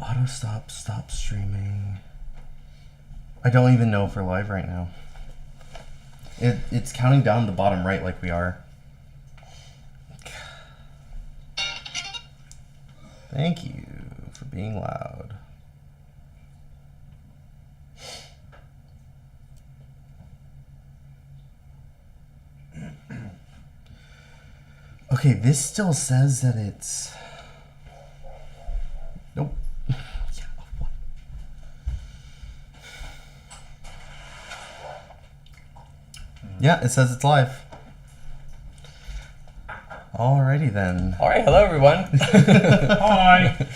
Auto stop streaming. I don't even know if we're live right now. It's counting down the bottom right like we are. Thank you for being loud. Okay, this still says that it's... Nope. Yeah, it says it's live. Alrighty then. Alright, hello everyone. Hi.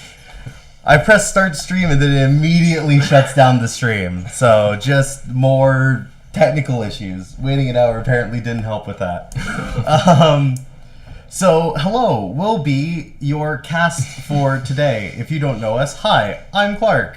I pressed start stream and then it immediately shuts down the stream. So just more technical issues. Waiting an hour apparently didn't help with that. So hello, we'll be your cast for today. If you don't know us, hi, I'm Clark.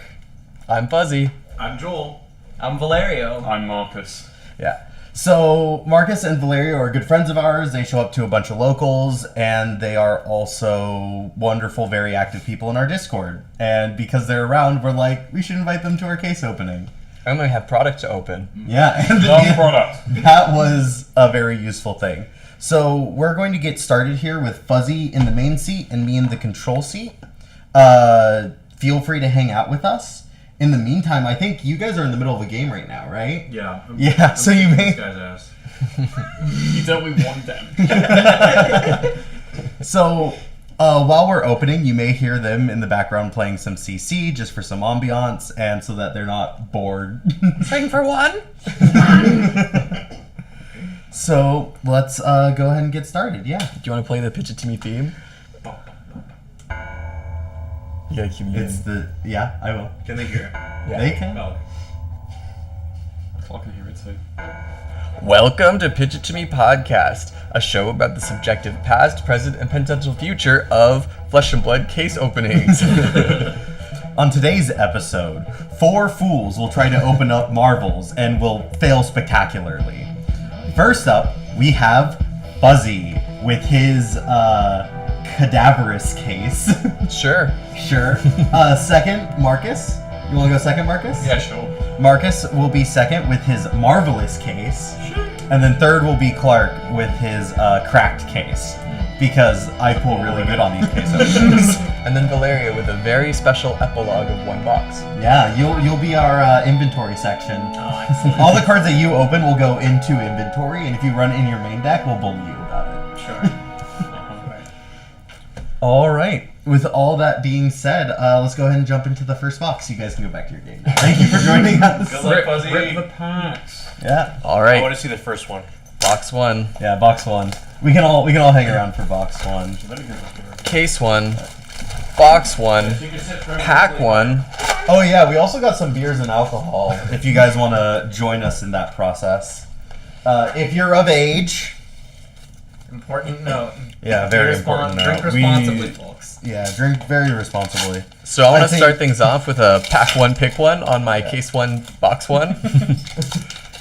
I'm Fuzzy. I'm Joel. I'm Valerio. I'm Marcus. Yeah. So Marcus and Valerio are good friends of ours. They show up to a bunch of locals, and they are also wonderful, very active people in our Discord. And because they're around, we're like, we should invite them to our case opening. And we have product to open. Yeah, and Long product. that was a very useful thing. So we're going to get started here with Fuzzy in the main seat and me in the control seat. Feel free to hang out with us. In the meantime, I think you guys are in the middle of a game right now, right? Yeah. Yeah, so you may... This guy's ass. He thought we won them. So, while we're opening, you may hear them in the background playing some CC just for some ambiance and so that they're not bored. Swing for one? So, let's go ahead and get started, yeah. Do you want to play the Pitch It To Me theme? You gotta keep me It's the... Yeah, I will. Can they hear it? Yeah. They can. Oh. I can hear it too. Welcome to Pitch It To Me podcast, a show about the subjective past, present, and potential future of Flesh and Blood case openings. On today's episode, 4 fools will try to open up marvels and will fail spectacularly. First up, we have Fuzzy with his cadaverous case. Sure. Sure. Second, Marcus. You want to go second, Marcus? Yeah, sure. Marcus will be second with his marvelous case. And then third will be Clark with his cracked case. Because I pull really good on these case openings. And then Valeria with a very special epilogue of 1 box. Yeah, you'll be our inventory section. Oh, excellent. All the cards that you open will go into inventory, and if you run in your main deck, we'll bully you about it. Sure. All right. With all that being said, let's go ahead and jump into the first box. You guys can go back to your game now. Thank you for joining us. Good luck, Fuzzy. Rip the packs. Yeah. All I right, want to see the first one. box 1, Yeah, box 1. We can all hang around for box 1. case 1, box 1, pack 1. Oh yeah, we also got some beers and alcohol. If you guys want to join us in that process, if you're of age. Important note. Yeah, very important note. Drink responsibly, folks. Yeah, drink very responsibly. So I want I to think- start things off with a pack 1, pick 1 on my case 1, box 1.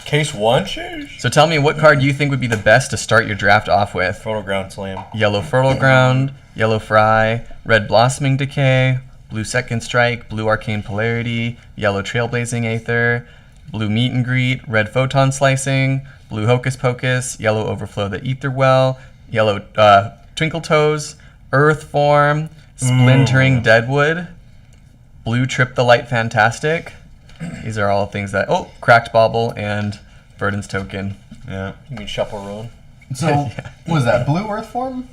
Case 1? Sheesh. So tell me what card you think would be the best to start your draft off with. Fertile Ground Slam. Yellow Fertile Ground, Yellow Fry, Red Blossoming Decay, Blue Second Strike, Blue Arcane Polarity, Yellow Trailblazing Aether, Blue Meet and Greet, Red Photon Slicing, Blue Hocus Pocus, Yellow Overflow the Aether Well, Yellow Twinkle Toes, Earth Form, Splintering Deadwood, Blue Trip the Light Fantastic. These are all things that... Oh, Cracked Bauble and Burden's Token. Yeah. You mean Shuffle Ruin? So, what was that? Blue Earth Form?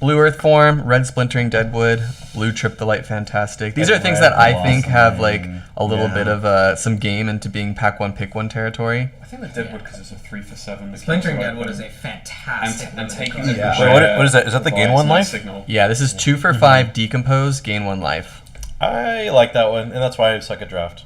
Blue Earth Form, Red Splintering Deadwood, Blue Trip the Light Fantastic. These And are things Red that I think have Blossoming. like a little Yeah. bit of some game into being pack 1, pick 1 territory. I think the Deadwood, because it's a 3 for 7. Splintering Deadwood is a fantastic And limited taking card. the Yeah. Wait, what is that? Is that the gain 1 life? Signal. Yeah, this is 2 for 5, decompose, gain 1 life. I like that one, and that's why I suck at draft.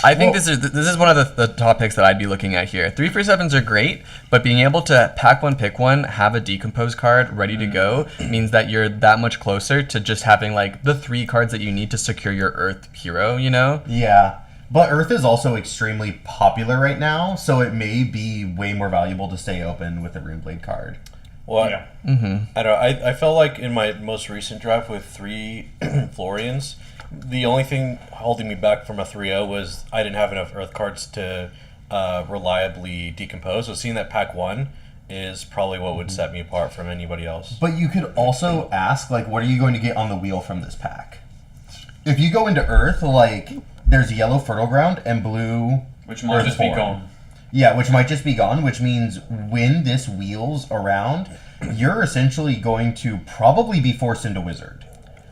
I think this is one of the topics that I'd be looking at here. 3 for 7s are great, but being able to pack 1, pick 1, have a decompose card ready to go means that you're that much closer to just having like the 3 cards that you need to secure your Earth hero, you know? Yeah. But Earth is also extremely popular right now, so it may be way more valuable to stay open with a Runeblade card. Well, Yeah. Mm-hmm. I don't know. I felt like in my most recent draft with 3 Florians, The only thing holding me back from a 3-0 was I didn't have enough Earth cards to reliably decompose. So seeing that pack 1 is probably what would set me apart from anybody else. But you could also ask, like, what are you going to get on the wheel from this pack? If you go into Earth, like, there's yellow Fertile Ground and blue Which might just be Earthborn. gone. Yeah, which might just be gone, which means when this wheels around, you're essentially going to probably be forced into Wizard.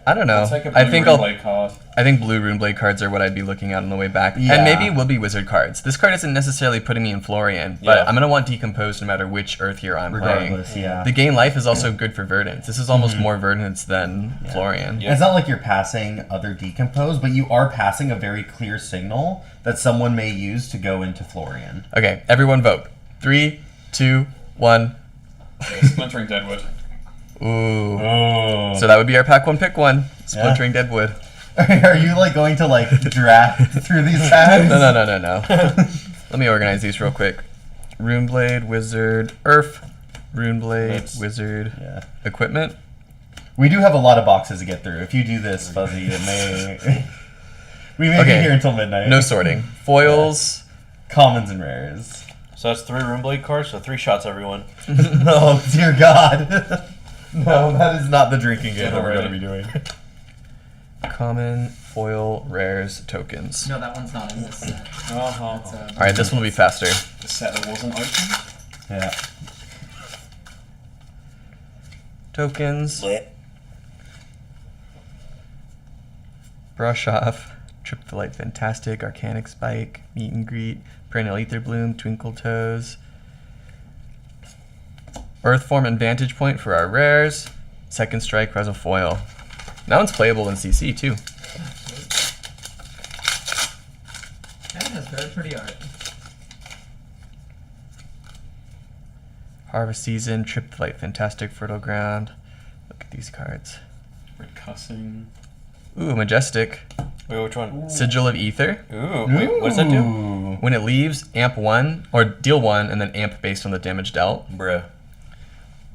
I don't know. I'll take a I blue think Runeblade card. I think blue Runeblade cards are what I'd be looking at on the way back. Yeah. And maybe it will be wizard cards. This card isn't necessarily putting me in Florian, but Yeah. I'm going to want Decomposed no matter which Earth hero I'm Regardless, playing. yeah. The gain life is also good for Verdance. This is almost more Verdance than Florian. Yeah. It's not like you're passing other Decompose, but you are passing a very clear signal that someone may use to go into Florian. Okay, everyone vote. 3, 2, 1. Splintering Deadwood. Ooh. Oh. So that would be our pack 1 pick 1. Splintering Deadwood. Are you, like, going to, like, draft through these packs? No. Let me organize these real quick. Runeblade, Wizard, Earth, Runeblade, That's- Wizard, Yeah. Equipment. We do have a lot of boxes to get through. If you do this, Fuzzy, it may... we may Okay. be here until midnight. No sorting. Foils. Commons and rares. So that's 3 Runeblade cards, so 3 shots, everyone. Oh, dear God. No, that is not the drinking game that we're going to be doing. Common, foil, rares, tokens. No, that one's not in this set. Uh-huh. It's, Alright, this one will be faster. The set that wasn't open. Yeah. Tokens. Brush off. Trip the Light Fantastic, Arcanic Spike, Meet and Greet, Perennial Ether Bloom, Twinkle Toes. Earthform and Vantage Point for our rares. Second Strike, Res of Foil. That one's playable in CC too. That has very pretty art. Harvest Season, Trip the Light Fantastic, Fertile Ground. Look at these cards. Red Cussing. Ooh, Majestic. Wait, which one? Sigil of Ether. Ooh, wait, what does that do? Ooh. When it leaves, amp 1, or deal 1, and then amp based on the damage dealt. Bruh.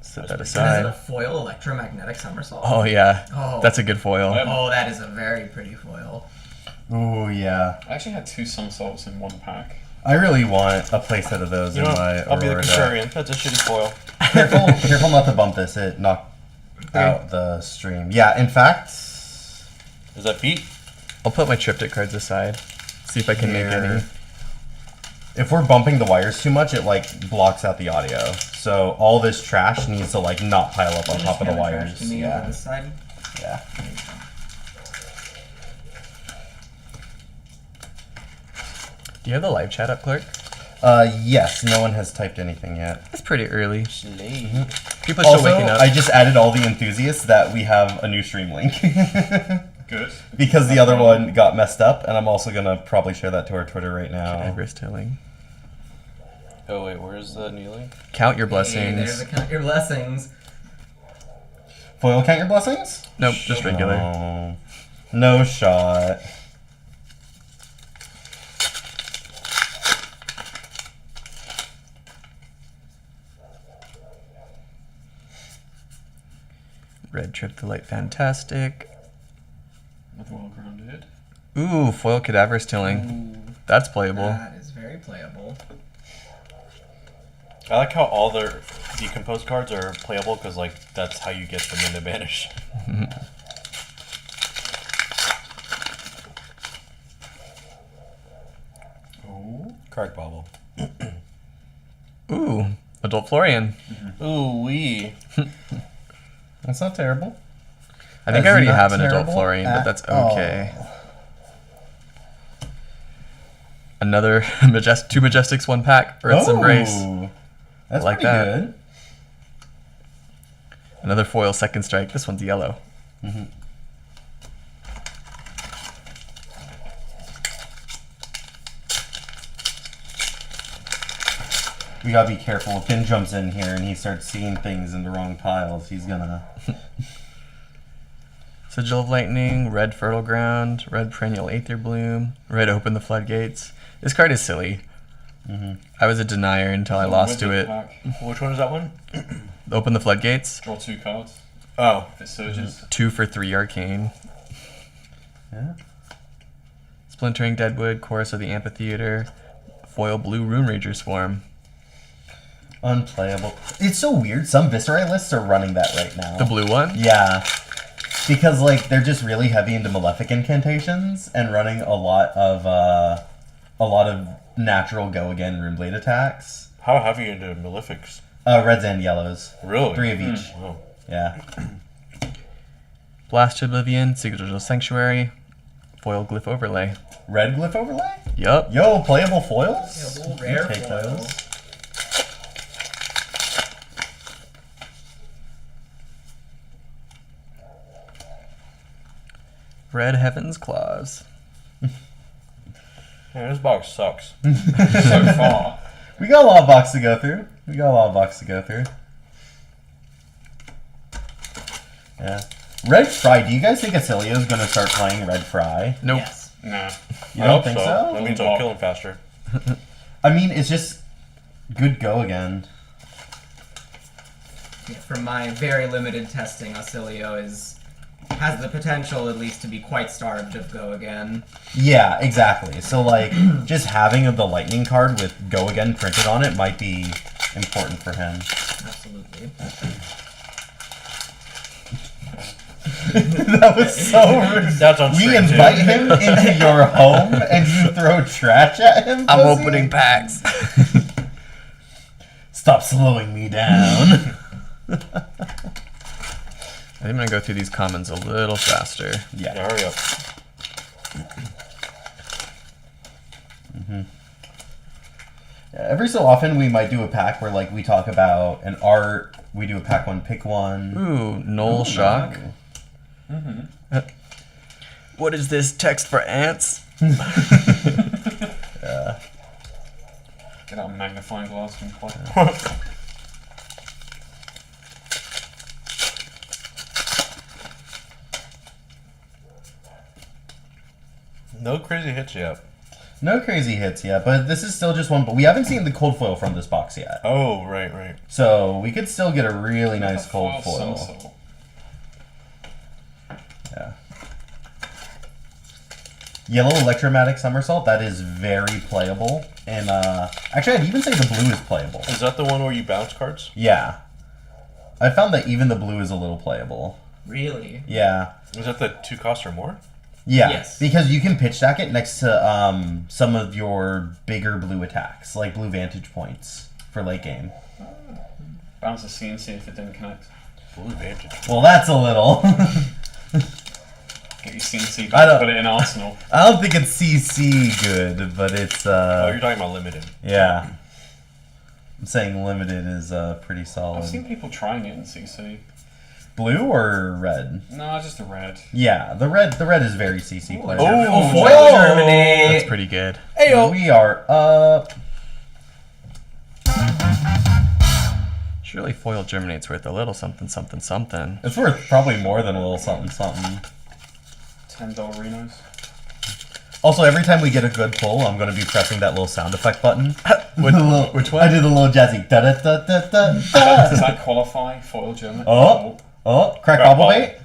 Set that And is it a aside. foil electromagnetic somersault? Oh yeah, Oh. that's a good foil. Yep. Oh, that is a very pretty foil. Ooh, yeah. I actually had 2 somersaults in one pack. I really want a playset of those You in know, my I'll be the Aurora deck. contrarian. That's a shitty foil. Careful not to bump this. It knocked out the stream. Yeah, in fact... Is that feet? I'll put my triptych cards aside. See if I can make Here. any. If we're bumping the wires too much, it like blocks out the audio. So all this trash needs to like not pile up on top of the wires. To me over Yeah, this side. yeah. There you go. Do you have the live chat up, Clark? Yes. No one has typed anything yet. It's pretty early. Slay. People are still Also, waking up. I just added all the enthusiasts that we have a new stream link Good. because the other one got messed up, and I'm also gonna probably share that to our Twitter right now. Everest Tilling. Oh wait, where's the kneeling? Count your Hey, blessings. there's a count your blessings. Foil count your blessings? Nope, just regular. No, no shot. Red Trip the Light Fantastic. Another well-grounded. Ooh, foil Cadaverous Tilling. That's playable. That is very playable. I like how all their decomposed cards are playable because like that's how you get them into banish. Oh. Card bobble. Ooh, Adult Florian. Ooh wee. That's not terrible. I think That's I already not have an Adult terrible Florian, but at that's all. okay. Another two Majestics, 1 pack. Earth's Embrace. That's Like pretty that. good. Another foil Second Strike. This one's yellow. We gotta be careful. If Finn jumps in here and he starts seeing things in the wrong piles, he's gonna... Sigil of Lightning, red Fertile Ground, red Perennial Aether Bloom, red Open the Floodgates. This card is silly. I was a denier until I lost to it. Pack. Which one is that one? Open the Floodgates, Draw 2 cards. Oh. If it surges. 2 for 3 Arcane. Yeah. Splintering Deadwood, Chorus of the Amphitheater, foil blue Rune Rager Swarm. Unplayable. It's so weird. Some Viscerai lists are running that right now. The blue one? Yeah. Because, like, they're just really heavy into Malefic incantations and running a lot of natural go-again Runeblade attacks. How heavy into Malefics? Reds and yellows. Really? 3 of each. Oh. Yeah. Blast to Oblivion, Sigil Sanctuary, foil Glyph Overlay. Red Glyph Overlay? Yup. Yo, playable foils? Playable rare Take foil. those. Red Heaven's Claws. Yeah, this box sucks. So far. We got a lot of box to go through. Yeah. Red Fry, do you guys think Acilio's going to start playing Red Fry? Nope. Yes. Nah. You I don't hope think so? That means I'll kill him faster. I mean, it's just good go again. Yeah, from my very limited testing, Acilio has the potential at least to be quite starved of go again. Yeah, exactly. So, like, just having the lightning card with go again printed on it might be important for him. Absolutely. That was so rude. That's on We stream, too. invite him into your home and you throw trash at him? I'm pussy? opening packs. Stop slowing me down. I think I'm gonna go through these commons a little faster. Yeah. Yeah, hurry up. Yeah, every so often we might do a pack where, like, we talk about an art, we do a pack one, pick one. Ooh, Null Shock. What is this text for ants? Yeah. Get out a magnifying glass and play. No crazy hits yet. No crazy hits yet, but this is still just one. But we haven't seen the cold foil from this box yet. Oh, right. So we could still get a really nice cold foil. Somersault. Yeah. Yellow Electromagnetic Somersault, that is very playable. And actually, I'd even say the blue is playable. Is that the one where you bounce cards? Yeah. I found that even the blue is a little playable. Really? Yeah. Is that the 2 cost or more? Yeah, Yes. because you can pitch stack it next to some of your bigger blue attacks, like blue vantage points for late game. Bounce a CNC if it didn't connect. Blue Vantage. Well, that's a little. Get your CNC, I don't- put it in Arsenal. I don't think it's CC good, but it's Oh, you're talking about limited. yeah. I'm saying limited is pretty solid. I've seen people trying it in CC. Blue or red? No, just the red. Yeah, the red is very CC playable. Oh, Foil Germany! That's pretty good. We are up. Surely foil germinate's worth a little something, something, something. It's worth probably more than a little something something. $10 Renos. Also, every time we get a good pull, I'm going to be pressing that little sound effect button. Which one? I did a little jazzy. Da da da da da Does da. that qualify? Foil German? Oh, crack Crack bubble ball. bait?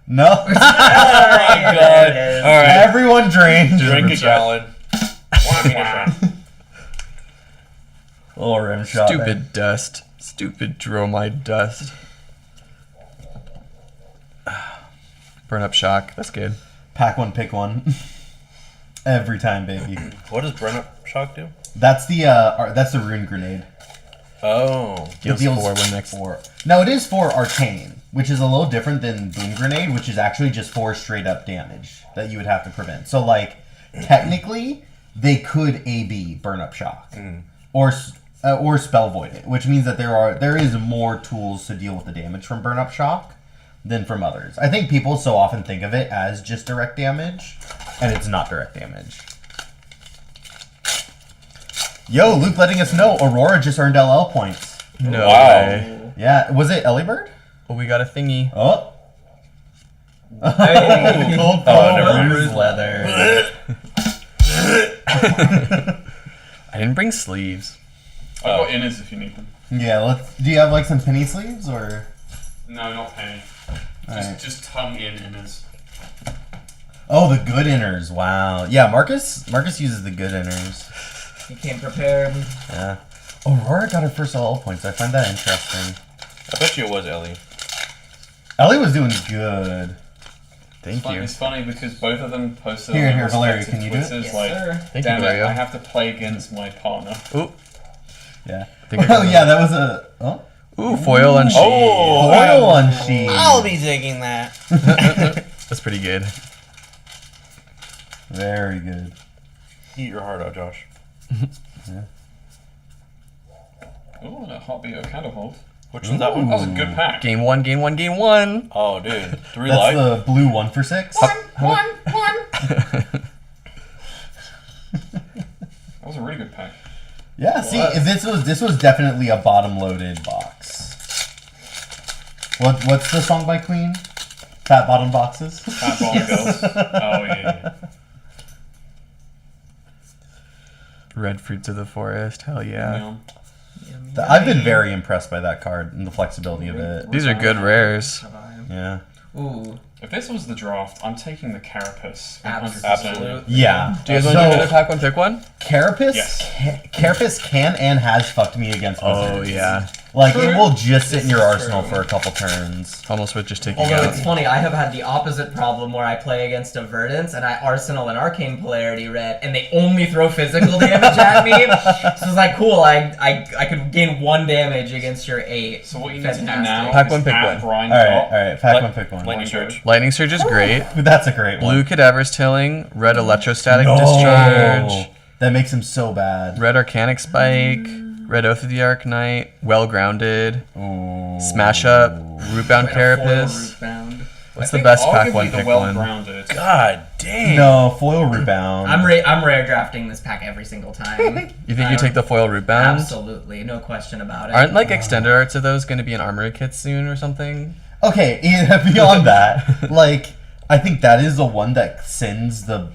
No. Oh my god. Alright. Everyone drain. Drink a gallon. Little rim shot. there. Stupid dust. Stupid dromide dust. Burn up shock. That's good. Pack one, pick one. Every time, baby. What does Burn Up Shock do? That's the rune grenade. Oh. It Deals 4 when next. 4. No, it is 4 arcane, which is a little different than boom grenade, which is actually just 4 straight up damage that you would have to prevent. So, like, technically, they could AB burn up shock or spell void it, which means that there is more tools to deal with the damage from burn up shock than from others. I think people so often think of it as just direct damage, and it's not direct damage. Yo, Luke letting us know Aurora just earned LL points. No Wow. way. Yeah, was it Ellibird? Oh, we got a thingy. Oh. Hey. Cold never mind. Bruised leather. I didn't bring sleeves. I've got inners if you need them. Yeah, do you have like some penny sleeves or? No, not penny. Alright. Just tongue in inners. Oh, the good inners. Wow. Yeah, Marcus uses the good inners. He came prepared. Yeah. Aurora got her first LL points. I find that interesting. I bet you it was Ellie. Ellie was doing good. Thank you. It's funny because both of them posted Here, on their here, Valerio, respective can you do it? Twitters Yes, like, sir. Thank you, damn it, Valerio. I have to play against my partner. Ooh. Yeah. think I Oh, got yeah, that was a... Oh. Ooh, foil unsheathed. Oh, Foil unsheathed. I'll be taking that. That's pretty good. Very good. Eat your heart out, Josh. Yeah. Oh, and a hot beat candle hold. Which one's that one? That was a good pack. Game one, game one, game one. Oh, dude. 3 That's life? the blue 1 for 6. One. That was a really good pack. Yeah, see, if this was definitely a bottom-loaded box. What's the song by Queen? Fat bottom boxes. Fat bottom girls. Oh yeah. Red fruits of the forest. Hell yeah. Yeah. I've been very impressed by that card and the flexibility of it. These are good rares. Yeah. Ooh, If this was the draft, I'm taking the Carapace. 100%. absolutely. Yeah. Do you guys want to do another pack one, pick one? Carapace, Yes. Carapace can and has fucked me against Oh, Wizards. yeah. Like, True. it will just sit in your This is arsenal true. for a couple turns. Almost worth just taking Although out. it's funny, I have had the opposite problem where I play against a Verdance and I Arsenal and Arcane Polarity Red, and they only throw physical damage at me. So it's like, cool, I could gain 1 damage against your 8. So what you need to do now Pack is one, pick at one. Brian Alright, pack Light- one, pick one. Lightning Surge. Lightning Surge is great. That's a great Blue one. Cadaver's Tilling. Red Electrostatic No! Discharge. That makes him so bad. Red Arcanic Spike. Red Oath of the Arknight. Well Grounded. Ooh. Smash Up. Rootbound Carapace. What's the best pack one, pick one? Well-grounded. God dang. No, foil rebound. I'm rare drafting this pack every single time. You think you take the foil Rootbound? Absolutely, no question about it. Aren't like extended arts of those going to be in armory kits soon or something? Okay, beyond that, like, I think that is the one that sends the...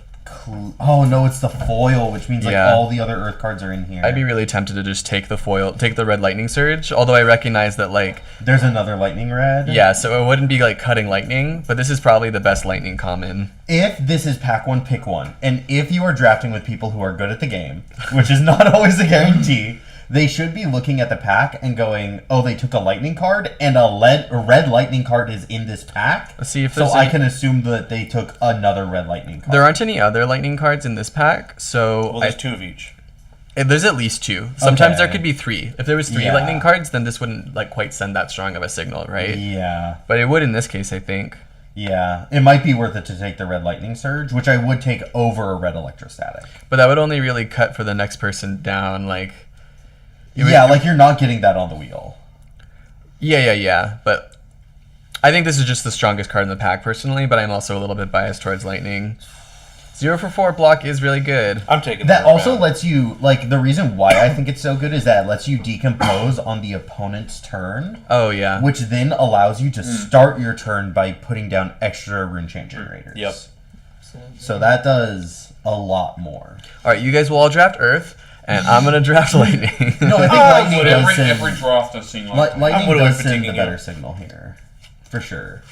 Oh, no, it's the foil, which means, like, Yeah. all the other Earth cards are in here. I'd be really tempted to just take the foil, take the red lightning surge, although I recognize that, like, There's another lightning red. yeah, so it wouldn't be like cutting lightning, but this is probably the best lightning common. If this is pack one, pick one. And if you are drafting with people who are good at the game, which is not always a guarantee, they should be looking at the pack and going, oh, they took a lightning card, and a red lightning card is in this pack. Let's see if So there's I any- can assume that they took another red lightning card. There aren't any other lightning cards in this pack, so Well, there's 2 of each. there's at least 2. Sometimes there Okay. could be 3. If there was 3 Yeah. lightning cards, then this wouldn't like quite send that strong of a signal, right? Yeah. But it would in this case, I think. Yeah. It might be worth it to take the red lightning surge, which I would take over a red electrostatic. But that would only really cut for the next person down, like. it would- Yeah, like you're not getting that on the wheel. Yeah. But I think this is just the strongest card in the pack personally, but I'm also a little bit biased towards lightning. 0 for 4 block is really good. I'm taking That the also rebound. lets you, like, the reason why I think it's so good is that it lets you decompose on the opponent's turn, Oh yeah. which then allows you to start your turn by putting down extra rune chain generators. Yep. So that does a lot more. All right, you guys will all draft Earth, and I'm gonna draft Lightning. No, I think lightning But does send, every draft I've seen like that. lightning I'm does for send the taking better it. signal here, for sure.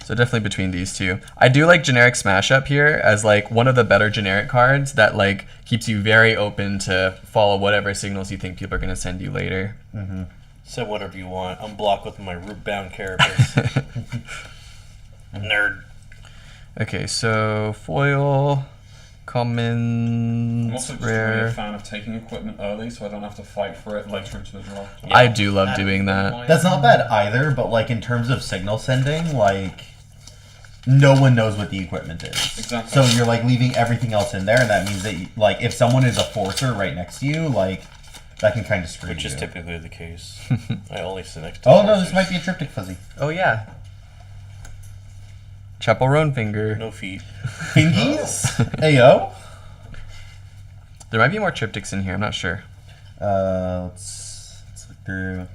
So definitely between these two. I do like generic Smash Up here as like one of the better generic cards that like keeps you very open to follow whatever signals you think people are gonna send you later. Say whatever you want. I'm blocked with my root-bound carapace. Nerd. Okay, so foil, common, I'm also just really a rare. fan of taking equipment early, so I don't have to fight for it later into the draft. I do love doing that. That's not bad either, but like in terms of signal sending, like no one knows what the equipment is. Exactly. So you're like leaving everything else in there, and that means that like if someone is a forcer right next to you, like that can kind of screw Which you. is typically the case. I only sit next to Oh no, horses. this might be a triptych fuzzy. Oh yeah. Chapel Roan Finger. No feet. Fingies? Ayo. There might be more triptychs in here, I'm not sure. Let's look through.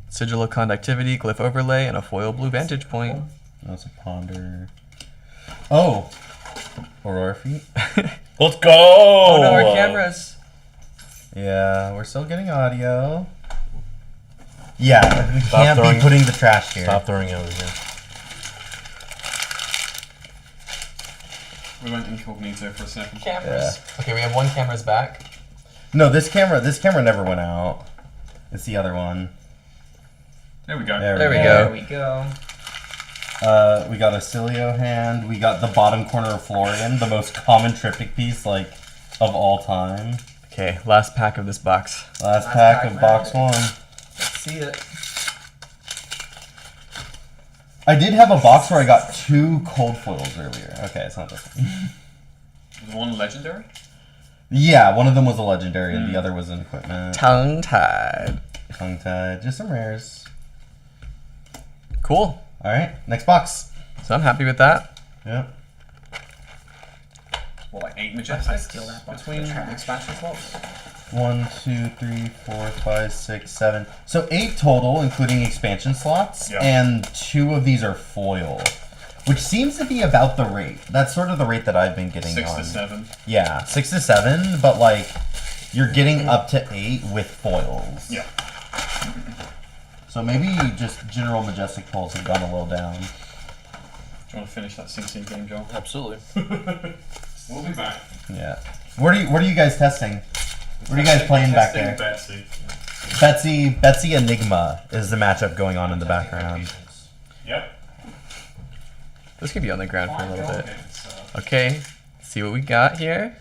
Sigil of Conductivity, Glyph Overlay, and a foil blue vantage point. That's a ponder. Oh, Aurora feet. Let's go! Oh no, our cameras. Yeah, we're still getting audio. Yeah, we Stop can't throwing- be putting the trash here. Stop throwing it over here. We went incognito for a second. Cameras. Okay, we have one camera's back. No, this camera never went out. It's the other one. There we go. There we There go. we go. We got a Cilio hand. We got the bottom corner of Florian, the most common triptych piece, like, of all time. Okay, last pack of this box. Last Last pack pack, of man. box 1. Let's see it. I did have a box where I got 2 cold foils earlier. Okay, it's not this one. Was one legendary? Yeah, one of them was a legendary and the other was an equipment. Tongue-tied. Tongue-tied. Just some rares. Cool. Alright, next box. So I'm happy with that. Yep. What, like 8 I Majestics steal that box between for the trash. expansion slots? 1, 2, 3, 4, 5, 6, 7. So 8 total, including expansion slots, Yeah. and 2 of these are foil, which seems to be about the rate. That's sort of the rate that I've been getting 6 on. to 7. Yeah, 6 to 7, but like you're getting up to 8 with foils. Yeah. So maybe just general majestic pulls have gone a little down. Do you want to finish that Sing Sing game, Joel? Absolutely. We'll be back. Yeah. What are you guys testing? What are you guys playing back there? Betsy. Betsy Enigma is the matchup going on in the background. Yep. This could be on the ground for a little bit. Okay, so- Okay, see what we got here.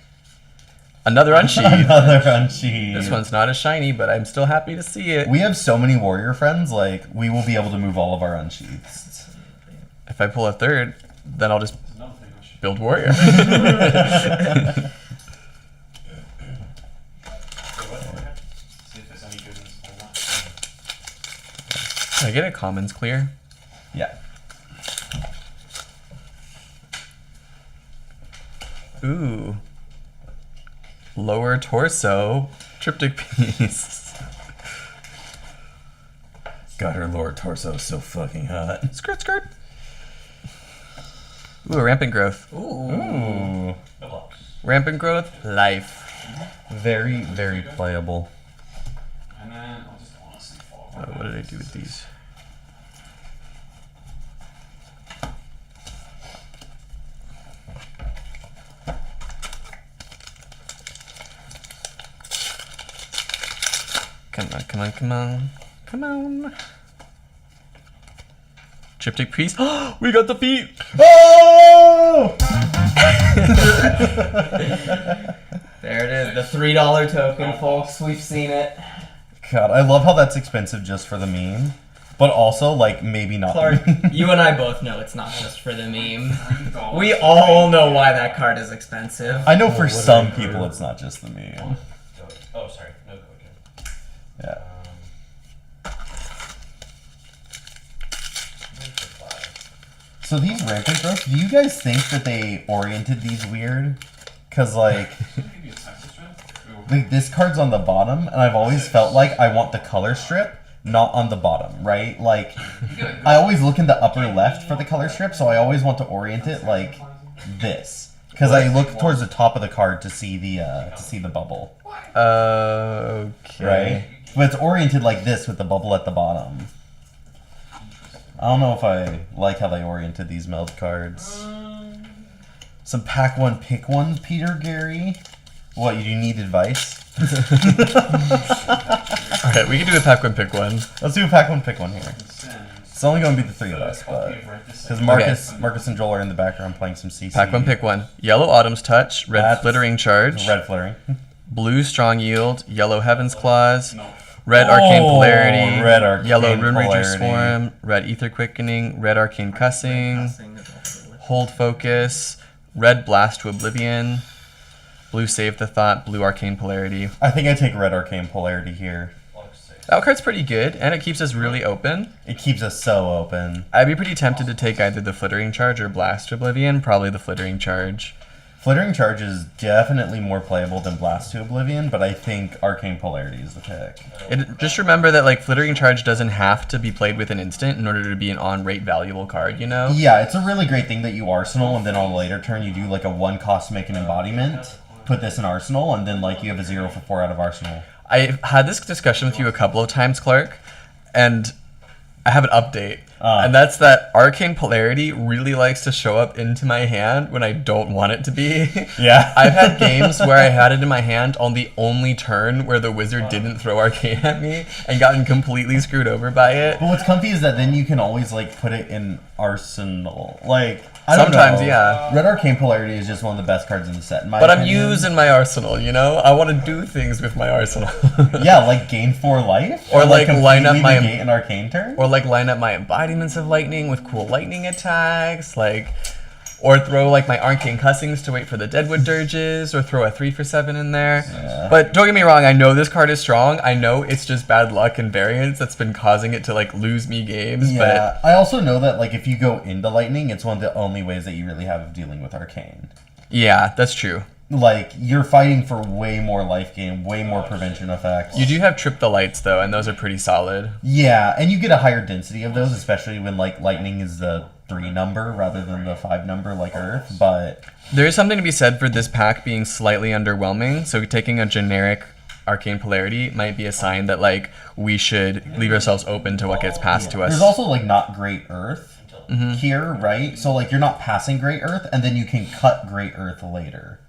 Another unsheath. Another unsheath. This one's not as shiny, but I'm still happy to see it. We have so many warrior friends, like we will be able to move all of our unsheaths. If I pull a third, then I'll just There's another thing I should build warrior. So what do I have? See if there's any goodness on that. Can I get a commons clear? Yeah. Ooh. Lower torso triptych piece. God, her lower torso is so fucking hot. Skirt, skirt. Ooh, rampant growth. Ooh. Rampant growth, life. Very, very playable. And then I'll just honestly follow. Oh, what did I do with these? Come on, come on, come on. Come on. Triptych piece. We got the feet! Oh! There it is, the $3 token, folks. We've seen it. God, I love how that's expensive just for the meme, but also like maybe not. Clark, you and I both know it's not just for the meme. We all know why that card is expensive. I know for some people it's not just the meme. Oh, sorry. No code. Yeah. So these rampant growths, do you guys think that they oriented these weird? Cause like this card's on the bottom, and I've always felt like I want the color strip, not on the bottom, right? Like I always look in the upper left for the color strip, so I always want to orient it like this. Cause I look towards the top of the card to see the bubble, Okay. right? But it's oriented like this with the bubble at the bottom. I don't know if I like how they oriented these meld cards. Some pack one, pick one, Peter Gary. What, you need advice? Alright, we can do the pack one, pick one. Let's do a pack one, pick one here. It's only going to be the 3 of us, but because Marcus and Joel are in the background playing some CC. Pack one, pick one. Yellow Autumn's Touch, red That's- Flittering Charge, Red flittering. blue Strong Yield, yellow Heaven's Claws, red Arcane Polarity, red Arcane yellow Rune Ranger Polarity. Swarm, red Ether Quickening, red Arcane Cussing, Hold Focus, red Blast to Oblivion, blue Save the Thought, blue Arcane Polarity. I think I take red arcane polarity here. That card's pretty good, and it keeps us really open. It keeps us so open. I'd be pretty tempted to take either the Flittering Charge or Blast to Oblivion, probably the Flittering Charge. Flittering Charge is definitely more playable than Blast to Oblivion, but I think Arcane Polarity is the pick. Just remember that like Flittering Charge doesn't have to be played with an instant in order to be an on-rate valuable card, you know? Yeah, it's a really great thing that you Arsenal, and then on a later turn you do like a 1 cost to make an embodiment, put this in Arsenal, and then like you have a 0 for 4 out of Arsenal. I've had this discussion with you a couple of times, Clark, and I have an update. And that's that Arcane Polarity really likes to show up into my hand when I don't want it to be. Yeah. I've had games where I had it in my hand on the only turn where the wizard didn't throw Arcane at me and gotten completely screwed over by it. But what's comfy is that then you can always like put it in Arsenal. Like I don't Sometimes, know. yeah. Red Arcane Polarity is just one of the best cards in the set, in my But I'm opinion. using my arsenal, you know? I want to do things with my arsenal. Yeah, like gain 4 life, Or, like, line up completely my- negate an arcane turn. Or like line up my embodiments of lightning with cool lightning attacks, like, or throw like my arcane cussings to wait for the Deadwood Dirges, or throw a 3 for 7 in there. Yeah. But don't get me wrong, I know this card is strong. I know it's just bad luck and variance that's been causing it to like lose me games. Yeah, I also know that like if you go into lightning, it's one of the only ways that you really have of dealing with arcane. But yeah, that's true. Like you're fighting for way more life gain, way more prevention effects. You do have Trip the Lights though, and those are pretty solid. Yeah, and you get a higher density of those, especially when like lightning is the 3 number rather than the 5 number like Earth. But There is something to be said for this pack being slightly underwhelming. So taking a generic Arcane Polarity might be a sign that like we should leave ourselves open to what gets passed to us. there's also like not Great Earth here, right? So like you're not passing Great Earth, and then you can cut Great Earth later.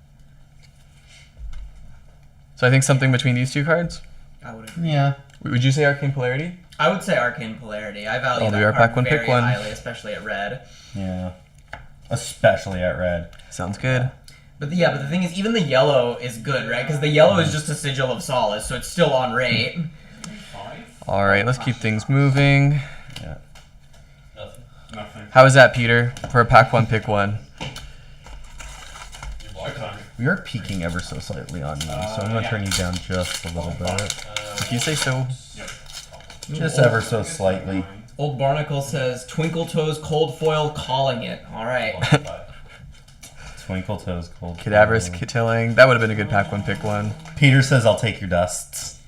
So I think something between these two cards. I would agree. Yeah. Would you say Arcane Polarity? I would say Arcane Polarity. I value Oh, that we are card pack one, very pick one. highly, especially at red. Yeah. Especially at red. Sounds good. But the thing is, even the yellow is good, right? Because the yellow is just a Sigil of Solace, so it's still on rate. All right, let's keep things moving. Yeah. Nothing. How is that, Peter? For a pack one, pick one. We are peaking ever so slightly on you, so I'm gonna turn you down just a little bit. If you say so. Just ever so slightly. Old Barnacle says, Twinkle Toes Cold Foil calling it. Alright. Twinkle Toes Cold. Cadaverous Foil. Killing. That would have been a good pack one, pick one. Peter says, I'll take your dusts.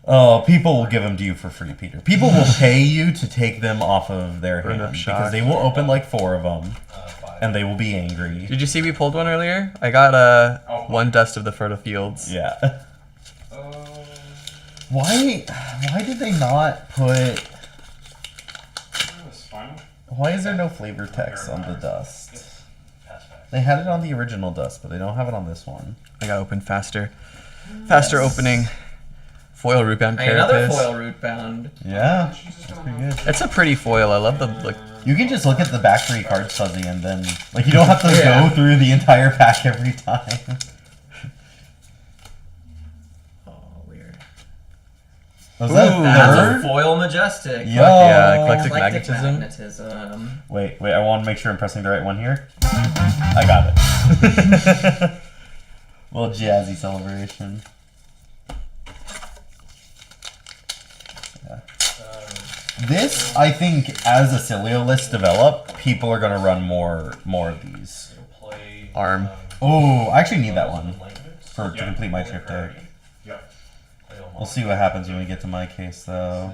Oh, people will give them to you for free, Peter. People will pay you to take them off of their Burn hand up because shock. they will open like 4 of them, and they will be angry. Did you see we pulled one earlier? I got one Dust of the Fertile Fields. Yeah. Why did they not put... Why is there no flavor text on the dust? They had it on the original dust, but they don't have it on this one. I got open faster. Faster opening. Foil Rootbound Hey, another Carapace. foil rootbound. Yeah, that's pretty good. It's a pretty foil. I love the like. You can just look at the back 3 cards fuzzy, and then like you don't have to Yeah. go through the entire pack every time. Oh, weird. Was that Ooh. That's third? a foil majestic. Yo. Yeah, Eclectic Eclectic Magnetism. magnetism. Wait, I want to make sure I'm pressing the right one here. I got it. Little jazzy celebration. Yeah. This, I think, as Acilio lists develop, people are going to run more of these. Arm. Oh, I actually need that one to complete my triptych. We'll see what happens when we get to my case, though.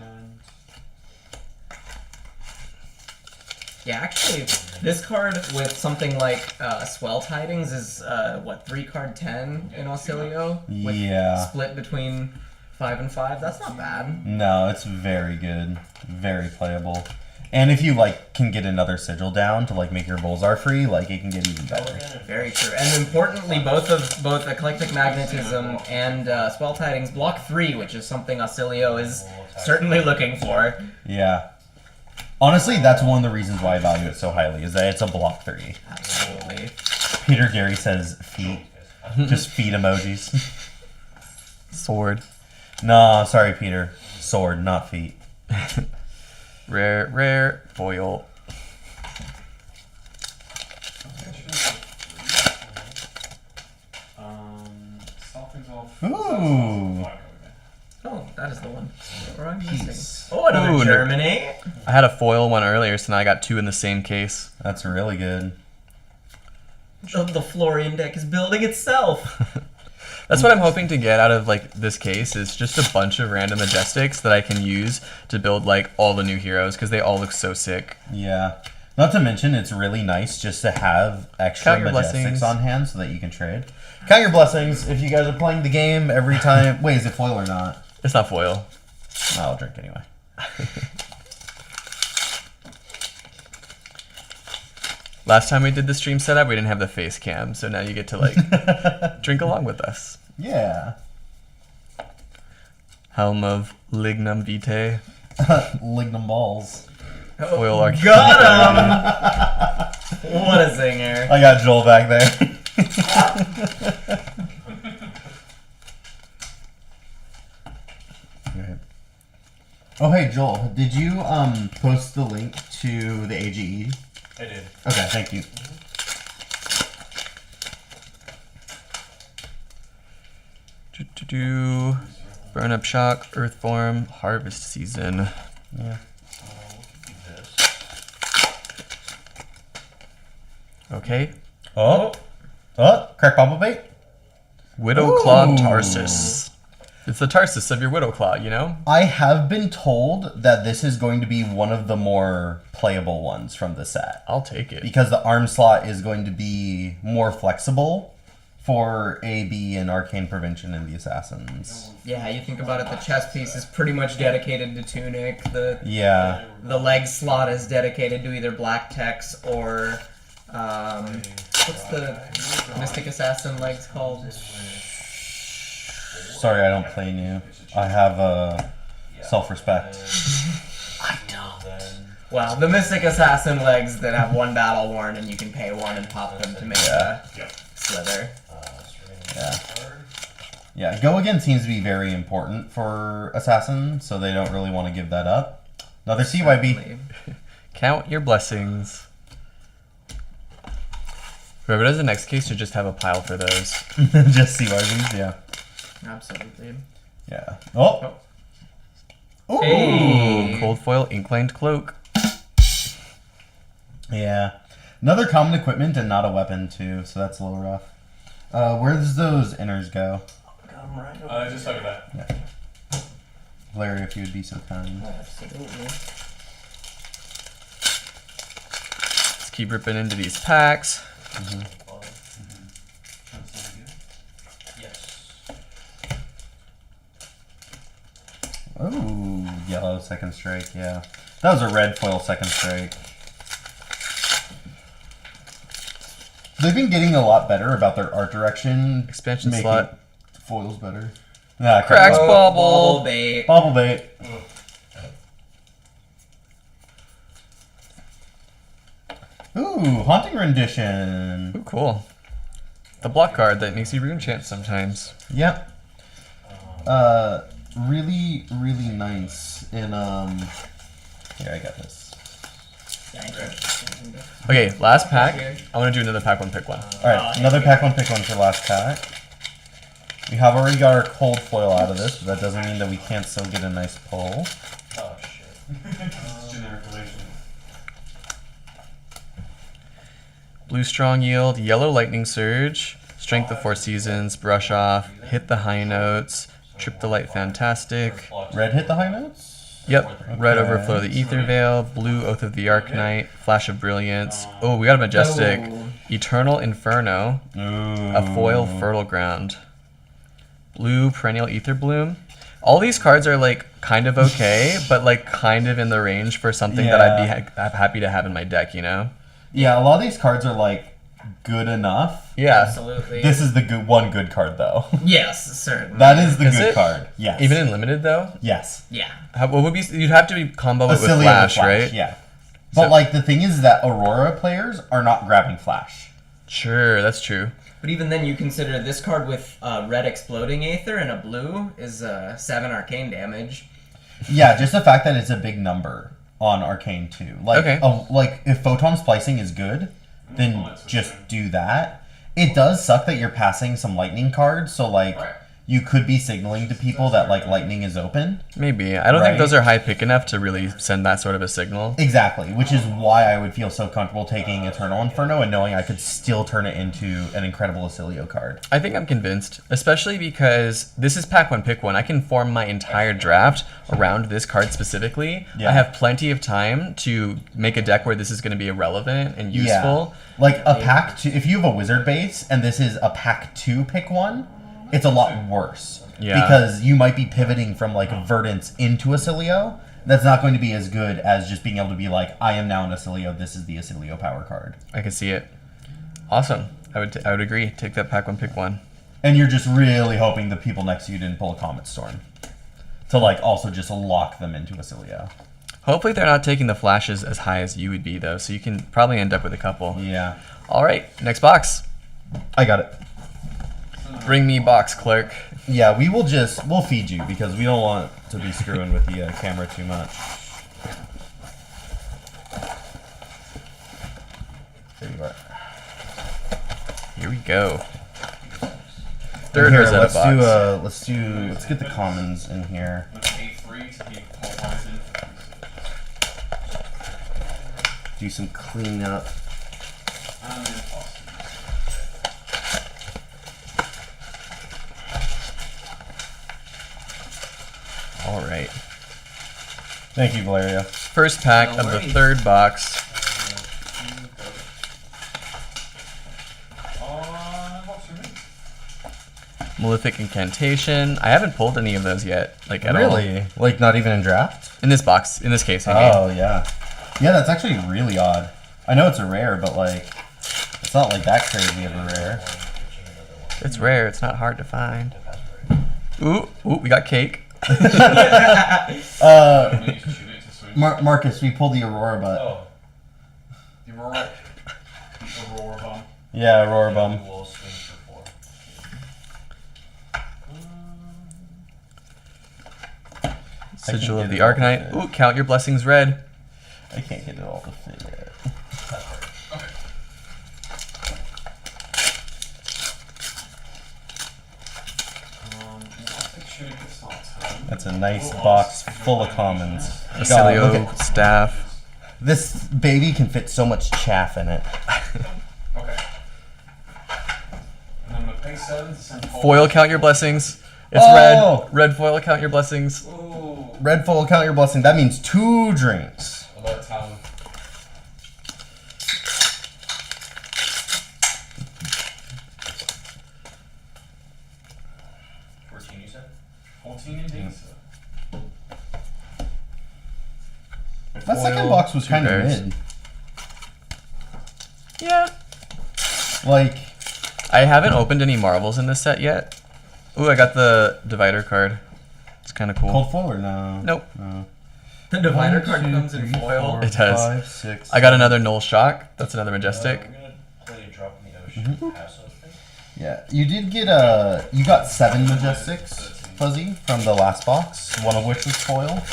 Yeah, actually, this card with something like Swell Tidings is, 3-card 10 in Auxilio? With Yeah. split between 5 and 5? That's not bad. No, it's very good. Very playable. And if you, like, can get another sigil down to, like, make your Bullseye free, like, it can get even better. Very true. And importantly, both Eclectic Magnetism and Swell Tidings block 3, which is something Auxilio is certainly looking for. Yeah. Honestly, that's one of the reasons why I value it so highly, is that it's a block 3. Absolutely. Peter Gary says feet. Just feet emojis. Sword. No, sorry, Peter. Sword, not feet. Rare foil. Ooh. Oh, that is the one. What am I missing? Peace. Oh, another Ooh, no. Germany. I had a foil one earlier, so now I got 2 in the same case. That's really good. The Florian deck is building itself. That's what I'm hoping to get out of like this case is just a bunch of random Majestics that I can use to build like all the new heroes because they all look so sick. Yeah. Not to mention, it's really nice just to have extra Count your Majestics blessings. on hand so that you can trade. Count your blessings if you guys are playing the game every time. Wait, is it foil or not? It's not foil. I'll drink anyway. Last time we did the stream setup, we didn't have the face cam, so now you get to like drink along with us. Yeah. Helm of Lignum Vitae. Lignum balls. Foil Arcane. Got him! What a zinger. I got Joel back there. Okay. Oh hey Joel, did you post the link to the AGE? I did. Okay, thank you. Burn Up Shock, Earthform, Harvest Season. Yeah. Okay. Oh, crack bubble bait. Widow Claw Ooh. Tarsus. It's the Tarsus of your Widow Claw, you know? I have been told that this is going to be one of the more playable ones from the set. I'll take it. Because the arm slot is going to be more flexible for AB and Arcane Prevention and the Assassins. Yeah, you think about it, the chest piece is pretty much dedicated to Tunic. Yeah. The leg slot is dedicated to either Black Tex or what's the Mystic Assassin legs called? Sorry, I don't play new. I have self-respect. I don't. Well, the Mystic Assassin legs that have one battle worn and you can pay one and pop them to make a slither. Yeah. Yeah, go again seems to be very important for Assassin, so they don't really want to give that up. Another CYB. Count your blessings. Whoever does the next case should just have a pile for those. Just CYBs, yeah. Absolutely. Yeah. Oh! Ooh! Hey. Cold Foil Inclined Cloak. Yeah. Another common equipment and not a weapon, too, so that's a little rough. Where does those inners go? Just look at that. Valerio, if you would be so kind. Absolutely. Let's keep ripping into these packs. Ooh, yellow second strike, yeah. That was a red foil second strike. They've been getting a lot better about their art direction. Expansion making slot. Foils better. Yeah, Cracks bubble. Bubble bait. Bubble bait. Ooh, Haunting Rendition. Ooh, cool. The block card that makes you rune chant sometimes. Yep. Really, really nice. And here I got this. Okay, last pack. I want to do another pack one, pick one. All right, another pack one, pick one for last pack. We have already got our cold foil out of this, but that doesn't mean that we can't still get a nice pull. Oh shit. Generic relation. Blue Strong Yield, Yellow Lightning Surge, Strength of Four Seasons, Brush Off, Hit the High Notes, Trip the Light Fantastic. Red hit the high notes? Yep, Red Okay. Overflow the Ether Veil, Blue Oath of the Arknight, Flash of Brilliance. Oh, we got a Majestic. Oh. Eternal Inferno, Ooh. a Foil Fertile Ground. Blue Perennial Ether Bloom. All these cards are like kind of okay, but like kind of in the range for something that I'd be happy to have in my deck, you know? Yeah, a lot of these cards are like good enough. Yeah. Absolutely. This is the one good card though. Yes, certainly. That is the Is good it? card. Yes. Even in limited though? yes. Yeah. What would be? You'd have to be combo it with Cilia Flash, right? Yeah. But So- like the thing is that Aurora players are not grabbing Flash. Sure, that's true. But even then, you consider this card with red exploding aether and a blue is 7 arcane damage. Yeah, just the fact that it's a big number on Arcane too. Like, Okay. like if photon splicing is good, then just do that. It does suck that you're passing some lightning cards, so like you could be signaling to people that like lightning is open. Maybe. I don't Right. think those are high pick enough to really send that sort of a signal. Exactly, which is why I would feel so comfortable taking Eternal Inferno and knowing I could still turn it into an incredible Acilio card. I think I'm convinced, especially because this is pack one, pick one. I can form my entire draft around this card specifically. Yeah. I have plenty of time to make a deck where this is going to be irrelevant and useful. Yeah. Like a pack two, if you have a wizard base and this is a pack two pick one, it's a lot worse. Yeah. Because you might be pivoting from like Verdance into Acilio, that's not going to be as good as just being able to be like, I am now an Acilio, this is the Acilio power card. I can see it. Awesome. I would agree. Take that pack one, pick one. And you're just really hoping the people next to you didn't pull a Comet Storm. To like also just lock them into Acilio. Hopefully they're not taking the flashes as high as you would be, though, so you can probably end up with a couple. Yeah. All right, next box. I got it. Bring me box, clerk. Yeah, we'll feed you because we don't want to be screwing with the camera too much. There you are. Here we go. Third Here, Rosetta box. let's get the commons in here. Do some cleanup. All right. Thank you, Valerio. First pack No of the worries. third box. Malefic Incantation. I haven't pulled any of those yet, like at all. Really? Like not even in draft? In this box, in this case, I mean. Oh yeah. Yeah, that's actually really odd. I know it's a rare, but like it's not like that crazy of a rare. It's rare. It's not hard to find. Ooh, we got cake. Marcus, we pulled the Aurora butt. Oh. The Aurora. Aurora bomb. Yeah, Aurora bum. Sigil get of the it all Arcanite. to fit. Ooh, count your blessings red. I can't get it all to fit yet. That's a nice box full of commons. God, Acilio look at- staff. this baby can fit so much chaff in it. Okay. And I'm gonna pay 7 to send Foil, count your blessings. It's Oh! red. Red foil, count your blessings. Ooh. Red foil, count your blessing. That means 2 drinks. About town. You said? 14 indeed. That second box was two kind of pairs. mid. Yeah. Like, I haven't opened any marvels in this set yet. Ooh, I got the divider card. It's kind of cool. cold foil or no? Nope. No. The divider 1, card 2, comes in 3, foil. 4, It does. 5, 6, I got another Null Shock. That's another Majestic. We're gonna play a drop in the ocean. Pass those things. Yeah, you did get you got 7 Majestics, Fuzzy, from the last box, one of which was foil.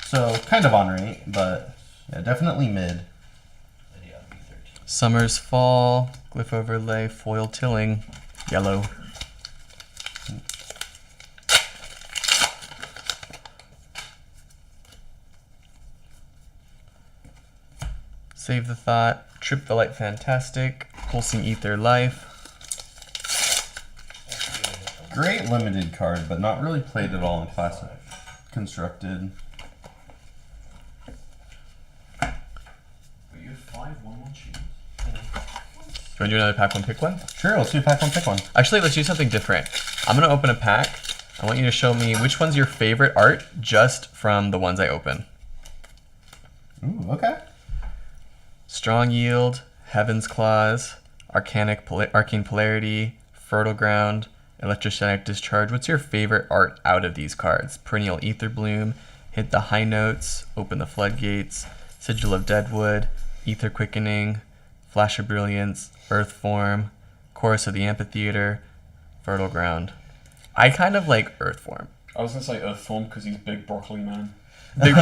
So, kind of on rate, but yeah, definitely mid. Lydia, B13. Summer's Fall. Glyph Overlay. Foil Tilling. Yellow. Save the Thought. Trip the Light Fantastic. Pulsing Ether Life. Great limited card, but not really played at all in Classic. Constructed. But you have 5 1/1 cheese. Do you want to do another pack one, pick one? Sure, let's do pack one, pick one. Actually, let's do something different. I'm going to open a pack. I want you to show me which one's your favorite art just from the ones I open. Ooh, okay. Strong Yield, Heaven's Claws, Arcane Polarity, Fertile Ground, Electrostatic Discharge. What's your favorite art out of these cards? Perennial Ether Bloom, Hit the High Notes, Open the Floodgates, Sigil of Deadwood, Ether Quickening, Flash of Brilliance, Earth Form, Chorus of the Amphitheater, Fertile Ground. I kind of like Earth Form. I was gonna say Earth Form because he's big broccoli man. Big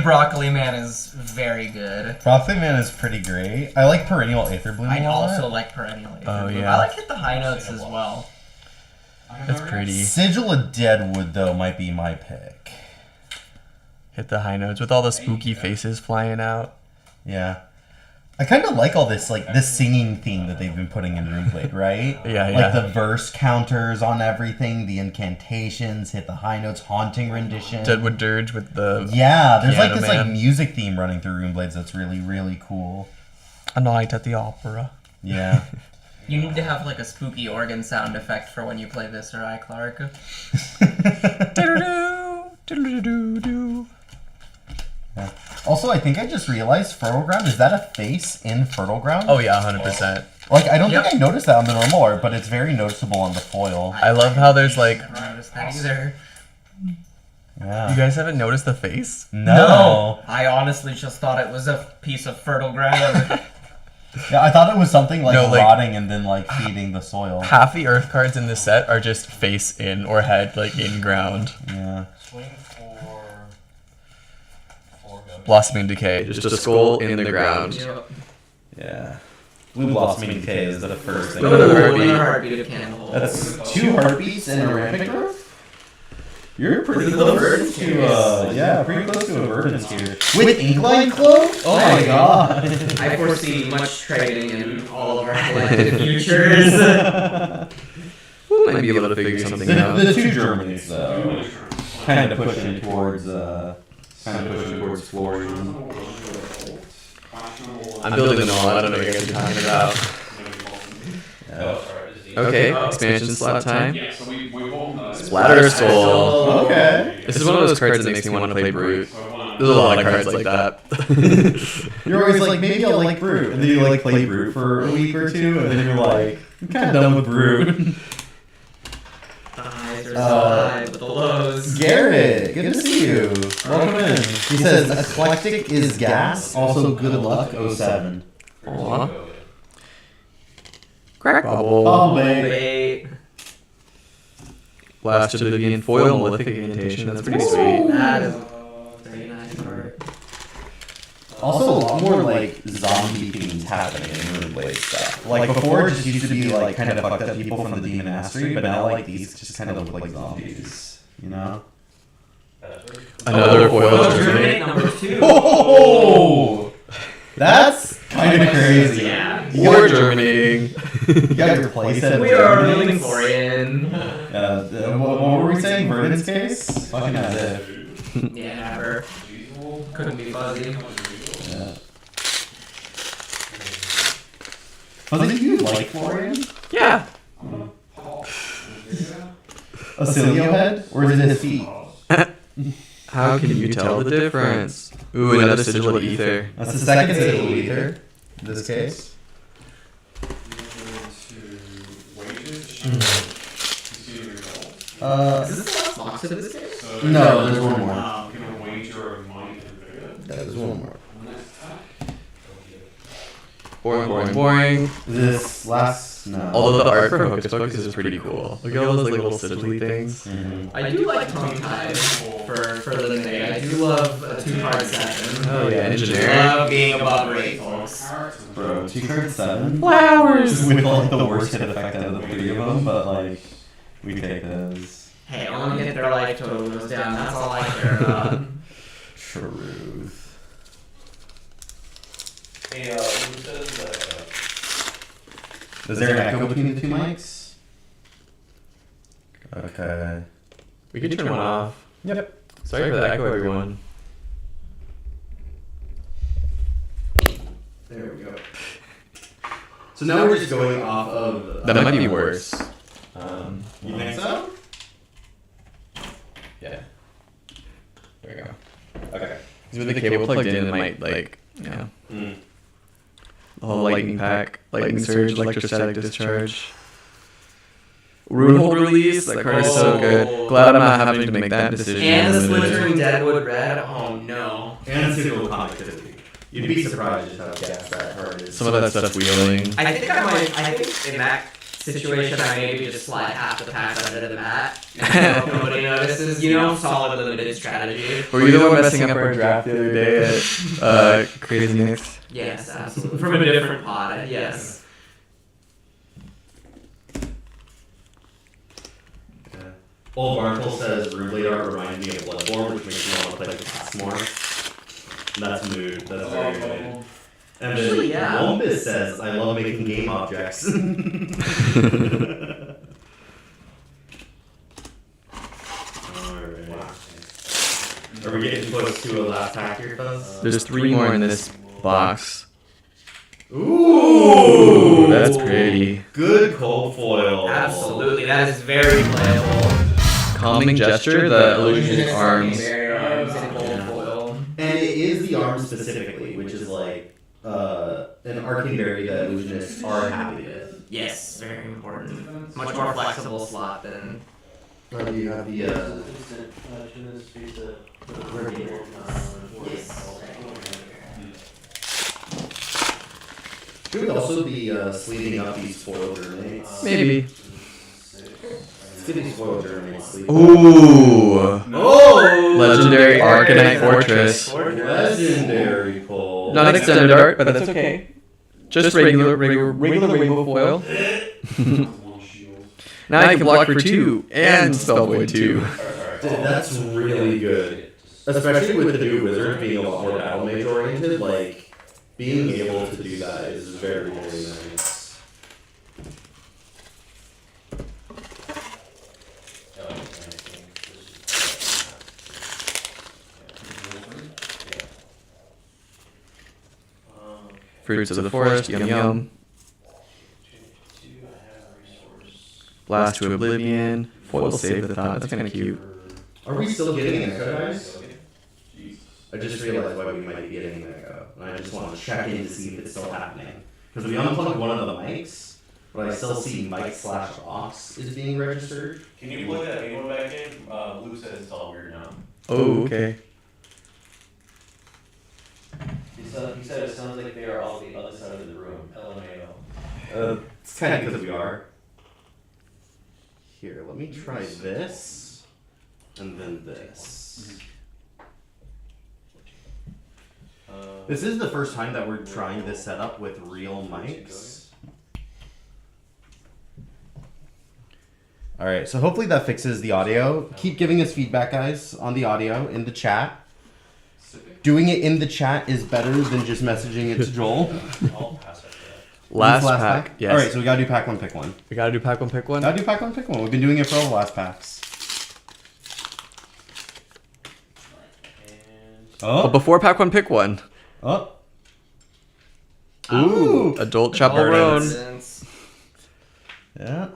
Broccoli Man is very good. Broccoli Man is pretty great. I like Perennial Aether Bloom I a lot. also like Perennial Ether Oh, Bloom. yeah. I like Hit the High Notes as well. That's pretty. Sigil of Deadwood, though, might be my pick. Hit the High Notes with all the spooky faces flying out. Yeah. I kind of like all this, like, this singing theme that they've been putting in Runeblade, right? Yeah, Like yeah. the verse counters on everything, the incantations, Hit the High Notes, Haunting Rendition. Deadwood Dirge with the Yeah, there's like Piano this like Man. music theme running through Runeblades that's really, really cool. A Night at the Opera. Yeah. You need to have like a spooky organ sound effect for when you play this, or Clark. Do-do-do, do-do-do-do. Also, I think I just realized Fertile Ground, is that a face in Fertile Ground? Oh yeah, 100%. Like, I don't Yep. think I noticed that on the normal art, but it's very noticeable on the foil. I love how there's like. I don't notice that either. Yeah. You guys haven't noticed the face? No. I honestly just thought it was a piece of fertile ground. Yeah, I thought it was something like No, like- rotting and then like feeding the soil. Half the Earth cards in this set are just face in or head like in ground. Yeah. Swing for 4 go. Blossoming Decay, just a skull in the ground. Yep. Yeah. Blue Blossoming Decay is the first thing. Another heartbeat. Another heartbeat of Cannibal. That's 2 heartbeats and a rampant growth? You're pretty close close to, pretty close to a verdance here. With Inkline Clove? Oh my god. I foresee much trading in all of our collective futures. We might be able to figure something out. The 2 Germanies, though. Kind of pushing towards, Florian. I'm building them all, I don't know what you guys are talking about. Okay, expansion slot time. Yeah, so we won't. Splatter Soul. Okay. This is one of those cards that makes me want to play Brute. There's a lot of cards like that. You're always like, maybe I'll like Brute, and then you like play Brute for a week or 2, and then you're like, I'm kind of done with Brute. The highs are so high, but the lows. Garrett, good to see you. Welcome in. He says, eclectic is gas, also good luck 07. Aw. Crack Bubble. Oh, babe. Wait. Blast Oblivion, Foil Malefic Incantation, that's pretty sweet. That is very nice art. Also, a lot more like zombie themes happening in Moon Blade stuff. Like before, it just used to be like kind of fucked up people from the Demon Mastery, but now like these just kind of look like zombies. You know? Another foil Germinate Germinate. number 2. Oh, that's kind of crazy. Yeah. War Germinating. You got your playset. We are building Florian. What were we saying? Verdant's case? Fucking as if. Yeah, never. Couldn't be fuzzy. Yeah. Fuzzy, do you like Florian? Yeah. A Cilio head? Or is it his feet? How can you tell the difference? Ooh, another Sigil of Ether. That's the second Sigil Ether in this case. Is this the last box of this game? No, there's one more. There's one more. Boring, boring. This last no. Although the art for Hocus Pocus is pretty cool. Look at all those like little sigil things. Mhm. I do like tongue tied for the day. I do love a 2-card session. Oh yeah, engineer. Love being above rate, folks. Bro, 2 card 7. Flowers. With like the worst hit effect out of the 3 of them, but like we take those. Hey, I want to get their life total goes down. That's all I care about. Truth. Hey, who says Is there an echo between the 2 mics? Okay. We can turn one off. Yep. Sorry for the echo, everyone. There we go. So now we're just going off of. That might be worse. You think so? Yeah. There we go. Okay. Because with the cable plugged in, it might like, you know, the whole lightning pack, lightning surge, electrostatic discharge. Runehold release, that card is so good. Glad I'm not having to make that decision. And the in a minute. splintering deadwood red. Oh no. And Sigil Conductivity. You'd be surprised just how gas that card is. Some of that stuff wheeling. I think in that situation I maybe just slide half the pack under the mat. And nobody notices. You know, solid limited strategy. Were you the one messing up our draft the other day at Crazy Nicks? Yes, absolutely. From a different pod, yes. Old Bartle says Runeblade art reminds me of Bloodborne, which makes me want to play the class more. That's mood. That's very good. And Actually, then yeah. Columbus says, I love making game objects. Alright. Are we getting close to a last hack here, Fuzz? There's 3 more in this box. Ooh! That's pretty. Good cold foil. Absolutely, that is very playable. Calming Gesture, the illusion arms. Very arms in gold foil. And it is the arm specifically, which is like an arcane berry that illusionists are happy with. Yes, very important. Much more flexible slot than. You have the should we also be sleeving up these foil germinates? Maybe. Let's get these foil germinates sleeved. Ooh. Oh! Legendary Arcanite Fortress. Legendary pull. Not extended art, but that's okay. Just regular rainbow foil. Now I can block for 2 and spell void 2. That's really good. Especially with the new wizard being a lot more battle mage oriented, like being able to do that is very, very nice. Fruits of the forest, yum yum. Blast to Oblivion. Foil save the thought. That's kind of cute. Are we still getting an echo, guys? I just realized why we might be getting an echo, and I just want to check in to see if it's still happening. Because we unplugged one of the mics, but I still see mic/aux is being registered. Can you plug that main one back in? Blue says it's all weird now. Oh, okay. He said it sounds like they are all the other side of the room. LMAO. It's kind of because we are. Here, let me try this, and then this. This is the first time that we're trying this setup with real mics. Alright, so hopefully that fixes the audio. Keep giving us feedback, guys, on the audio in the chat. Doing it in the chat is better than just messaging it to Joel. Last pack. Yes. Alright, so we gotta do pack one, pick one. We gotta do pack one, pick one. Gotta do pack one, pick one. We've been doing it for all the last packs. But before pack one, pick one. Oh. Ooh. Adult Chaperone. Yeah.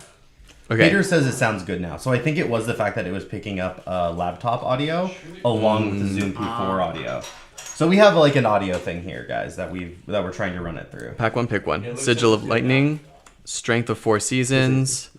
Okay. Peter says it sounds good now. So I think it was the fact that it was picking up laptop audio along with the Zoom P4 audio. So we have like an audio thing here, guys, that we're trying to run it through. Pack one, pick one. Sigil of Lightning, Strength of 4 Seasons,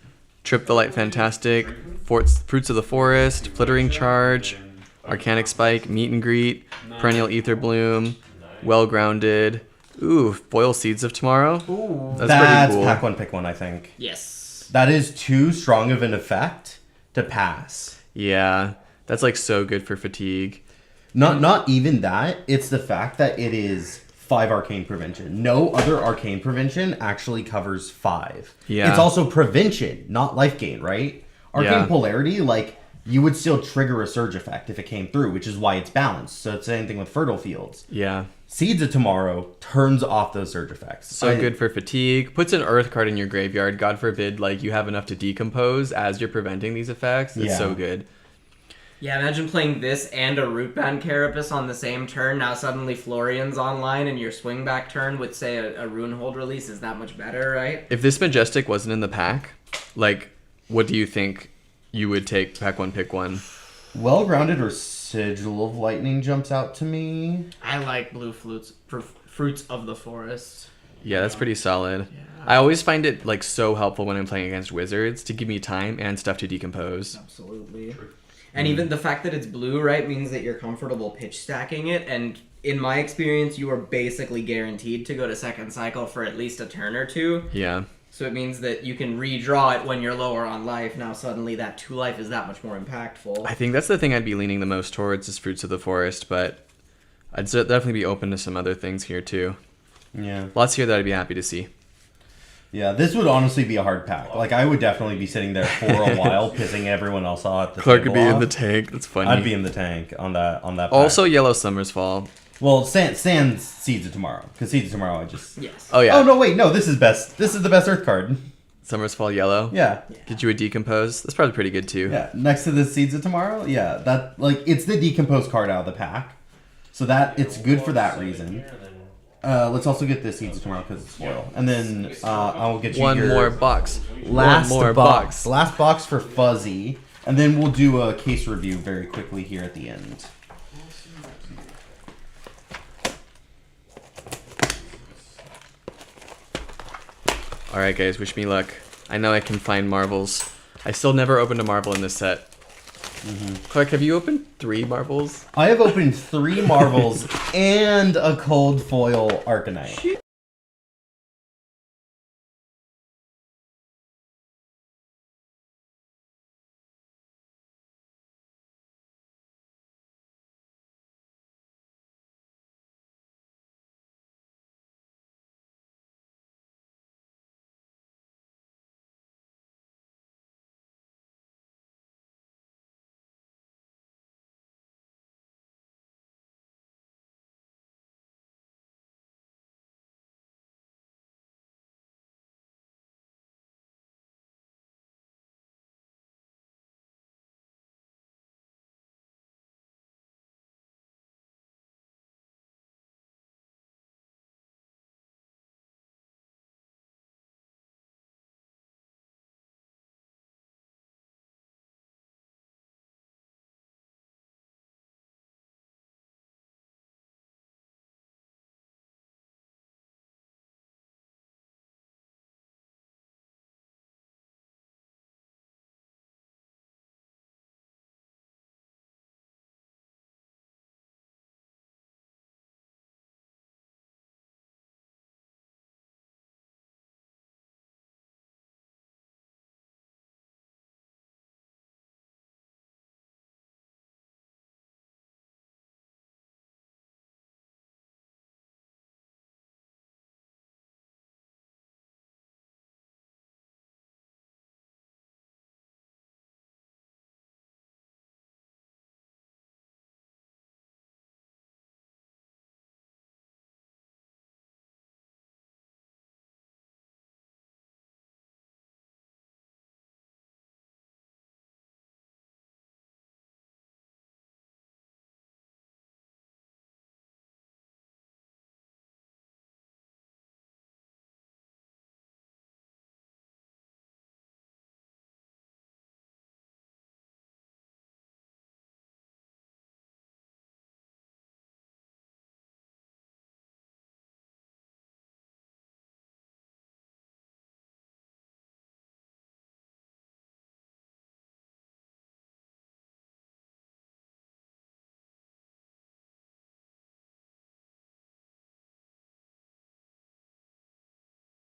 Trip the Light Fantastic, Fruits of the Forest, Flittering Charge, Arcanic Spike, Meet and Greet, Perennial Ether Bloom, Well Grounded. Ooh, Foil Seeds of Tomorrow. Ooh. That's pretty cool. Pack one, pick one, I think. Yes. That is too strong of an effect to pass. Yeah, that's like so good for fatigue. Not even that. It's the fact that it is 5 arcane prevention. No other arcane prevention actually covers 5. Yeah. It's also prevention, not life gain, right? Arcane Yeah. polarity, like, you would still trigger a surge effect if it came through, which is why it's balanced. So it's the same thing with Fertile Fields. Yeah. Seeds of Tomorrow turns off those surge effects. So good for fatigue. Puts an earth card in your graveyard. God forbid, like, you have enough to decompose as you're preventing these effects. It's so good. Yeah, imagine playing this and a Rootbound Carapace on the same turn. Now suddenly Florian's online and your swing back turn with, say, a Runehold release is that much better, right? If this Majestic wasn't in the pack, like, what do you think you would take pack one, pick one? Well-Grounded or Sigil of Lightning jumps out to me. I like Blue Fruits of the Forest. Yeah, that's pretty solid. Yeah. I always find it, like, so helpful when I'm playing against wizards to give me time and stuff to decompose. Absolutely. And even the fact that it's blue, right, means that you're comfortable pitch stacking it. And in my experience, you are basically guaranteed to go to second cycle for at least a turn or two. Yeah. So it means that you can redraw it when you're lower on life. Now suddenly that 2 life is that much more impactful. I think that's the thing I'd be leaning the most towards is Fruits of the Forest, but I'd definitely be open to some other things here too. Yeah. Lots here that I'd be happy to see. Yeah, this would honestly be a hard pack. Like, I would definitely be sitting there for a while, pissing everyone else off. Clark could be in the tank. That's funny. I'd be in the tank on that pack. Also, Yellow Summer's Fall. Well, sans Seeds of Tomorrow. Because Seeds of Tomorrow, I just... Yes. Oh, yeah. Oh, no, wait. No, this is best. This is the best Earth card. Summer's Fall Yellow? Yeah. Get you a Decompose? That's probably pretty good, too. Yeah, next to the Seeds of Tomorrow? Yeah, that, like, it's the Decompose card out of the pack. So that, it's good for that reason. Let's also get the Seeds of Tomorrow because it's foil. And then I'll get you One your more box. last One more box. Last box for Fuzzy. And then we'll do a case review very quickly here at the end. Alright guys, wish me luck. I know I can find marbles. I still never opened a marble in this set. Clark, have you opened 3 marbles? I have opened 3 marbles and a cold foil Arcanite.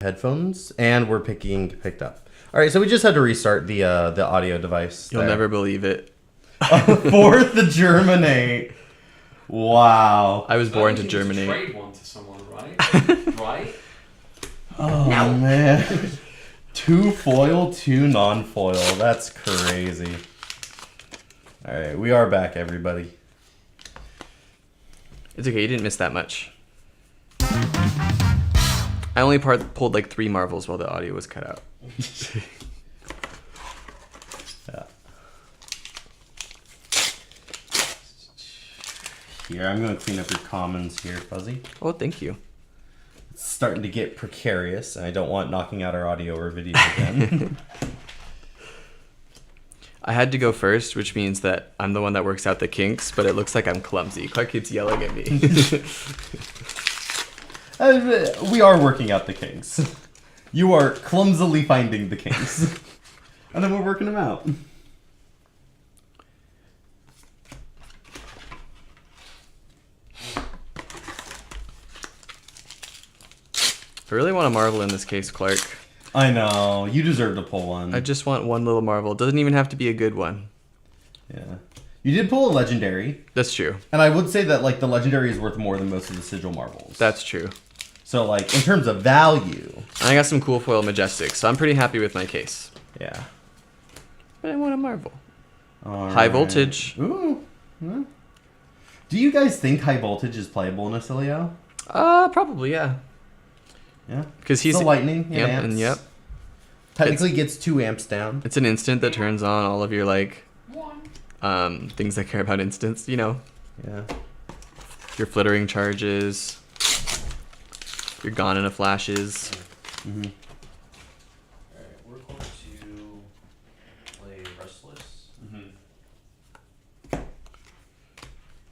Headphones, and we're picked up. All right, so we just had to restart the audio device. You'll never believe it. Fourth the Germinate. Wow. I was born to You can germinate. Trade one to someone, right? Right? Oh man. 2 foil, 2 non-foil. That's crazy. All right, we are back, everybody. It's okay, you didn't miss that much. I only pulled like 3 marbles while the audio was cut out. Yeah. Here, I'm gonna clean up your commons here, Fuzzy. Oh, thank you. It's starting to get precarious, and I don't want knocking out our audio or video again. I had to go first, which means that I'm the one that works out the kinks, but it looks like I'm clumsy. Clark keeps yelling at me. We are working out the kinks. You are clumsily finding the kinks. And then we're working them out. I really want a marvel in this case, Clark. I know. You deserve to pull one. I just want one little marvel. It doesn't even have to be a good one. Yeah. You did pull a legendary. That's true. And I would say that, like, the legendary is worth more than most of the sigil marbles. That's true. So, like, in terms of value. And I got some cool foil majestics, so I'm pretty happy with my case. Yeah. But I want a marvel. All High right. voltage. Ooh. Yeah. Do you guys think high voltage is playable in Acilio? Probably, yeah. Yeah. Because he's the lightning. Yep, amps. and yep. Technically gets 2 amps down. It's an instant that turns on all of your like things that care about instants, you know. Yeah. Your flittering charges. Your gone in a flashes. Mm-hmm. Alright, we're going to play Restless.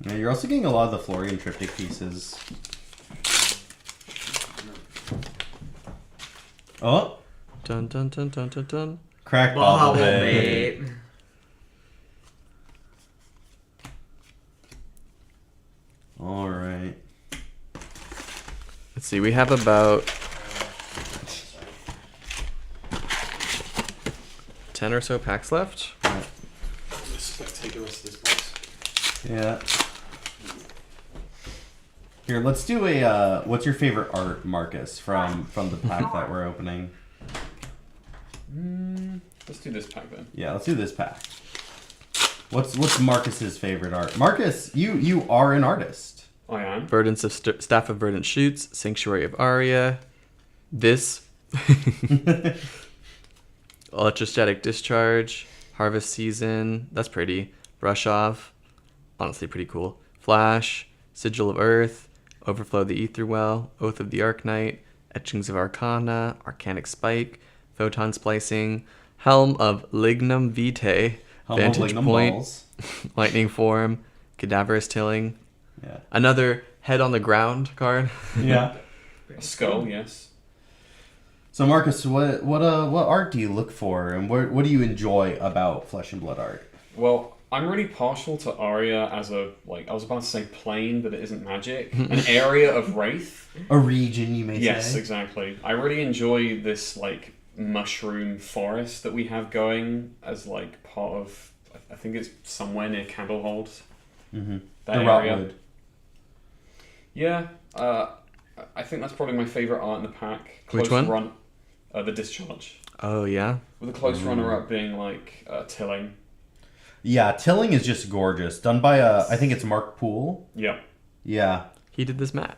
Yeah, you're also getting a lot of the Florian Triptych pieces. Oh, Dun dun dun dun dun dun. Crack bubble Bubble bait. bait. All right. Let's see. We have about 10 or so packs left. Let's take the rest of this box. Yeah. Here, let's do a. What's your favorite art, Marcus, from the pack that we're opening? Let's do this pack then. Yeah, let's do this pack. What's Marcus's favorite art? Marcus, you are an artist. I am. Verdance of Staff of Verdant Shoots, Sanctuary of Aria, this, Electrostatic Discharge, Harvest Season, that's pretty, Brush Off, honestly pretty cool, Flash, Sigil of Earth, Overflow of the Ether Well, Oath of the Arknight, Etchings of Arcana, Arcanic Spike, Photon Splicing, Helm of Lignum Vitae, Helm of Vantage Lignum Point, Balls. Lightning Form, Cadaverous Tilling, Yeah. another Head on the Ground card. Yeah. A skull, yes. So Marcus, what art do you look for, and what do you enjoy about Flesh and Blood art? Well, I'm really partial to Aria as a, I was about to say plane, but it isn't magic. An area of Wraith. A region, you may Yes, say. exactly. I really enjoy this, mushroom forest that we have going as, part of, I think it's somewhere near Candlehold. Mm-hmm. That The area. Rotwood. Yeah, I think that's probably my favorite art in the pack. Which one? Run, the Discharge. Oh, yeah? With a close runner-up being, Tilling. Yeah, Tilling is just gorgeous. Done by I think it's Mark Poole. Yeah. Yeah. He did this map.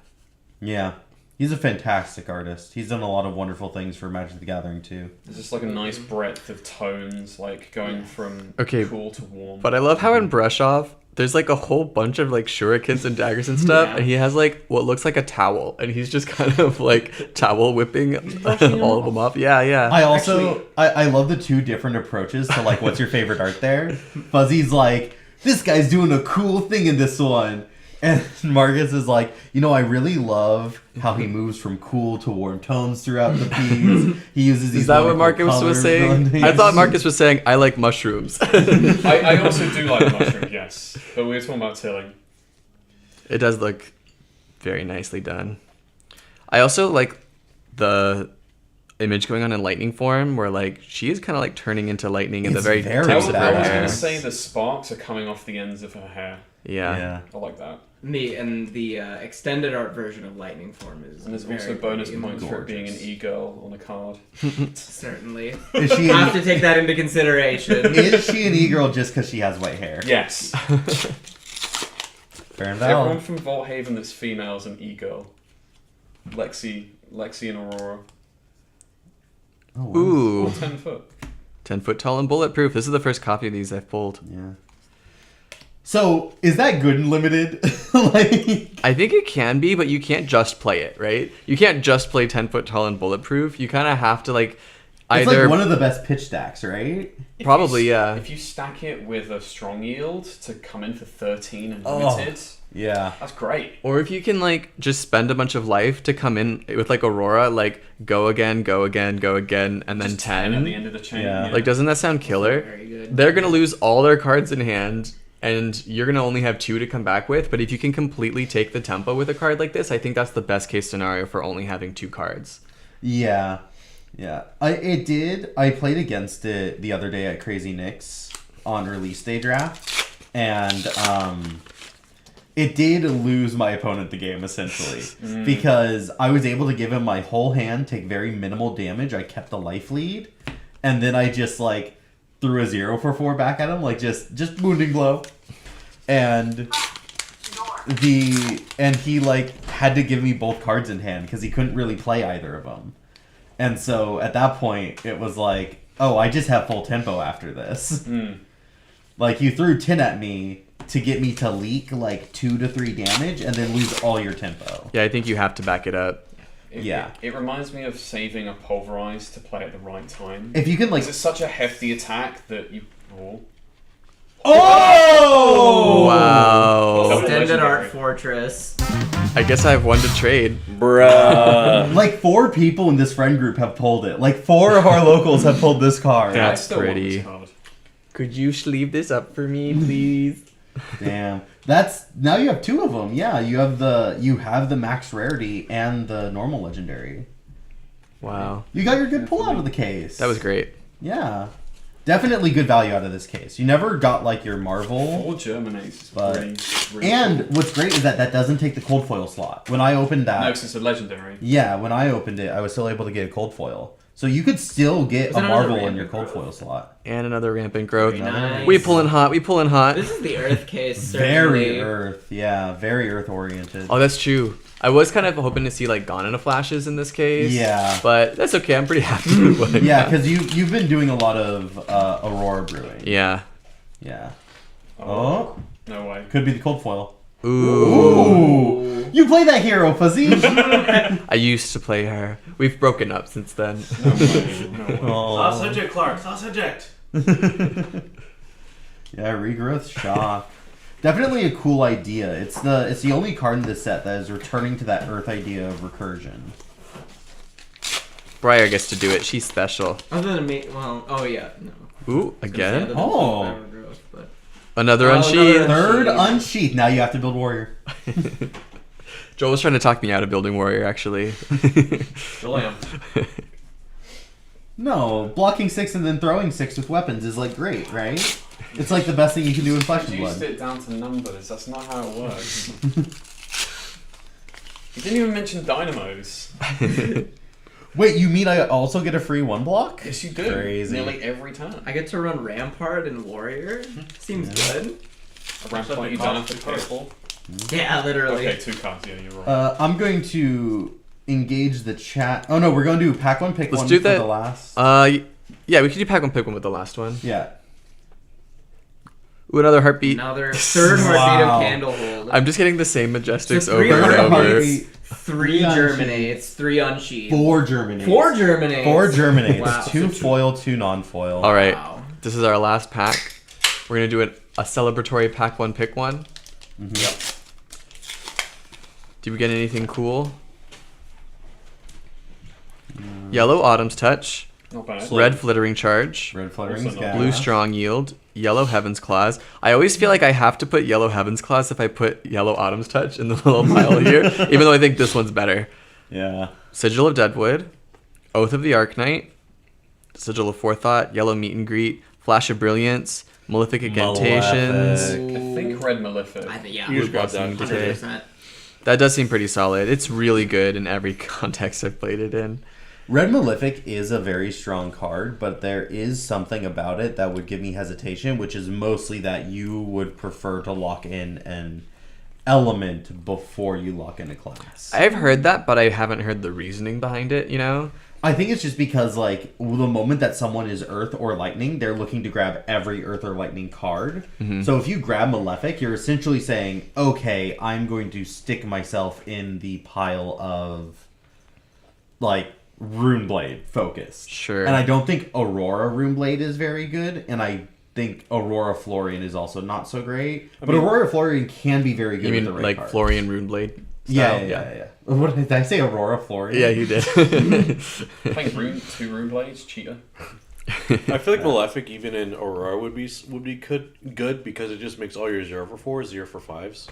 Yeah. He's a fantastic artist. He's done a lot of wonderful things for Magic the Gathering too. There's just a nice breadth of tones, going from Okay, cool to warm. But I love how in Brush Off, there's a whole bunch of shurikens and daggers and stuff, Yeah. and he has what looks like a towel, and he's just kind of towel whipping all of them up. Yeah, yeah. I also I love the two different approaches to what's your favorite art there. Fuzzy's this guy's doing a cool thing in this one. And Marcus is I really love how he moves from cool to warm tones throughout the piece. He uses these. Is that what wonderful Marcus was color saying? blendings. I thought Marcus was saying, I like mushrooms. I also do like mushroom, yes. But we were talking about Tilling. It does look very nicely done. I also like the image going on in lightning form where she is kind of turning into lightning in the It's very very tips I of was her badass. hair. going to say the sparks are coming off the ends of her hair. Yeah. Yeah. I like that. The extended art version of Lightning Form is. And there's very also bonus pretty. points for it being an gorgeous. e-girl on a card. Certainly. Is she Have an, to take that into consideration. is she an e-girl just because she has white hair? Yes. Fair and Everyone valid. from Vault Haven that's female is an e-girl. Lexi and Aurora. Oh, wow. Ooh. All 10 foot. 10 foot tall and bulletproof. This is the first copy of these I've pulled. Yeah. So is that good and limited? I think it can be, but you can't just play it, right? You can't just play 10 foot tall and bulletproof. You kind of have to It's either one of the best pitch stacks, right? probably, yeah. If you stack it with a strong yield to come in for 13 and Oh. limited, Yeah. that's great. Or if you can just spend a bunch of life to come in with Aurora, go again, and then Just 10 at the 10. end of the chain. Yeah. Doesn't that sound killer? Very good. They're gonna lose all their cards in hand, and you're gonna only have 2 to come back with. But if you can completely take the tempo with a card like this, I think that's the best case scenario for only having 2 cards. Yeah. Yeah. I played against it the other day at Crazy Nick's on release day draft, and it did lose my opponent the game essentially because I was able to give him my whole hand, take very minimal damage. I kept the life lead, and then I just threw a 0 for 4 back at him, just wounding blow, and he had to give me both cards in hand because he couldn't really play either of them, and so at that point it was oh, I just have full tempo after this. You threw 10 at me to get me to leak 2 to 3 damage and then lose all your tempo. Yeah, I think you have to back it up. Yeah. It reminds me of saving a Pulverize to play at the right time. If you can Because it's such a hefty attack that you... Oh! Wow. Extended legendary. Art Fortress. I guess I have one to trade. Bruh. Like 4 people in this friend group have pulled it. Like 4 of our locals have pulled this card. That's I still want pretty. this card. Could you sleeve this up for me, please? Damn. That's now you have 2 of them. Yeah, you have the max rarity and the normal legendary. Wow. You got your good pull out of the case. That was great. Yeah. Definitely good value out of this case. You never got like your Marvel. 4 Germinates is But- really And cool. what's great is that doesn't take the cold foil slot. When I opened that, No, 'cause it's a legendary. yeah, when I opened it, I was still able to get a cold foil. So you could still get Was a it another Marvel in random your cold growth? foil slot. And another rampant growth. Very nice. We pulling hot. We pulling hot. This is the Earth case. Very Certainly. Earth, yeah, very Earth oriented. Oh, that's true. I was kind of hoping to see like Gone in a Flashes in this case. Yeah. But that's okay. I'm pretty happy with what I Yeah, got. because you've been doing a lot of Aurora brewing. Yeah. Yeah. Oh. No way. Could be the cold foil. Ooh. Ooh. You play that hero, Fuzzy. I used to play her. We've broken up since then. No way. No way. Lost subject, Clark. Lost subject. Yeah, regrowth shock. Definitely a cool idea. It's the only card in this set that is returning to that Earth idea of recursion. Briar gets to do it. She's special. Other than me, well, oh yeah, no. Ooh, again? Oh. But Another Oh, unsheath. another- Third Unsheath. unsheath. Now you have to build warrior. Joel was trying to talk me out of building warrior, actually. Still am. No, blocking 6 and then throwing 6 with weapons is like great, right? It's like the best thing you can do in Flesh and Reduced Blood. it down to numbers. That's not how it works. You didn't even mention dynamos. Wait, you mean I also get a free 1 block? Yes, you do. Crazy. Nearly every turn. I get to run Rampart and Warrior. Seems good. A rampart you don't have to pay for. Yeah, literally. Okay, 2 cards. Yeah, you're right. I'm going to engage the chat. Oh no, we're going to do pack 1, pick Let's 1 do for that. the last. Yeah, we could do pack one, pick one with the last one. Yeah. Ooh, another heartbeat. Another third heartbeat Wow. of Candlehold. I'm just getting the same Majestics So 3 over and over. heartbeats, 3 Three Germinates, 3 Unsheathed. 4 Germinates. 4 Germinates. 4 Germinates. Wow. 2 foil, 2 non-foil. All right, Wow. this is our last pack. We're gonna do a celebratory pack one, pick one. Yep. Did we get anything cool? Yellow Autumn's Touch, Not bad. red Flittering Charge, Red Fluttering Also not Sky. blue Strong Yield, yellow Heaven's Claws. I always feel like I have to put yellow Heaven's Claws if I put yellow Autumn's Touch in the little pile here, even though I think this one's better. Yeah. Sigil of Deadwood, Oath of the Arknight, Sigil of Forethought, Yellow Meet and Greet, Flash of Brilliance, Malefic Incantations. Malefic. I think red Malefic. I think, yeah. You just got Blossoming that. Decay. 100%. That does seem pretty solid. It's really good in every context I've played it in. Red Malefic is a very strong card, but there is something about it that would give me hesitation, which is mostly that you would prefer to lock in an element before you lock in a class. I've heard that, but I haven't heard the reasoning behind it, you know? I think it's just because, like, the moment that someone is Earth or Lightning, they're looking to grab every Earth or Lightning card. So if you grab Malefic, you're essentially saying, okay, I'm going to stick myself in the pile of, like, Runeblade focused. Sure. And I don't think Aurora Runeblade is very good, and I think Aurora Florian is also not so great. But Aurora Florian can be very good You mean with the right like cards. Florian Runeblade? Yeah, style? yeah. What did I say? Aurora Florian? Yeah, you did. Playing two rune blades, cheater. I feel like Malefic even in Aurora would be good because it just makes all your 0 for 4s 0 for 5s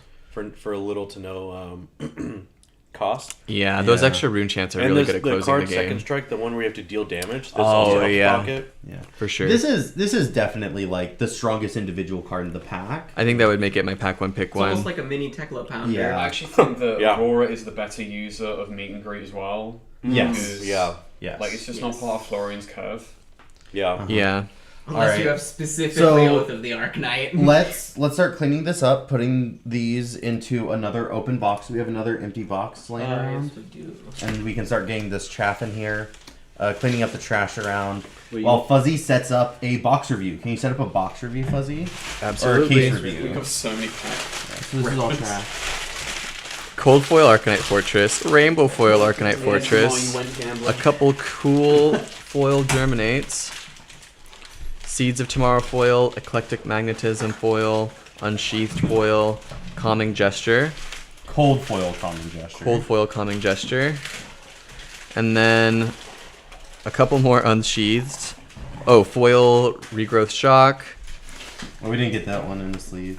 for little to no cost. Yeah, those Yeah. extra rune chants are And really there's good at the closing card the game. Second Strike, the one where you have to deal damage. That's Oh, also yeah. pocket. Yeah. For sure. This is definitely like the strongest individual card in the pack. I think that would make it my pack one, pick It's one. almost like a mini Tekla pounder. Yeah. I actually think that Yeah. Aurora is the better user of meet and greet as well. Yes. Because, Yeah. Yes. Like, it's just Yes. not part of Florian's curve. Yeah. Yeah. Unless Alright. you have specifically So- Oath of the Arknight. let's start cleaning this up, putting these into another open box. We have another empty box laying around, Yes, we do. and we can start getting this chaff in here, cleaning up the trash around. Wait, While Fuzzy sets up a box review. Can you set up a box review, Fuzzy? Absolutely. Or a case We review. have so many packs. So this is all trash. Cold Foil Arcanite Fortress, Rainbow Foil Arcanite Fortress, a couple cool foil Germinates, Seeds of Tomorrow foil, Eclectic Magnetism foil, Unsheathed foil, Calming Gesture, Cold foil calming gesture. Cold foil Calming Gesture, and then a couple more unsheathed. Oh, foil Regrowth Shock. Oh, we didn't get that one in the sleeve.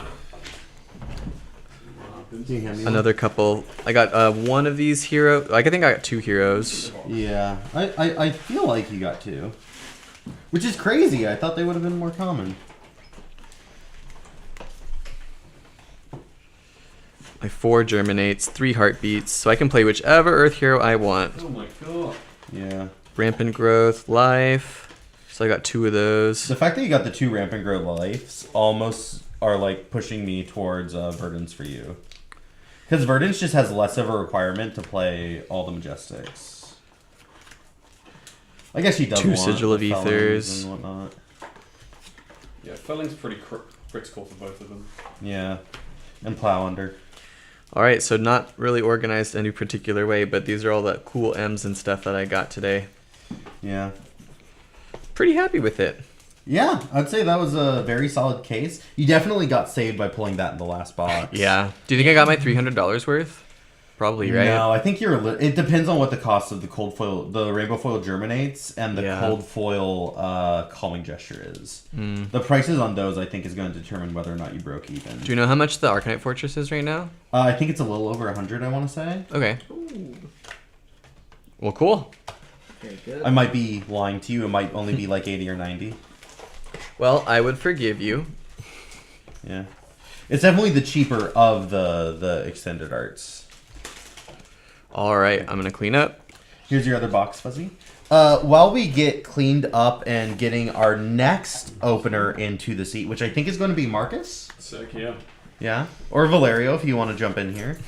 Can you hand me one? Another couple. I got one of these hero. Like I think I got 2 heroes. Yeah, I feel like you got 2. Which is crazy. I thought they would have been more common. My 4 Germinates, 3 Heartbeats, so I can play whichever Earth hero I want. Oh my god. Yeah. Rampant Growth, Life. So I got 2 of those. The fact that you got the 2 Rampant Grow Lives almost are like pushing me towards Verdance for you. Because Verdance just has less of a requirement to play all the Majestics. I guess she does 2 want Sigil of the Felons Ethers. and whatnot. Yeah, Felling's pretty critical for both of them. Yeah. And Plow Under. Alright, so not really organized any particular way, but these are all the cool M's and stuff that I got today. Yeah. Pretty happy with it. Yeah, I'd say that was a very solid case. You definitely got saved by pulling that in the last box. Yeah. Do you think I got my $300 worth? Probably, right? No, I think you're. It depends on what the cost of the cold foil, the rainbow foil germinates, and the Yeah. cold foil calming gesture is. Mm. The prices on those, I think, is going to determine whether or not you broke even. Do you know how much the Arcanite Fortress is right now? I think it's a little over 100. I want to say. Okay. Well, cool. Very good. I might be lying to you. It might only be like 80 or 90. Well, I would forgive you. Yeah, it's definitely the cheaper of the extended arts. All right, I'm gonna clean up. Here's your other box, Fuzzy. While we get cleaned up and getting our next opener into the seat, which I think is going to be Marcus. Sick, yeah. Yeah, or Valerio if you want to jump in here.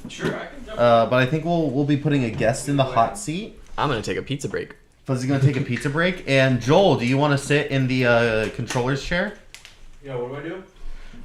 Sure, I can jump. But I think we'll be putting a guest in the hot seat. I'm gonna take a pizza break. Fuzzy's gonna take a pizza break, and Joel, do you want to sit in the controller's chair? Yeah, what do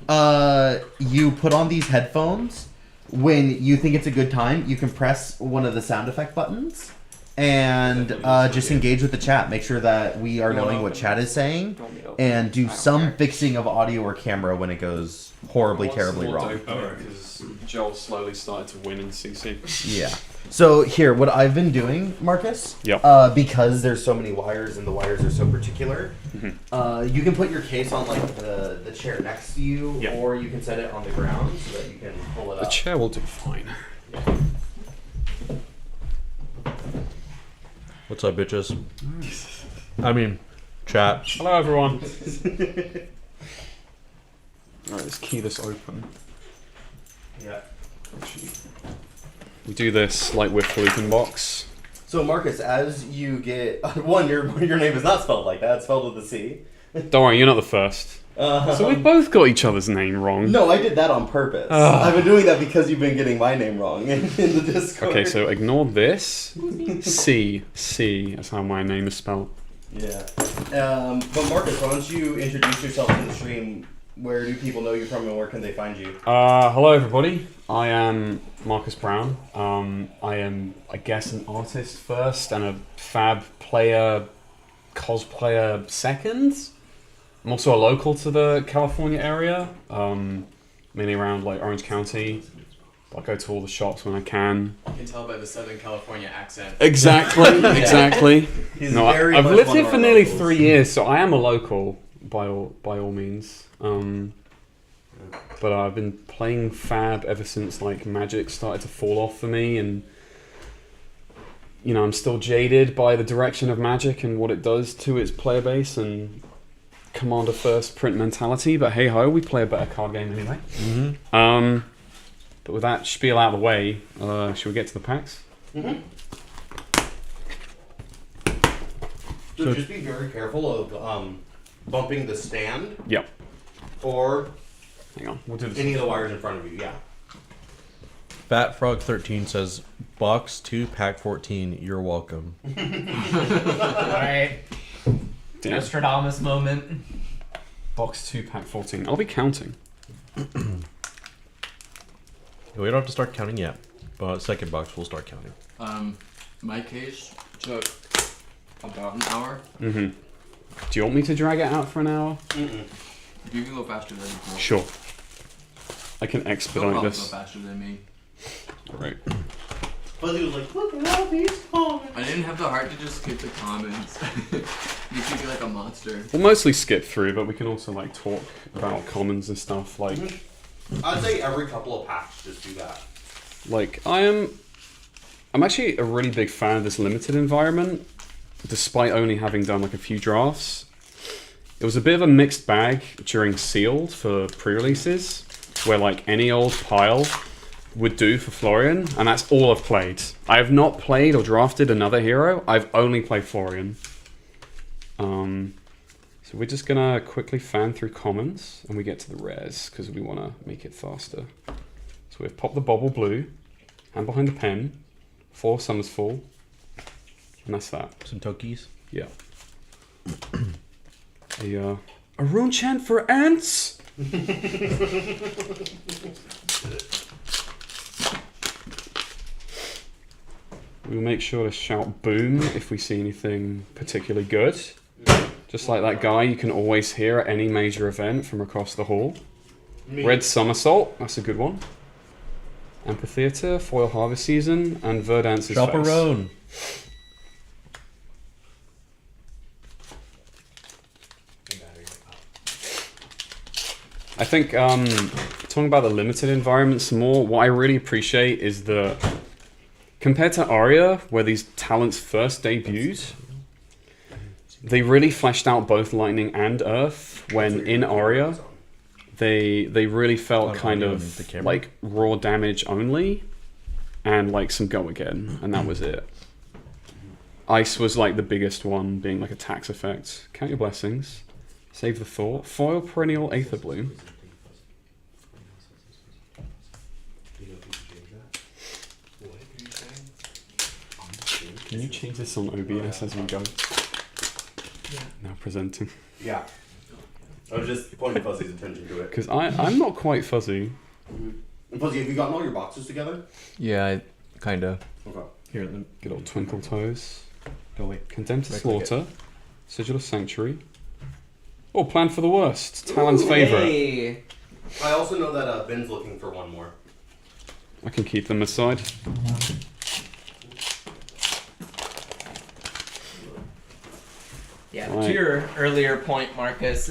I do? You put on these headphones. When you think it's a good time, you can press one of the sound effect buttons and just engage with the chat. Make sure that we are knowing what chat is saying, and do some fixing of audio or camera when it goes horribly, terribly wrong. Because Joel slowly started to win in CC. Yeah. So here, what I've been doing, Marcus, Yep. because there's so many wires and the wires are so particular, you can put your case on like the chair next to you, Yep. or you can set it on the ground so that you can pull it The up. chair will do fine. What's up, bitches? I mean, chat. Hello, everyone. Alright, let's key this open. Yeah. We do this like with Fluken Box. So Marcus, as you get one, your name is not spelled like that; it's spelled with a C. Don't worry, you're not the first. So we both got each other's name wrong. No, I did that on purpose. I've been doing that because you've been getting my name wrong in the Discord. Okay, so ignore this. C. That's how my name is spelled. Yeah. But Marcus, why don't you introduce yourself in the stream? Where do people know you from, and where can they find you? Hello, everybody. I am Marcus Brown. I am, I guess, an artist first and a fab player, cosplayer second. I'm also a local to the California area, mainly around like Orange County. I go to all the shops when I can. You can tell by the Southern California accent. Exactly, exactly. He's No, very I've much lived one here of for our nearly locals. 3 years, so I am a local by all means. But I've been playing Fab ever since like Magic started to fall off for me, and you know I'm still jaded by the direction of Magic and what it does to its player base and Commander first print mentality. But hey ho, we play a better card game anyway. But with that spiel out of the way, should we get to the packs? So just be very careful of bumping the stand Yep. or Hang on, we'll do this. any of the wires in front of you. Yeah. Fat Frog 13 says, "Box 2, pack 14. You're welcome." Alright. Damn. Nostradamus moment. Box 2, pack 14. I'll be counting. We don't have to start counting yet, but second box we'll start counting. My case took about an hour. Mm-hmm. Do you want me to drag it out for an hour? If you can go faster, that'd be cool. Sure. I can No expedite problem, go this. faster than me. Right. Fuzzy was like, look at all these comments. I didn't have the heart to just skip the comments. You should be like a monster. We'll mostly skip through, but we can also like talk about commons and stuff. Like, I'd say every couple of packs just do that. like I'm actually a really big fan of this limited environment, despite only having done like a few drafts. It was a bit of a mixed bag during sealed for pre-releases, where like any old pile would do for Florian, and that's all I've played. I have not played or drafted another hero. I've only played Florian. So we're just gonna quickly fan through commons, and we get to the rares because we want to make it faster. So we've popped the Bobble Blue, Hand Behind the Pen, 4 Summers Fall, and that's that. Some Tokis. Yeah. A rune chant for ants. We'll make sure to shout boom if we see anything particularly good. Just like that guy you can always hear at any major event from across the hall. Red Somersault, that's a good one. Amphitheater, Foil Harvest Season, and Verdance's Face. Chaperone. I think talking about the limited environments more, what I really appreciate is the compared to Aria, where these talents first debuted, they really fleshed out both Lightning and Earth. When in Aria, they really felt kind of like raw damage only, and like some go again, and that was it. Ice was like the biggest one, being like a tax effect. Count your blessings. Save the thought. Foil Perennial Aether Bloom. Can you change this on OBS as we go? Yeah. Now presenting. Yeah. I was just pointing Fuzzy's attention to it. Because I'm not quite fuzzy. And Fuzzy, have you gotten all your boxes together? Yeah, kinda. Okay. Here, let me Good old Twinkle Toes. go wait. Condemned to Right click Slaughter. Sigil of Sanctuary. Oh, Plan for the Worst. Talon's favourite. Hey. I also know that Ben's looking for one more. I can keep them aside. Yeah, Right. to your earlier point, Marcus,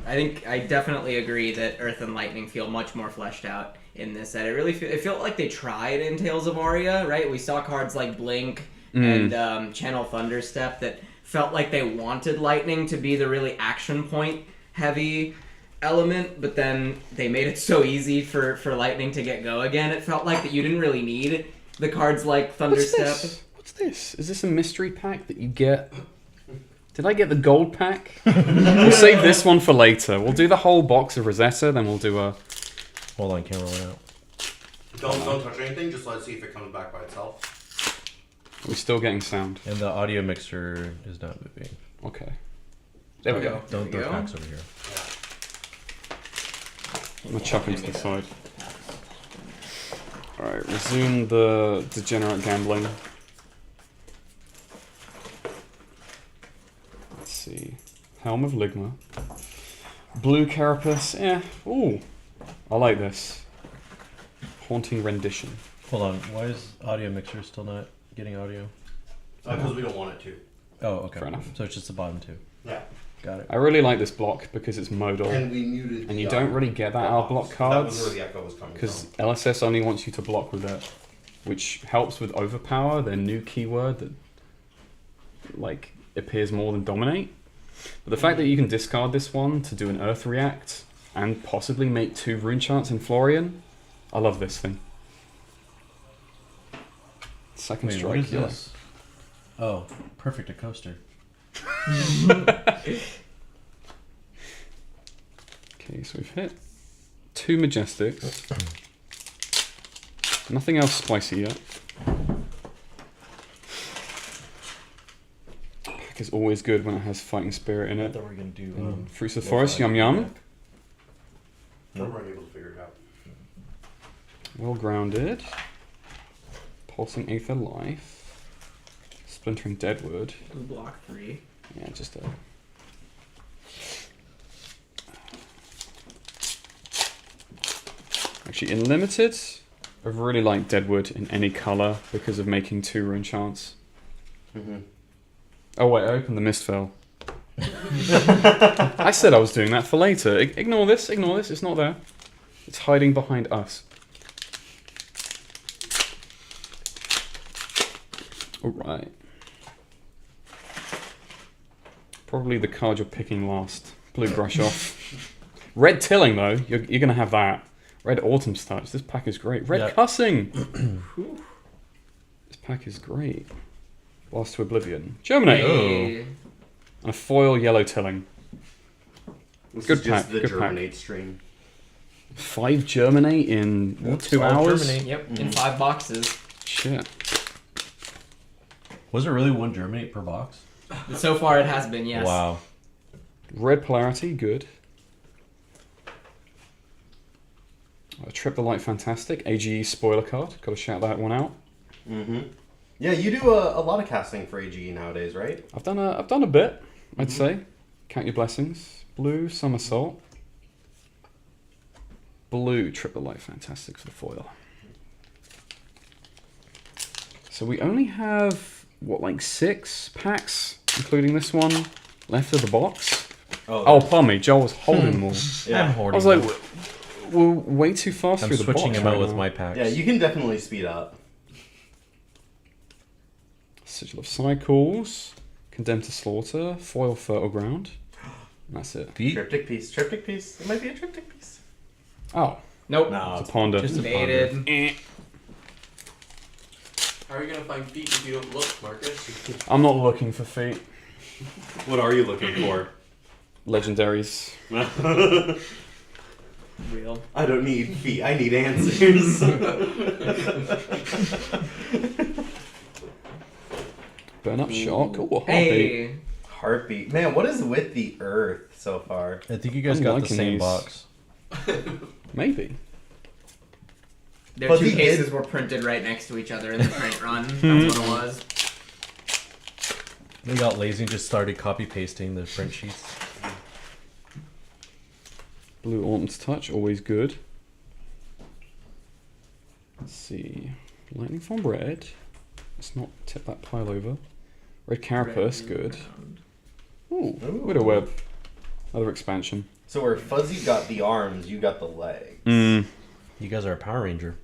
I definitely agree that Earth and Lightning feel much more fleshed out in this set. It felt like they tried in Tales of Aria, right? We saw cards like Blink and Channel Thunderstep that felt like they wanted Lightning to be the really action point heavy element, but then they made it so easy for Lightning to get go again. It felt like that you didn't really need the cards like Thunderstep. What's this? Is this a mystery pack that you get? Did I get the gold pack? We'll save this one for later. We'll do the whole box of Rosetta, then we'll do a... Hold on, camera went out. Don't touch anything, just let's see if it comes back by itself. Are we still getting sound? And the audio mixer is not moving. Okay. There we go. Don't There we throw go. packs over here. I'm gonna chuck them to the side. Alright, resume the degenerate gambling. Let's see. Helm of Ligma. Blue Carapace. Ooh. I like this. Haunting Rendition. Hold on, why is audio mixer still not getting audio? Because we don't want it to. Oh, okay. Fair enough. So it's just the bottom two. Yeah. Got it. I really like this block because it's modal. And we muted And you don't really get that out of block That was where cards. the echo was coming Because from. LSS only wants you to block with it. Which helps with Overpower, their new keyword that like appears more than Dominate. But the fact that you can discard this one to do an Earth React and possibly make 2 rune charts in Florian, I love this thing. Second Wait, strike. what is yeah. this? Oh, perfect, a coaster. Okay, so we've hit 2 Majestics. Nothing else spicy yet. Pack is always good when it has Fighting Spirit in I it. thought we were gonna do Fruits of the Forest, yum yum. We weren't able to figure it out. Well grounded. Pulsing Aether Life. Splintering Deadwood. Blue block 3. Yeah, just a Actually, in limited, I really like Deadwood in any color because of making 2 rune chance. Oh wait, I opened the Mistfell. I said I was doing that for later. Ignore this, it's not there. It's hiding behind us. Alright. Probably the card you're picking last. Blue Brush Off. Red Tilling though, you're going to have that. Red Autumn's Touch, this pack is great. Red Cussing! This pack is great. Blast to Oblivion. Germinate! Hey. And a foil Yellow Tilling. This Good is just pack, the good pack. Germinate stream. 5 Germinate in what, 2 hours? Germinate. Yep, in 5 boxes. Shit. Was it really 1 Germinate per box? So far it has been, yes. Wow. Red Polarity, good. Trip the Light, fantastic. AGE spoiler card, gotta shout that one out. Yeah, you do a lot of casting for AGE nowadays, right? I've done a bit, I'd say. Count your blessings. Blue Somersault. Blue Trip the Light, fantastic for the foil. So we only have what, like 6 packs, including this one, left of the box. Oh, pardon me, Joel was holding them all. I'm I hoarding was like, them. we're way too fast I'm through the box. switching them out right with now. my packs. Yeah, you can definitely speed up. Sigil of Cycles, Condemned to Slaughter, Foil Fertile Ground. And that's it. Feet? Triptych piece. It might be a triptych piece. Oh, Nope. No, it's a ponder. just a Baited. How are you gonna find feet if you don't look, Marcus? I'm not looking for feet. what are you looking for? Legendaries. Real. I don't need feet. I need answers. Burn Up Shock. Oh, Heartbeat. Hey. Heartbeat. Man, what is with the Earth so far? I think you guys I'm got the liking same these. box. Maybe. Their But 2 he cases did- were printed right next to each other in the print run. That's what it was. We got lazy and just started copy pasting the print sheets. Blue Autumn's Touch, always good. Let's see. Lightning from Red. Let's not tip that pile over. Red Carapace, good. Ooh, Widow Web. Another expansion. So where Fuzzy got the arms, you got the legs. You guys are a Power Ranger.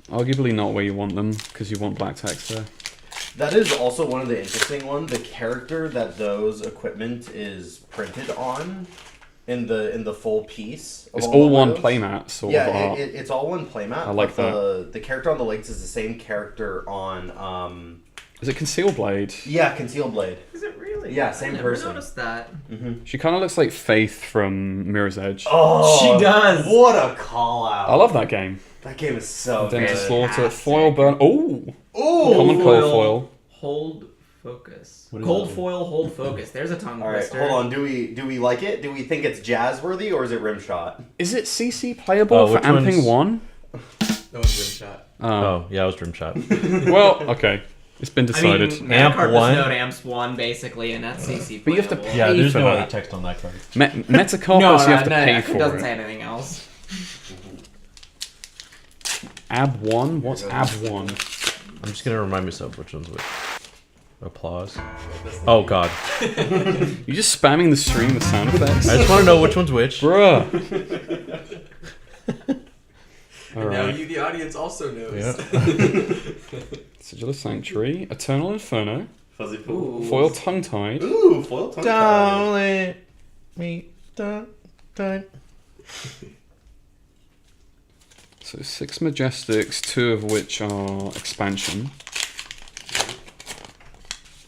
Arguably not where you want them, because you want black text there. That is also one of the interesting ones. The character that those equipment is printed on in the full piece. It's along all the one logos. playmat sort of Yeah, art. it's all one playmat. I like but the character on the legs is the same character on Is it Conceal Blade? Conceal Blade. Is it really? Yeah, same I never person. noticed that. She kind of looks like Faith from Mirror's Edge. Oh, She does. What a call out! I love that game. That game is so Then good. Slaughter, Fantastic. Foil Burn. Oh! Ooh, Common Cold Foil. Hold focus. What is Cold that? foil, hold focus. There's a tongue all right, twister. hold on. Do we like it? Do we think it's jazz worthy or is it rim shot? Is it CC playable Oh, for which Amping one's- 1? That was rim shot. Oh, yeah, it was Rim Shot. Well, okay. It's been decided. I mean, Amp Amp one. Node amps 1 basically, and that's CC. But you have to playable. Yeah, Pay there's for no that. other text on that card. Metacarpus, No, you have to no, pay it for doesn't it. say anything else. Ab 1? What's Ab 1? I'm just gonna remind myself which one's which. Applause. Oh god. You just spamming the stream with sound effects? I just want to know which one's which. Bruh. Now Alright. you, the audience, also knows. Yeah. Sigil of Sanctuary. Eternal Inferno. Fuzzy pool. Ooh. Foil Tongue Tied. Ooh, foil tongue Don't let me down. So 6 Majestics, 2 of which are expansion.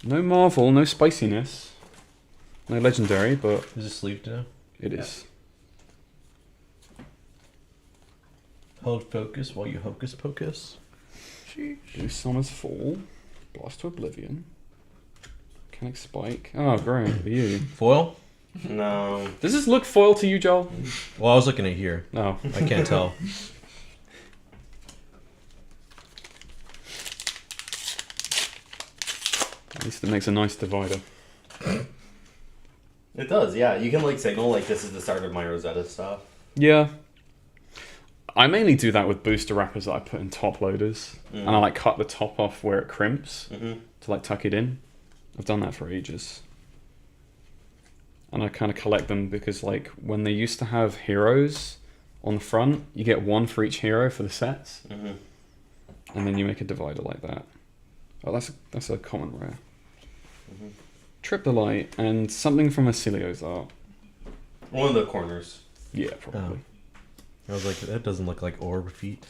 No Marvel, no spiciness. No Legendary, but Is it sleeved now? it is. Hold focus while you hocus pocus. Blue Summer's Fall. Blast to Oblivion. Mechanic Spike. Oh, great. For you. Foil? No. Does this look foil to you, Joel? Well, I was looking at here. No. I can't tell. At least it makes a nice divider. It does, yeah. You can like signal like this is the start of my Rosetta stuff. Yeah. I mainly do that with booster wrappers that I put in top loaders, and I like cut the top off where it crimps to like tuck it in. I've done that for ages, and I kind of collect them because like when they used to have heroes on the front, you get one for each hero for the sets, and then you make a divider like that. Oh, that's a common rare. Triptolite and something from Acilio's art. One of the corners. Yeah, probably. I was like, that doesn't look like orb feet.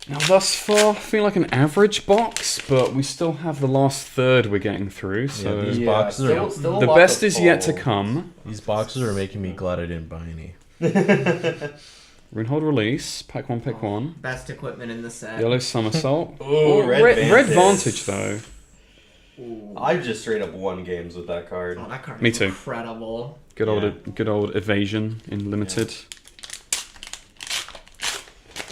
Now, thus far, I feel like an average box, but we still have the last third we're getting through. So these boxes are still a the lot best to is yet to pull. come. these boxes are making me glad I didn't buy any. Runehold Release, pack 1, pick 1. Best equipment in the set. Yellow Somersault. Ooh, Red Vantage, though. Ooh. I just straight up won games with that card. Oh, that card Me is too. incredible. Good old Evasion in Limited.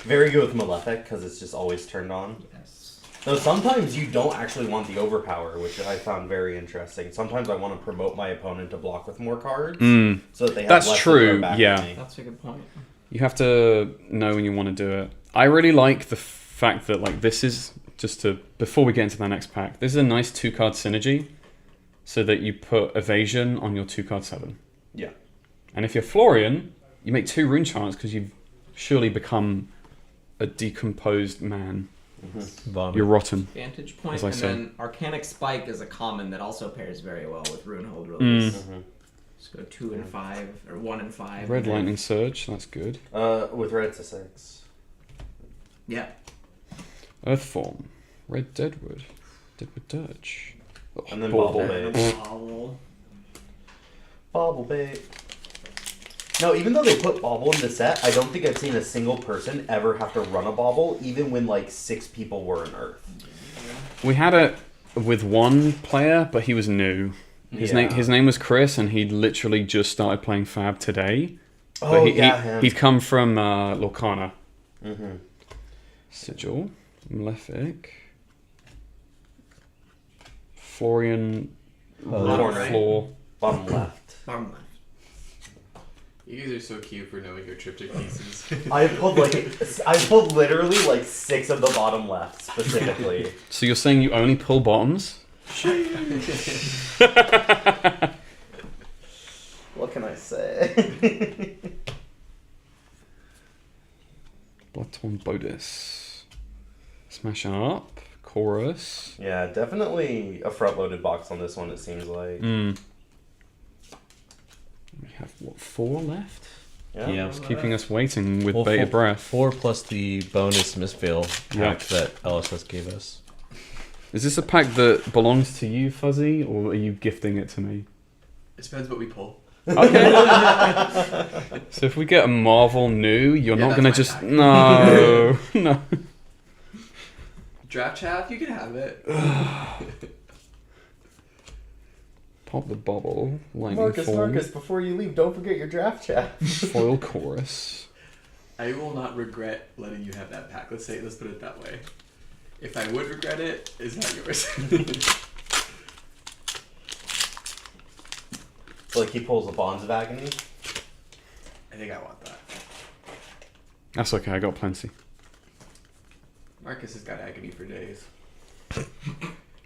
Very good with Malefic because it's just always turned on. Yes. Though sometimes you don't actually want the overpower, which I found very interesting. Sometimes I want to promote my opponent to block with more cards so that they have That's less true, to throw back yeah. at me. That's a good point. You have to know when you want to do it. I really like the fact that like this is before we get into the next pack, this is a nice 2-card synergy so that you put Evasion on your 2-card 7. Yeah. And if you're Florian, you make 2 rune charms because you've surely become a decomposed man. Vomit. You're rotten. Vantage point, As I and said. then Arcanic Spike is a common that also pairs very well with Runehold Release. Let's go 2 and 5, or 1 and 5. Red Lightning Surge, that's good. With red it's a 6. Yeah. Earthform, Red Deadwood, Deadwood Dirge. Oh, And then Bauble. Bauble Bait. Bobble. Bauble Bait. No, even though they put Bauble in the set, I don't think I've seen a single person ever have to run a Bauble, even when like 6 people were in Earth. We had it with one player, but he was new. His name was Chris, and he'd literally just started playing Fab today. Oh, But him. he'd come from Lorcana. Sigil, Malefic, Florian, Corner. Floor. Bottom left. Bottom left. You guys are so cute for knowing your triptych pieces. I pulled literally like 6 of the bottom left specifically. So you're saying you only pull bottoms? What can I say? Bloodtorn Bodis. Smash Up, Chorus. Yeah, definitely a front-loaded box on this one. It seems like. We have, what, 4 left? Yeah. It's keeping us waiting with Well, bated breath. 4 plus the bonus misfail pack that LSS gave us. Is this a pack that belongs to you, Fuzzy, or are you gifting it to me? It depends what we pull. Okay. So if we get a Marvel new, you're Yeah, not gonna that's my just pack. no, no. Draft chaff, you can have it. Pop the bubble, lightning form, before you leave, don't forget your draft chat. foil chorus. I will not regret letting you have that pack. Let's put it that way. If I would regret it, it's not yours. Like he pulls the Bonds of Agony. I think I want that. That's okay, I got plenty. Marcus has got agony for days.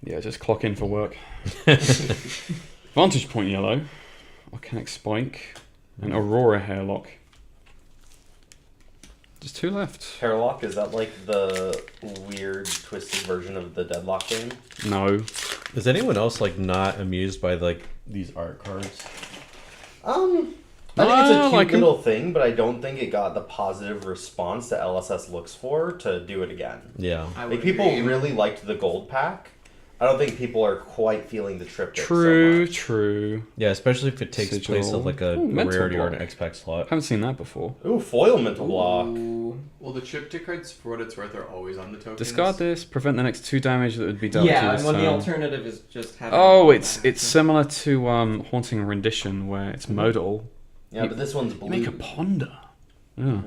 Yeah, just clock in for work. Vantage Point Yellow, Arcanic Spike, and Aurora Hairlock. Just 2 left. Hairlock, is that like the weird twisted version of the Deadlock game? No. Is anyone else like not amused by like these art cards? I think it's a cute like 'em. little thing, but I don't think it got the positive response that LSS looks for to do it again. Yeah. I Like would people agree. really liked the gold pack. I don't think people are quite feeling the triptych True, so much. true. Yeah, especially if it takes Sigil. place of like a Ooh, mental rarity or an block. X-Pack slot. Haven't seen that before. Ooh, foil mental block. Ooh. Well, the triptych cards, for what it's worth, are always on the tokens. Discard this, prevent the next 2 damage that would be dealt to Yeah, you and this well, the turn. alternative is just having. Oh, it's similar to Haunting Rendition, where it's modal. Yeah, but this one's blue. You make a ponder. Yeah.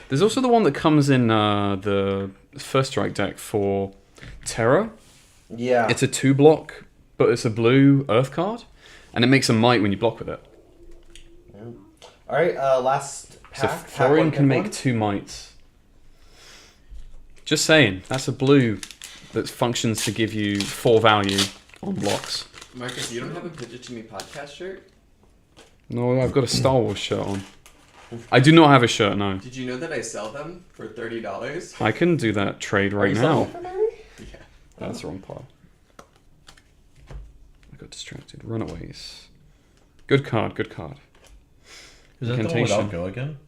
There's also the one that comes in the First Strike deck for Terror. Yeah. It's a 2-block, but it's a blue Earth card, and it makes a might when you block with it. All right, last So pack. Florian can make one. 2 mites. Just saying, that's a blue that functions to give you 4 value on blocks. Marcus, you don't have a Pitch It To Me podcast shirt? No, I've got a Star Wars shirt on. I do not have a shirt, no. Did you know that I sell them for $30? I can do that trade right you now. selling it? Yeah. That's the wrong pile. I got distracted. Runaways. Good card, good card. Is that the one Incantation. without go again?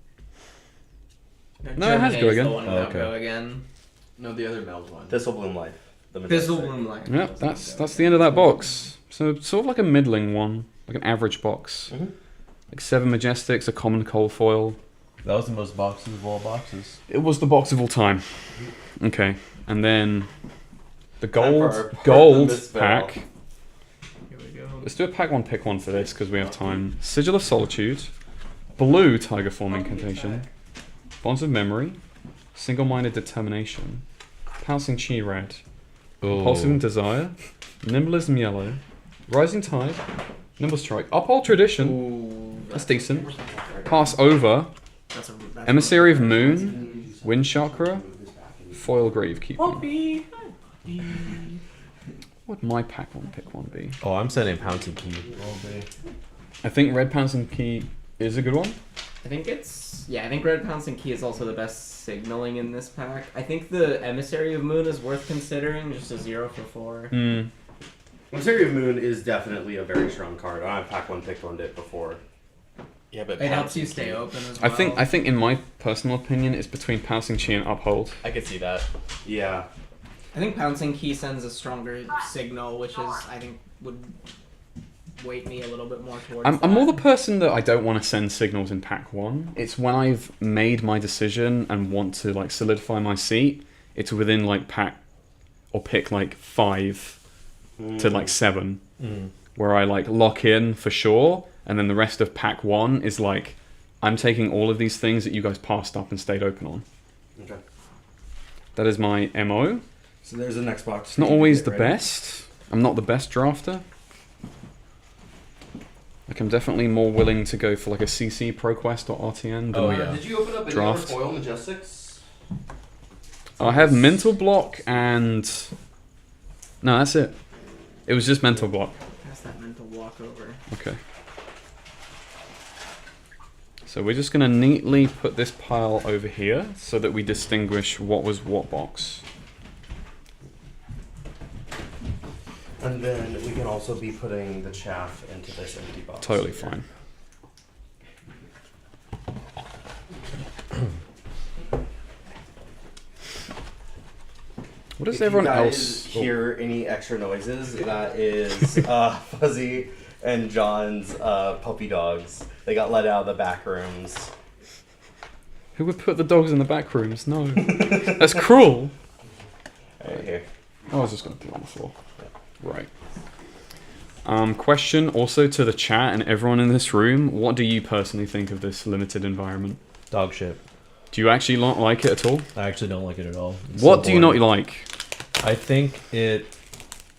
No, it has Germinate's go again. The one Oh, without okay. go again. No, the other meld one. Thistle Bloom Life. The Thistle Majestic. Bloom Life. Yep, that's the end of that box. So sort of like a middling one, like an average box. Mhm. Like 7 Majestics, a common cold foil. That was the most boxes of all boxes. It was the box of all time. Okay, and then the Time for our gold Part gold the Misspell. pack. Here we go. Let's do a pack one, pick one for this because we have time. Sigil of Solitude, blue Tiger Form Incantation, Bonds of Memory, Single-Minded Determination, Pouncing Chi red, Impulsive Desire, Nimblism yellow, Rising Tide, Nimble Strike, Uphold Tradition. Ooh, That's decent. Pass Over, That's Emissary of Moon, Wind Chakra, Foil Gravekeeper. What would my pack one, pick one be? Oh, I'm sending Pouncing Key. I think Red Pouncing Key is a good one. I think Red Pouncing Key is also the best signaling in this pack. I think the Emissary of Moon is worth considering, just a 0 for 4. Hmm. Emissary of Moon is definitely a very strong card. I've pack one, picked one it before. Yeah, but It helps you stay open as well. I think in my personal opinion, it's between Pouncing Chi and Uphold. I could see that. Yeah. I think Pouncing Key sends a stronger signal, which is, I think, would weight me a little bit more towards I'm more the that. person that I don't want to send signals in pack one. It's when I've made my decision and want to like solidify my seat. It's within like pack or pick like 5 to like 7, where I like lock in for sure, and then the rest of pack one is like I'm taking all of these things that you guys passed up and stayed open on. Okay. That is my MO. So there's the next box. It's not always the best. I'm not the best drafter. Like I'm definitely more willing to go for like a CC ProQuest or RTN than Oh, yeah. Did you open up any Draft. other foil Majestics? I have Mental Block and... No, that's it. It was just Mental Block. Pass that mental walk over. Okay. So we're just going to neatly put this pile over here so that we distinguish what was what box. And then we can also be putting the chaff into this empty box. Totally here. fine. What does If everyone you guys else hear any extra noises? That is Fuzzy and John's puppy dogs. They got let out of the back rooms. Who would put the dogs in the back rooms? No. That's cruel. Right here. I was just going to put it on the floor. Right. Question also to the chat and everyone in this room. What do you personally think of this limited environment? Dog shit. Do you actually not like it at all? I actually don't like it at all. It's What so do you not boring. like? I think it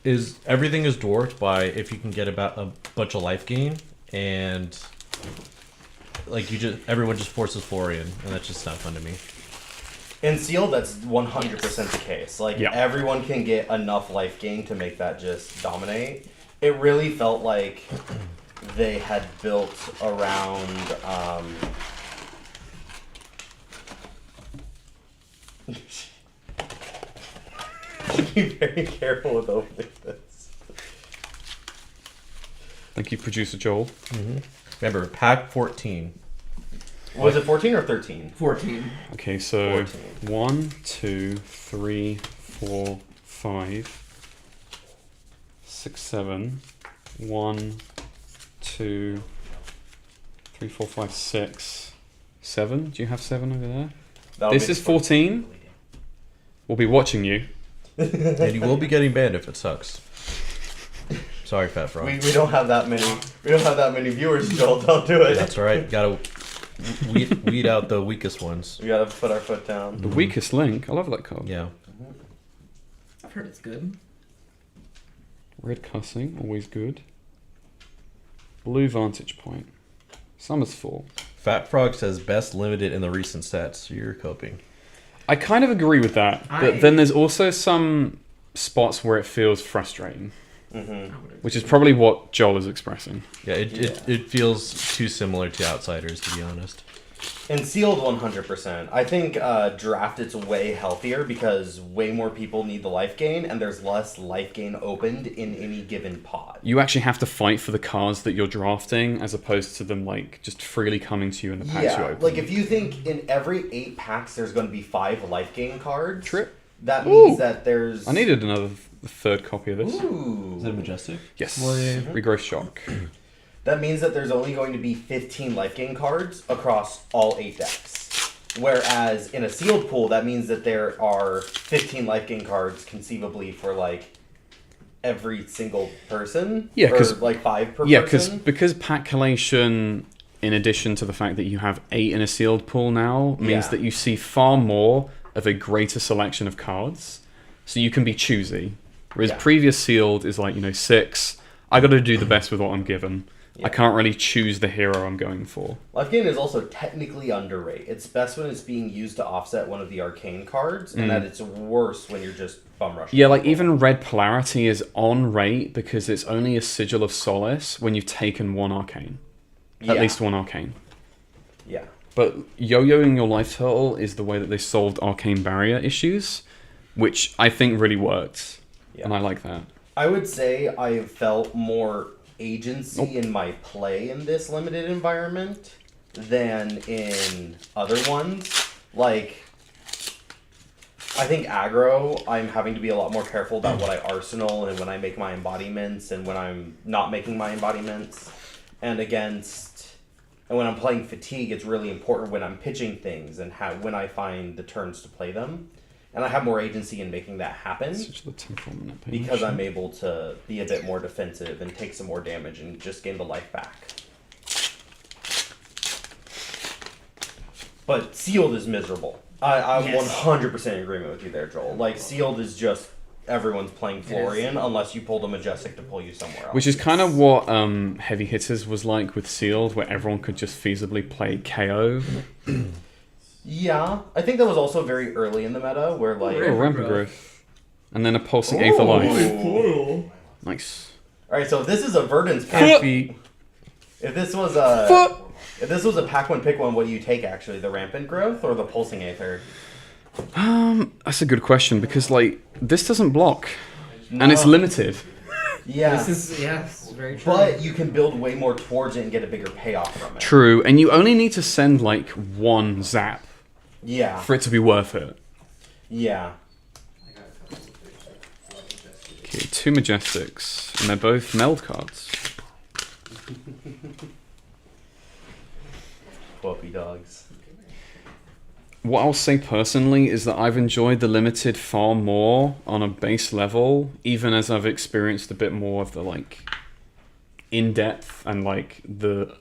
is everything is dwarfed by if you can get about a bunch of life gain and like everyone just forces Florian and that's just not fun to me. In Sealed, that's 100% the case. Like, Yeah. everyone can get enough life gain to make that just dominate. It really felt like they had built around, be very careful with opening this. Thank you, producer Joel. Remember, pack 14. Was it 14 or 13? 14. Okay, so 14. 1, 2, 3, 4, 5, 6, 7. 1, 2, 3, 4, 5, 6, 7. Do you have 7 over there? That'll This be is the first. 14. We'll be watching you. And you will be getting banned if it sucks. Sorry, Fat Frog. We don't have that many. We don't have that many viewers, Joel. Don't do it. That's right. Gotta weed out the weakest ones. We gotta put our foot down. The weakest link. I love that card. Yeah. I've heard it's good. Red cussing, always good. Blue vantage point. Summer's Fall. Fat Frog says best limited in the recent sets. So you're coping. I kind of agree with that. But then there's also some spots where it feels frustrating. Which is probably what Joel is expressing. Yeah, it feels too similar to Outsiders, to be honest. And sealed 100%. I think draft it's way healthier because way more people need the life gain, and there's less life gain opened in any given pod. You actually have to fight for the cards that you're drafting, as opposed to them like just freely coming to you in the packs you open. Like if you think in every 8 packs there's going to be 5 life gain cards, Trip. that means that there's... I needed another third copy of this. Ooh. Is it Majestic? Yes. Regrowth Shock. That means that there's only going to be 15 life gain cards across all 8 decks. Whereas in a sealed pool, that means that there are 15 life gain cards conceivably for like every single person. Yeah, or like 5 per Yeah, person. because pack collation, in addition to the fact that you have 8 in a sealed pool now, means Yeah. that you see far more of a greater selection of cards. So you can be choosy. Whereas Yeah. previous sealed is like, 6. I got to do the best with what I'm given. Yeah. I can't really choose the hero I'm going for. Life gain is also technically underrate. It's best when it's being used to offset one of the arcane cards, and that it's worse when you're just bum rushing. Yeah, like even Red Polarity is on rate because it's only a Sigil of Solace when you've taken 1 arcane. At Yeah. least 1 arcane. Yeah. But yo-yoing your life total is the way that they solved arcane barrier issues, which I think really worked. Yeah. And I like that. I would say I have felt more agency in my play in this limited environment than in other ones. Like, I think aggro, I'm having to be a lot more careful about what I arsenal and when I make my embodiments and when I'm not making my embodiments. And when I'm playing fatigue, it's really important when I'm pitching things and when I find the turns to play them. And I have more agency in making that happen because I'm able to be a bit more defensive and take some more damage and just gain the life back. But sealed is miserable. I'm Yes. 100% in agreement with you there, Joel. Like, sealed is just everyone's playing Florian unless you pulled a Majestic to pull you somewhere else. Which is kind of what Heavy Hitters was like with Sealed, where everyone could just feasibly play KO. Yeah, I think that was also very early in the meta where like... Oh, Rampant Growth. And then a Pulsing Aether Life. Ooh. Nice. Alright, so if this is a Verdant's pack, Feet. if this was a pack one pick one, what do you take actually? The Rampant Growth or the Pulsing Aether? That's a good question because like this doesn't block, and it's limited. Yeah, This is very true. but you can build way more towards it and get a bigger payoff from it. True, and you only need to send like 1 zap Yeah, for it to be worth it. yeah. Okay, 2 Majestics, and they're both meld cards. Puppy dogs. What I'll say personally is that I've enjoyed the limited far more on a base level, even as I've experienced a bit more of the like in-depth and like the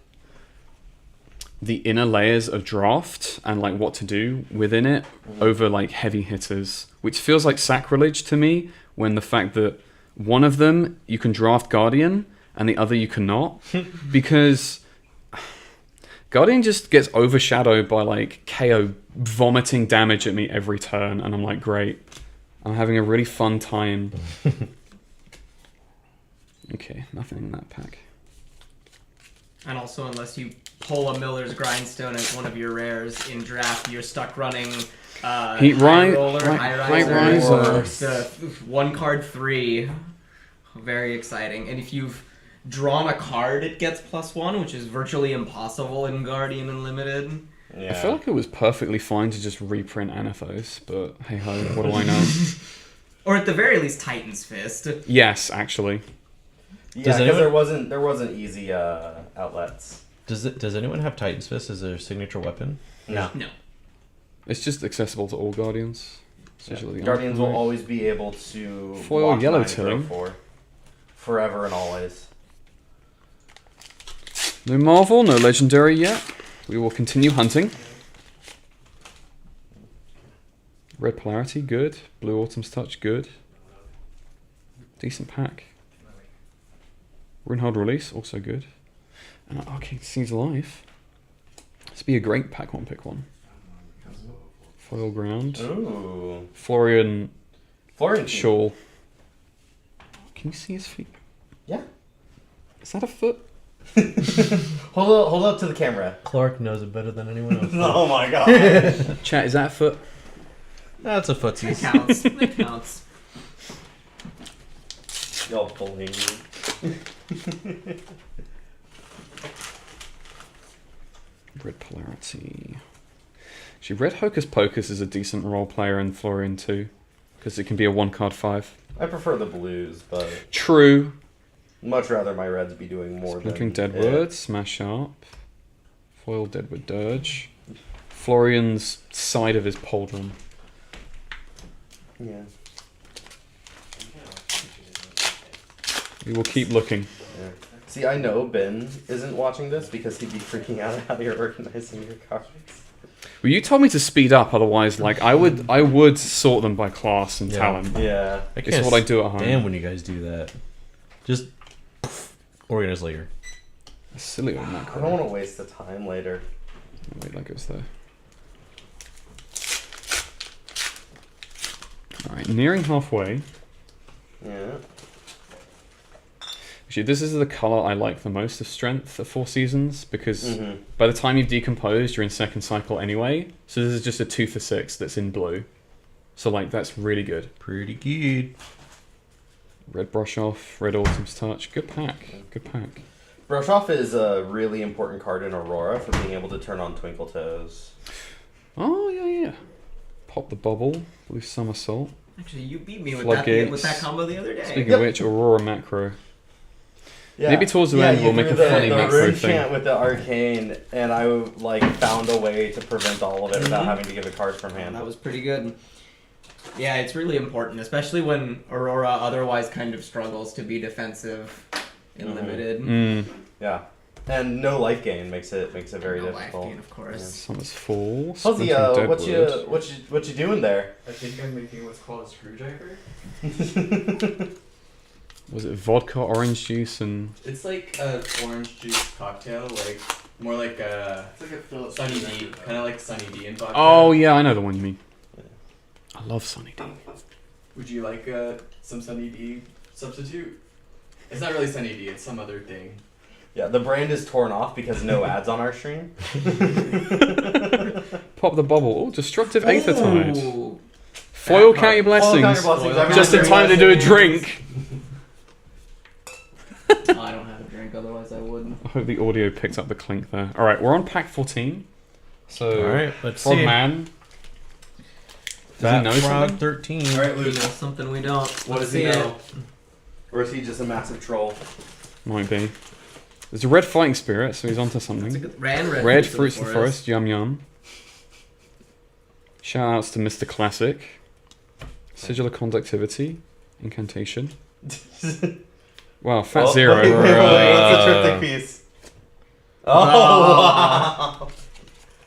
inner layers of draft and like what to do within it over like Heavy Hitters, which feels like sacrilege to me when the fact that one of them you can draft Guardian and the other you cannot because Guardian just gets overshadowed by like KO vomiting damage at me every turn, and I'm like, great. I'm having a really fun time. Okay, nothing in that pack. And also, unless you pull a Miller's Grindstone as one of your rares in draft, you're stuck running Heat High Roller, High High Riser, Riser. or the 1 card 3. Very exciting. And if you've drawn a card, it gets +1, which is virtually impossible in Guardian Unlimited. Yeah. I feel like it was perfectly fine to just reprint Anathos, but hey ho, what do I know? Or at the very least, Titan's Fist. Yes, actually. Yeah, Does because anyone- there wasn't easy outlets. Does anyone have Titan's Fist as their signature weapon? No. No. It's just accessible to all Guardians. It's usually the Guardians will only- always be able to Foil block yellow 9 and grow tilling. 4. Forever and always. No Marvel, no Legendary yet. We will continue hunting. Red Polarity, good. Blue Autumn's Touch, good. Decent pack. Runehard Release, also good. And Arcane Seeds Alive. This would be a great pack one, pick one. Foil ground. Ooh. Florian Florian Shaw. Can you see his feet? Yeah. Is that a foot? Hold up to the camera. Clark knows it better than anyone else. Oh my god. Chat, is that a foot? That's a That footsies. counts. That counts. Y'all bullying me. Red Polarity. Actually, Red Hocus Pocus is a decent role player in Florian too, because it can be a 1-card 5. I prefer the blues, but True. much rather my reds be doing more Splintering than Deadwood, Smash Up, Foil Deadwood Dirge, Florian's side of his pauldron. Yeah. We will keep looking. Yeah. See, I know Ben isn't watching this because he'd be freaking out at how you're organizing your cards. Well, you told me to speed up, otherwise, like I would sort them by class and Yeah. talent. Yeah. I It's what I do at home. Damn, when you guys do that. Just organize later. Silly old I macro. don't want to waste the time later. Wait, that goes there. Alright, nearing halfway. Yeah. Actually, this is the colour I like the most of Strength of Four Seasons, because Mm-hmm. by the time you've decomposed, you're in second cycle anyway. So this is just a 2 for 6 that's in blue. So like, that's really good. Pretty good. Red Brush Off, Red Autumn's Touch. Good pack. Good pack. Brush Off is a really important card in Aurora for being able to turn on Twinkle Toes. Oh, yeah. Pop the Bubble, Blue Somersault. Actually, you beat me with Floodgates. that combo the other day. Speaking of which, Aurora Macro. Yeah. Maybe towards the end you we'll make threw a funny the macro rune thing. chant with the arcane, and I like found a way to prevent all of it without having to give a card from hand. That was pretty good. Yeah, it's really important, especially when Aurora otherwise kind of struggles to be defensive in limited. Mm. Yeah, and no life gain makes it very No life difficult. gain, of course. Summer's Fall. Fuzzy, Splintering what Deadwood. you doing there? I think I'm making what's called a screwdriver. Was it vodka, orange juice, and It's like a orange juice cocktail, like more like a Sunny D, kind of like Sunny D in vodka. oh yeah, I know the one you mean. I love Sunny D. Would you like some Sunny D substitute? It's not really Sunny D, it's some other thing. Yeah, the brand is torn off because no ads on our stream. Pop the bubble. Oh, destructive Aether Tide. Ooh. Foil That count your card. blessings. Blessings. Just in time to do a drink. Oh, I don't have a drink, otherwise I would. I hope the audio picked up the clink there. All right, we're on pack 14. So, Alright, let's Frog see. Man. Does he Fat know Frog something? 13. All right, You Luke. know something we don't. What does See he it. know? Or is he just a massive troll? Might be. There's a red fighting spirit, so he's onto That's a something. good red Red fruits of the forest. Yum yum. Shout outs to Mr. Classic. Sigil of Conductivity. Incantation. Wow, Fat Oh, Zero. wait, what's the triptych piece? Oh,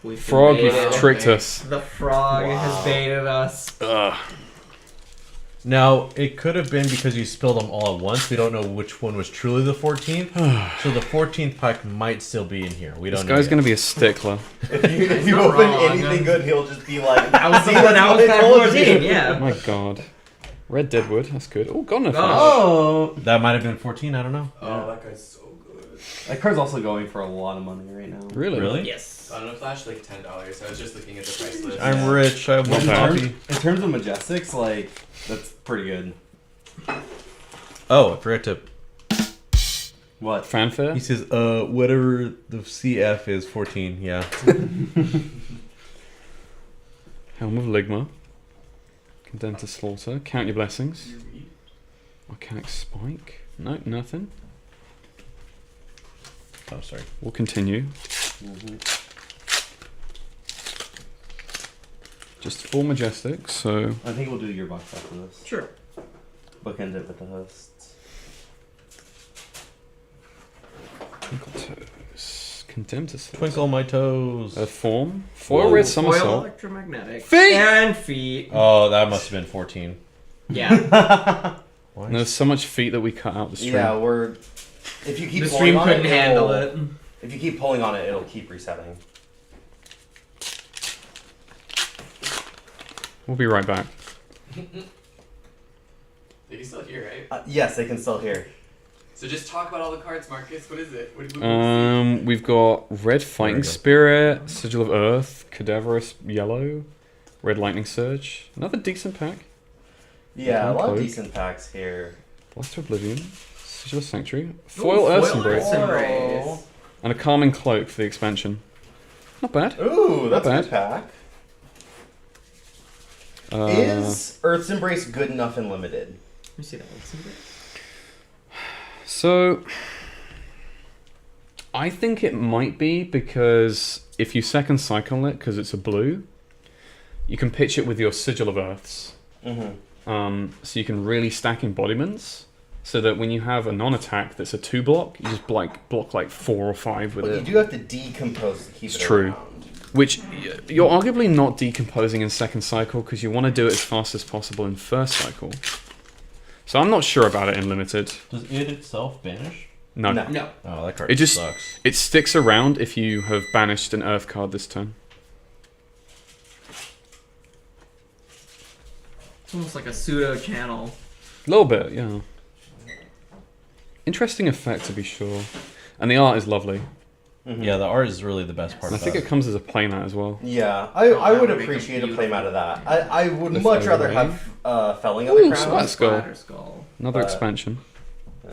wow. Frog, you tricked us. The frog Wow. has baited us. Ugh. Now, it could have been because you spilled them all at once. We don't know which one was truly the 14th. So the 14th pack might still be in here. We This don't know. guy's yet. going to be a stickler. If you not open wrong. anything good, he'll just be like, That was "See, the one. that's That what was I that told 14. you." Oh Yeah. my god. Red Deadwood, that's good. Oh, God, no. Oh, That might have been 14, I don't know. Oh, that guy's so good. that card's also going for a lot of money right now. Really? Really? Yes. On a flash, like $10. I was just looking at the price list. I'm rich. I have one Not bad. copy. In terms of Majestics, like, that's pretty good. Oh, I forgot to. What? Fanfare? He says, whatever the CF is, 14. Yeah. Helm of Ligma. Condemned to Slaughter. Count your blessings. Volcanic Spike. No, nothing. Oh, sorry. We'll continue. Just 4 Majestics, so... I think we'll do your box after this. Sure. Bookend it with the hosts. Twinkle Toes. Condemned to Slaughter. Twinkle my toes. A form. Foil Red Foil Somersault. electromagnetic. Feet! And feet. Oh, that must have been 14. Yeah. Why? And there's so much feet that we cut out the stream. Yeah, we're... If you keep The pulling stream on couldn't it, handle it'll- it. If you keep pulling on it, it'll keep resetting. We'll be right back. They can still hear, right? Yes, they can still hear. So just talk about all the cards, Marcus. What is it? We've got Red Fighting Spirit, Sigil of Earth, Cadaverous Yellow, Red Lightning Surge. Another decent pack. Yeah, a lot of Cloak. decent packs here. Blast of Oblivion, Sigil of Sanctuary, Foil Earth Embrace, Embrace. and a Calming Cloak for the expansion. Not bad. Ooh, that's a Not good pack. Uh, Is Earth's Embrace good enough in limited? Let me see that. Earth's Embrace. So, I think it might be because if you second cycle it, because it's a blue, you can pitch it with your Sigil of Earths. So you can really stack embodiments, so that when you have a non-attack that's a 2-block, you just block like 4 or 5 with But it. you do have to decompose to keep It's it true. around. Which you're arguably not decomposing in second cycle because you want to do it as fast as possible in first cycle. So I'm not sure about it in limited. Does it itself banish? No. No. Oh, that card It just sucks. it sticks around if you have banished an Earth card this turn. It's almost like a pseudo channel. A little bit, yeah. Interesting effect to be sure, and the art is lovely. Yeah, the art is really the best part And I about think it it. comes as a playmat as well. Yeah, Oh, I that would would make appreciate them a playmat of that. I would Lift much over rather the have Felling of the Ooh, Crown. Splat Skull. Splatter Skull. Another But- expansion. Yeah.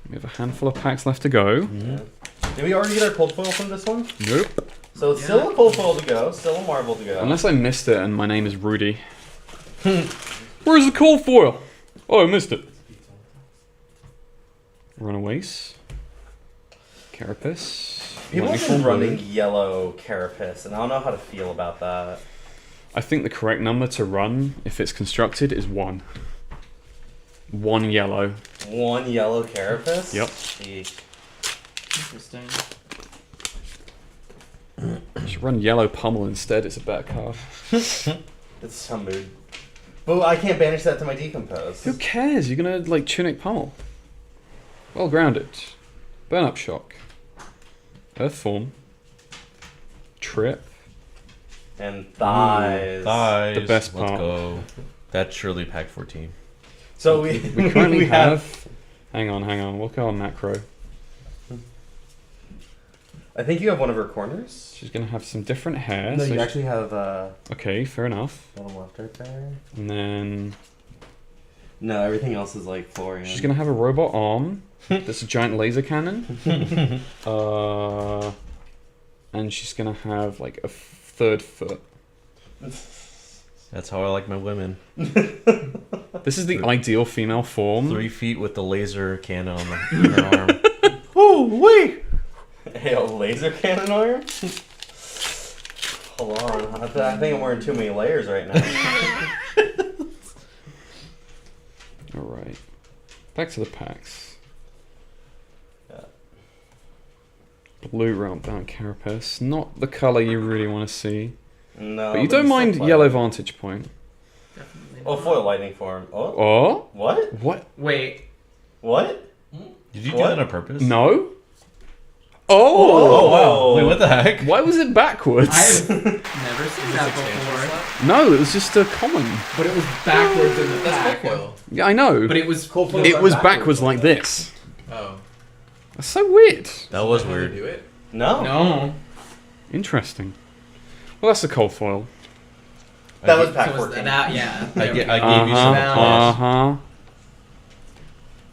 We have a handful of packs left to go. Did we already get our cold foil from this one? Nope. So it's still a cold foil to go, still a marble to go. Unless I missed it and my name is Rudy. Where's the cold foil? Oh, I missed it. Runaways. Carapace. People have Lightning been Storm running Blue. yellow Carapace, and I don't know how to feel about that. I think the correct number to run, if it's constructed, is 1. 1 yellow. One yellow Carapace? Yep. Sheesh. Interesting. You should run yellow Pummel instead, it's a better card. It's some mood. But I can't banish that to my decompose. Who cares? You're gonna, like, Tunic Pummel. Well grounded. Burn Up Shock. Earth Form. Trip. And thighs. Thighs. The best Let's part. go. That's surely pack 14. So we, We currently we have... Hang on. We'll go on macro. I think you have one of her corners. She's gonna have some different hair. No, so you she- actually have Okay, fair enough. bottom left right there. And then No, everything else is like Florian. she's gonna have a robot arm. That's a giant laser cannon. And she's gonna have like a 3rd foot. That's how I like my women. This is the ideal female form. 3 feet with the laser cannon on her arm. Ooh, wait! Hey, a laser cannon arm? Hold on, I think I'm wearing too many layers right now. All right. Back to the packs. Yeah. Blue Realm Bound Carapace. Not the color you really want to see. No, But you don't it's mind still yellow fun. Vantage Point. Definitely. Oh, foil lightning form. Oh, Oh? what? What? Wait. What? Did you do What? that on purpose? No? Oh! Oh, wow. Wait, what the heck? Why was it backwards? I've never seen that before. No, it was just a common. But it was backwards in the That's pack. cold foil. Yeah, I know. But it was It was backwards like this. Oh. That's so weird. That was How do you weird. do it? No. No. Interesting. Well, that's the cold foil. That was So pack was 14. that, yeah. I There we gave go. you some Uh-huh. claws.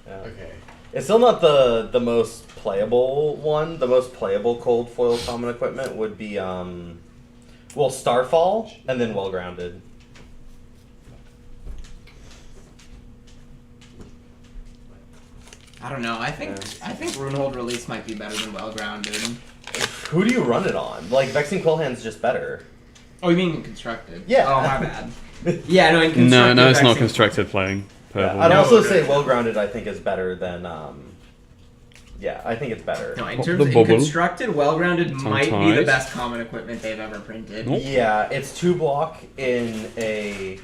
Yeah. Okay. It's still not the most playable one. The most playable cold foil common equipment would be well, Starfall and then Well Grounded. I don't know. I think Runehold Release might be better than Well Grounded. Who do you run it on? Like Vexing Quillhand's just better. Oh, you mean constructed? Yeah. Oh, my bad. Yeah, no, in constructed. No, it's not Vexing- constructed playing. Yeah, Purple. I'd No, also no, say no. Well Grounded. I think is better than yeah, I think it's better. No, in The terms of bubble. constructed, Well Grounded might be the Tongue-tied. best common equipment they've ever printed. Nope. Yeah, it's 2-block in a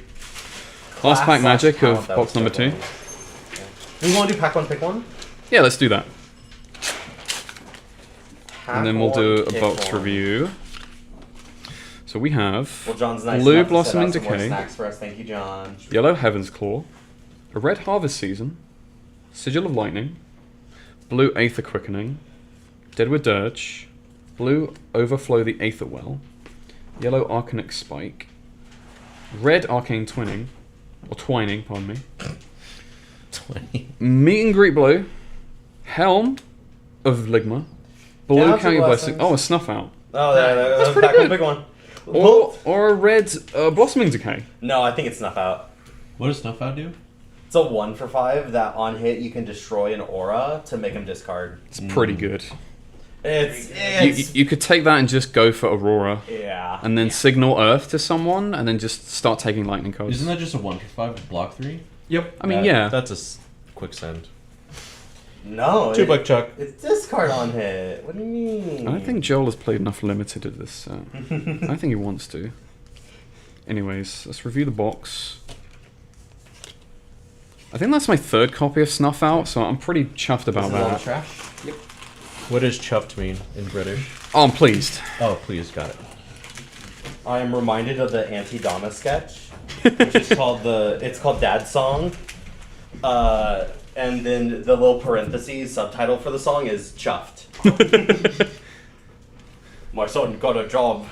Last pack magic class/talent of that box was number so 2. fun. Yeah. We want to do pack 1, pick 1? Yeah, let's do that. Pack And then we'll do one, a pick box one. review. So we have Well, John's nice Blue enough to set Blossoming out some more Decay. snacks for us. Thank you, John. Yellow Heaven's Claw, a Red Harvest Season, Sigil of Lightning, Blue Aether Quickening, Deadwood Dirge, Blue Overflow the Aether Well, Yellow Arcanic Spike, Red Arcane Twinning, or Twining, pardon me, 20. Meet and Greet Blue, Helm of Ligma, Blue Count Count your Your Blessing. blessings. Oh, a Snuff Out. Oh, that's pretty back on good. the big one. Or a red Blossoming Decay. No, I think it's Snuff Out. What does Snuff Out do? It's a 1 for 5 that on hit you can destroy an aura to make him discard. It's pretty good. It's You could take that and just go for Aurora. yeah. And then signal Earth to someone, and then just start taking lightning codes. Isn't that just a 1 for 5 with block 3? Yep. I mean, yeah. That's a quick send. No. $2 Chuck. It's discard on hit. What do you mean? I don't think Joel has played enough limited at this set. I think he wants to. Anyways, let's review the box. I think that's my 3rd copy of Snuff Out, so I'm pretty chuffed about This is all the that. trash. What does chuffed mean in British? Oh, I'm pleased. Oh, please, got it. I am reminded of the Anti-Dama sketch, which is called it's called Dad Song. And then the little parentheses subtitle for the song is chuffed. My son got a job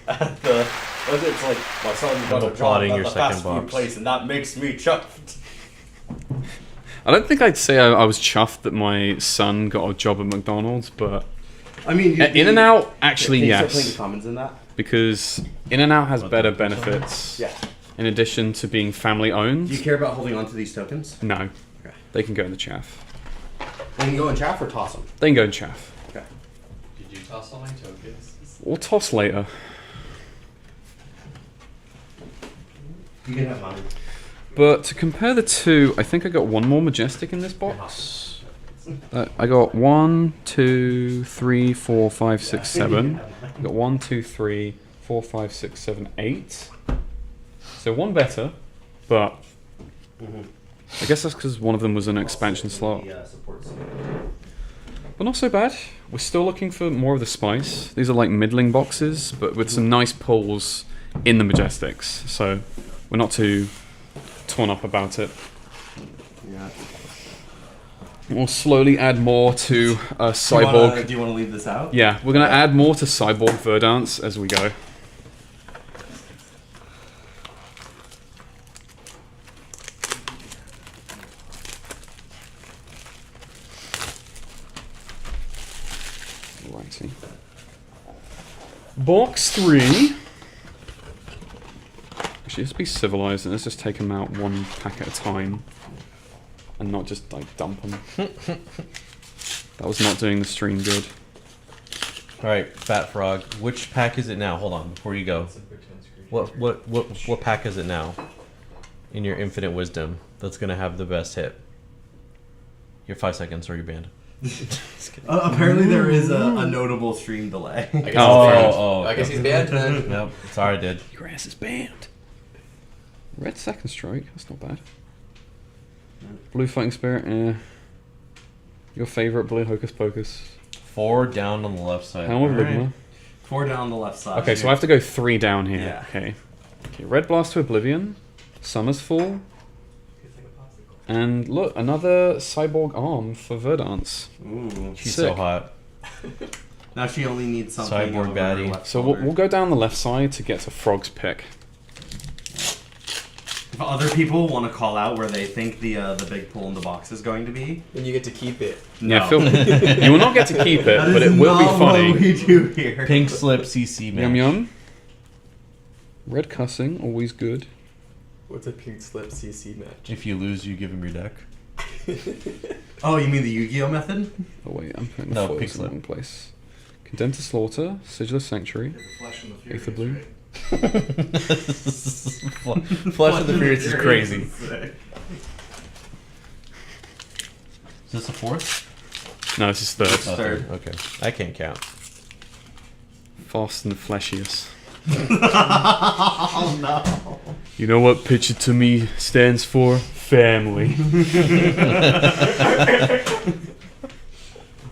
at the. It's like my son got a job applauding at your the second fast food box. place, and that makes me chuffed. I don't think I'd say I was chuffed that my son got a job at McDonald's, but I mean, In and Out, actually, Can you start putting yes. the comments in that? Because In and Out has better benefits. Yeah. In addition to being family owned. Do you care about holding on to these tokens? No. Okay. They can go in the chaff. They can go in chaff or toss them. They can go in chaff. Okay. Did you toss all my tokens? We'll toss later. You can have mine. But to compare the two, I think I got one more Majestic in this box. I got 1, 2, 3, 4, 5, 6, 7. I got 1, 2, 3, 4, 5, 6, 7, 8. So one better, but I guess that's because one of them was an expansion slot. But not so bad. We're still looking for more of the spice. These are like middling boxes, but with some nice pulls in the Majestics. So we're not too torn up about it. Yeah. We'll slowly add more to Cyborg. Do you want to leave this out? Yeah, we're going to add more to Cyborg Verdance as we go. Righty. Box 3. Actually, let's be civilized and let's just take them out one pack at a time. And not just like dump them. That was not doing the stream good. Alright, Fat Frog. Which pack is it now? Hold on, before you go. What pack is it now? In your infinite wisdom, that's gonna have the best hit. Your 5 seconds or you're banned. Apparently there is a notable stream delay. I guess I guess he's banned then. Nope, sorry, I did. Your ass is banned. Red second strike, that's not bad. Blue fighting spirit, eh. Your favorite blue hocus pocus. 4 down on the left side. Helm of Alright. Ligma. 4 down on the left side. Okay, so I have to go 3 down here. Yeah. Okay. Okay, Red Blast to Oblivion. Summer's Fall. And look, another cyborg arm for Verdance. Ooh. She's Sick. so hot. Now she only needs something. Cyborg over her baddie. left So shoulder. we'll go down the left side to get to Frog's pick. If other people want to call out where they think the big pull in the box is going to be, Then you get to keep it. Yeah, Phil, you will not get to keep it, that but is it will be not what funny. we do here. Pink slip CC match. Yum yum. Red cussing, always good. What's a pink slip CC match? If you lose, you give him your deck. Oh, you mean the Yu-Gi-Oh method? Oh wait, I'm putting the No, foils in pixel. the wrong place. Condemned to Slaughter, Sigil of Sanctuary, Aether Blue. Flash of the Furious is crazy. Is this a 4th? No, this is third. Oh, Third. Okay. I can't count. Fast and the Fleshiest. Oh no. You know what Pitch It To Me stands for? Family.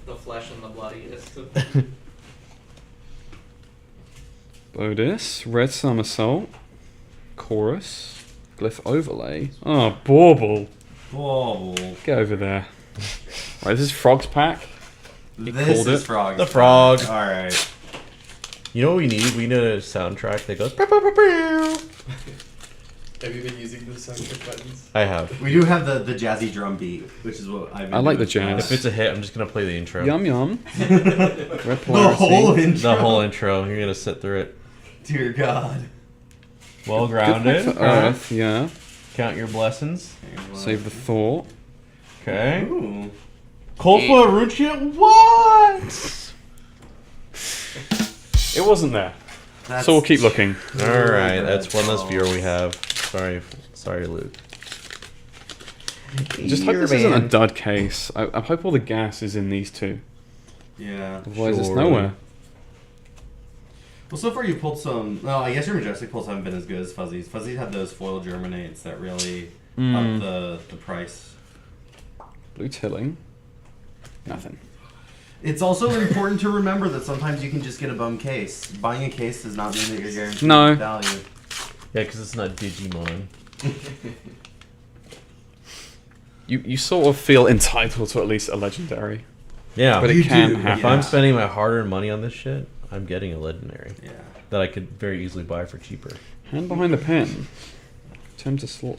The flesh and the bloodiest. Bodis, Red Somersault, Chorus, Glyph Overlay. Oh, Bauble. Bauble. Get over there. Right, this is Frog's pack. This called is it. Frog. The frog. Alright. You know what we need? We need a soundtrack that goes. "Bow, bow, bow, bow." Have you been using the soundtrack buttons? I have. We do have the jazzy drum beat, which is what I've been I like doing. the jazz. If it's a hit, I'm just gonna play the intro. Yum yum. Red The Polarity. whole intro. The whole intro. You're gonna sit through it. Dear God. Well Good pack grounded. for Earth, yeah. Count your blessings. Save the thought. Okay. Ooh. Colfa Ruchia. What? It wasn't there. That's So we'll keep looking. All right, that's one less viewer we have. Sorry, Luke. Just hope this isn't a dud case. I hope all the gas is in these two. Yeah. Otherwise, it's Surely. nowhere. Well, so far you pulled some. No, I guess your Majestic pulls haven't been as good as Fuzzy's. Fuzzy had those foil germinates that really upped the price. Blue Tilling. Nothing. It's also important to remember that sometimes you can just get a bum case. Buying a case does not mean that you're guaranteed No. value. Yeah, because it's not Digimon. You sort of feel entitled to at least a legendary. Yeah, But You it can do, happen. if I'm spending my hard-earned money on this shit, I'm getting a legendary Yeah. that I could very easily buy for cheaper. Hand behind the pen. Attempt to slot.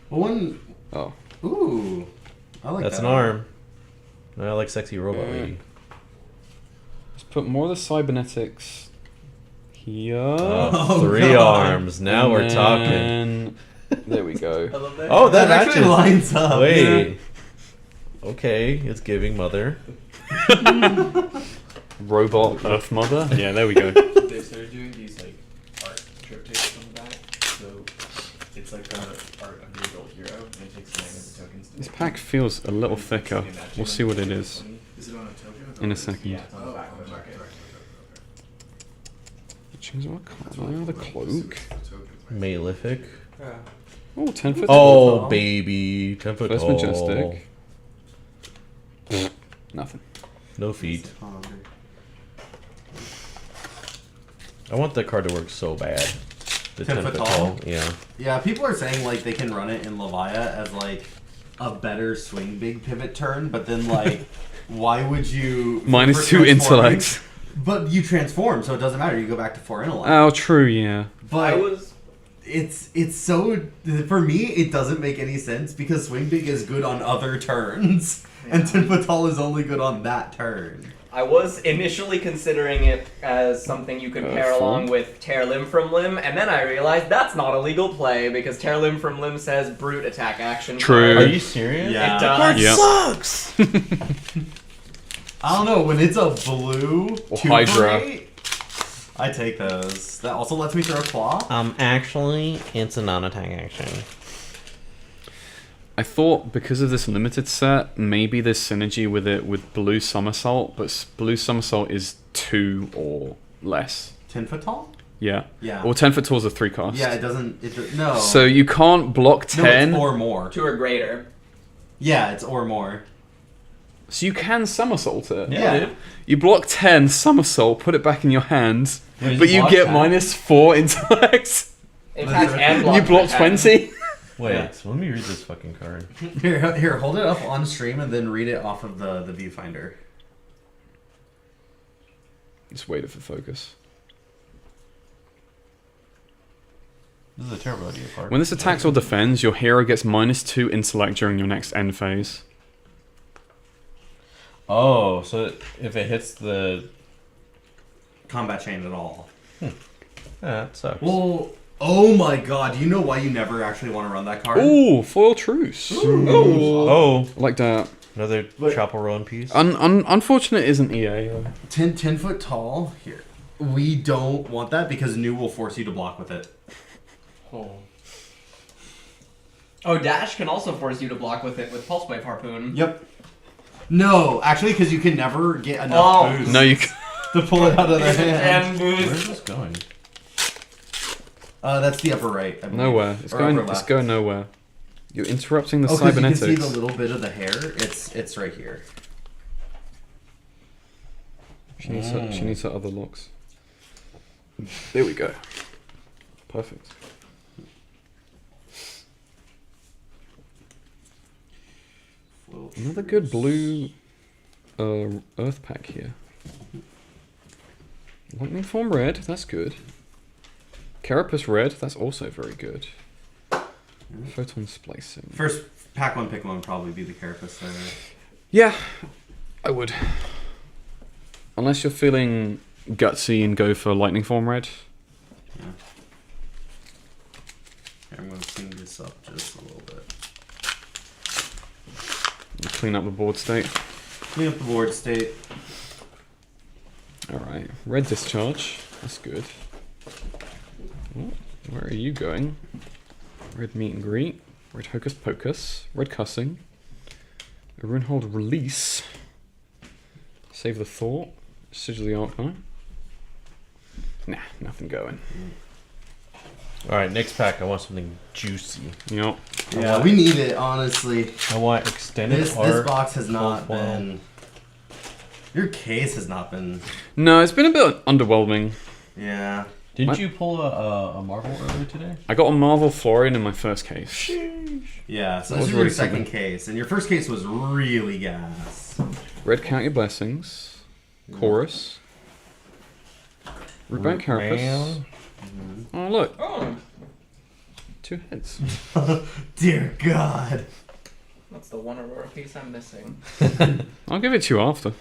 Well, one. Oh. Ooh. I like That's that an arm. I like sexy robot Yeah. lady. Let's put more of the cybernetics here. Oh, 3 God. arms. Now And we're talking. then- There we go. love that. Oh, that That actually matches. lines up. Wait. Okay, it's giving mother. Robot Earth Mother. Yeah, there we go. They started doing these like art triptychs on the back, so it's like the art of the adult hero, and it takes 9 of the tokens. This pack feels a little thicker. We'll see what it is Is it on a token? in a second. Yeah, it's on the back of the market. Choose what color? The cloak. Malefic. Oh, 10 foot. Oh, baby. 10 foot First tall. Majestic. Nothing. No feet. I want that card to work so bad. The 10 foot tall? Yeah. Yeah, people are saying like they can run it in Levia as like a better swing big pivot turn, but then like why would you Minus for 2 transforming- intellect. But you transform, so it doesn't matter. You go back to 4 intellect. Oh, true, yeah. But it's so for me it doesn't make any sense because swing big is good on other turns, and 10 foot tall is only good on that turn. I was initially considering it as something you could pair fun. along with Tear Limb from Limb, and then I realized that's not a legal play because Tear Limb from Limb says brute attack action. True. Are you serious? Yeah. It does. Yep. Sucks! I don't know when it's a blue Or 2 Hydra. for 8, I take those. That also lets me throw a claw. Actually, it's a non-attack action. I thought because of this limited set, maybe there's synergy with it with Blue Somersault, but Blue Somersault is 2 or less. 10 foot tall? Yeah. Yeah. Or 10 foot tall is a 3 cost. Yeah, it doesn't. No. So you can't block no, 10. it's or more. 2 or greater. Yeah, it's or more. So you can somersault it. Yeah. dude. You block 10, somersault, put it back in your hand, Yeah, but you block get 10. minus 4 intellect. In fact, and block You block attack. 20. Wait, Yeah. let me read this fucking card. Here, hold it up on stream and then read it off of the viewfinder. Just waited for focus. This is a terrible idea, card. When this attacks or defends, your hero gets minus 2 intellect during your next end phase. Oh, so if it hits the... Combat chain at all. Yeah, that sucks. Well, oh my god, do you know why you never actually want to run that card? Ooh, foil truce. Oh, Like that. another But- chopper run piece. Unfortunate isn't EA. 10 foot tall? Here. We don't want that because new will force you to block with it. Oh, Dash can also force you to block with it with Pulse Wave Harpoon. Yep. No, actually, because you can never get enough Oh. boost No, you can. to pull it out of their hand. And Where's this going? That's the upper right. I believe. Nowhere. It's Or going. upper It's left. going nowhere. You're interrupting the Oh, because you can cybernetics. see the little bit of the hair. It's right here. She needs her other locks. There we go. Perfect. Another good blue earth pack here. Lightning Form red, that's good. Carapace red, that's also very good. Photon splicing. First pack one, pick one would probably be the Carapace there. Yeah, I would. Unless you're feeling gutsy and go for Lightning Form red. Yeah. I'm going to clean this up just a little bit. Clean up the board state. Clean up the board state. Alright, red discharge. That's good. Oh, where are you going? Red meet and greet. Red hocus pocus. Red cussing. A Runehold release. Save the thought. Sigil the Arcanine. Nah, nothing going. Alright, next pack. I want something juicy. Yep. Yeah, we need it, honestly. I want extended This art. box has not profile. been... Your case has not been... No, it's been a bit underwhelming. Yeah. Didn't you pull a Marvel earlier today? I got a Marvel Florian in my first case. Yeah, so That this was is your really second something. case, and your first case was really gas. Red count your blessings. Chorus. Rootback Carapace. Man. Oh, look. Oh, 2 heads. Dear God. that's the one Aurora piece I'm missing. I'll give it to you after.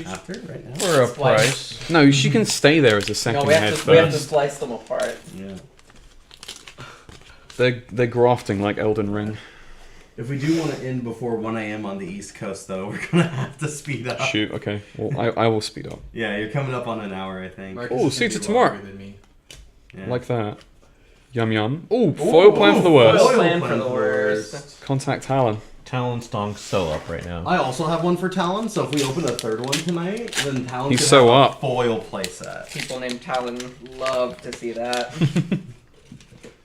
After, right now? For a Splice. price. No, she can stay there as a second No, we head have to first. splice them apart. Yeah. They're grafting like Elden Ring. If we do want to end before 1 a.m. on the East Coast, though, we're going to have to speed up. Shoot, okay. Well, I will speed up. Yeah, you're coming up on an hour, I think. Marcus Oh, is see you gonna be tomorrow. longer than me. Yeah. Like that. Yum yum. Oh, foil plan for the worst. foil Plan for the worst. Contact Talon. Talon Stonk's so up right now. I also have one for Talon, so if we open a third one tonight, then Talon He's could so have up. a foil playset. People named Talon love to see that.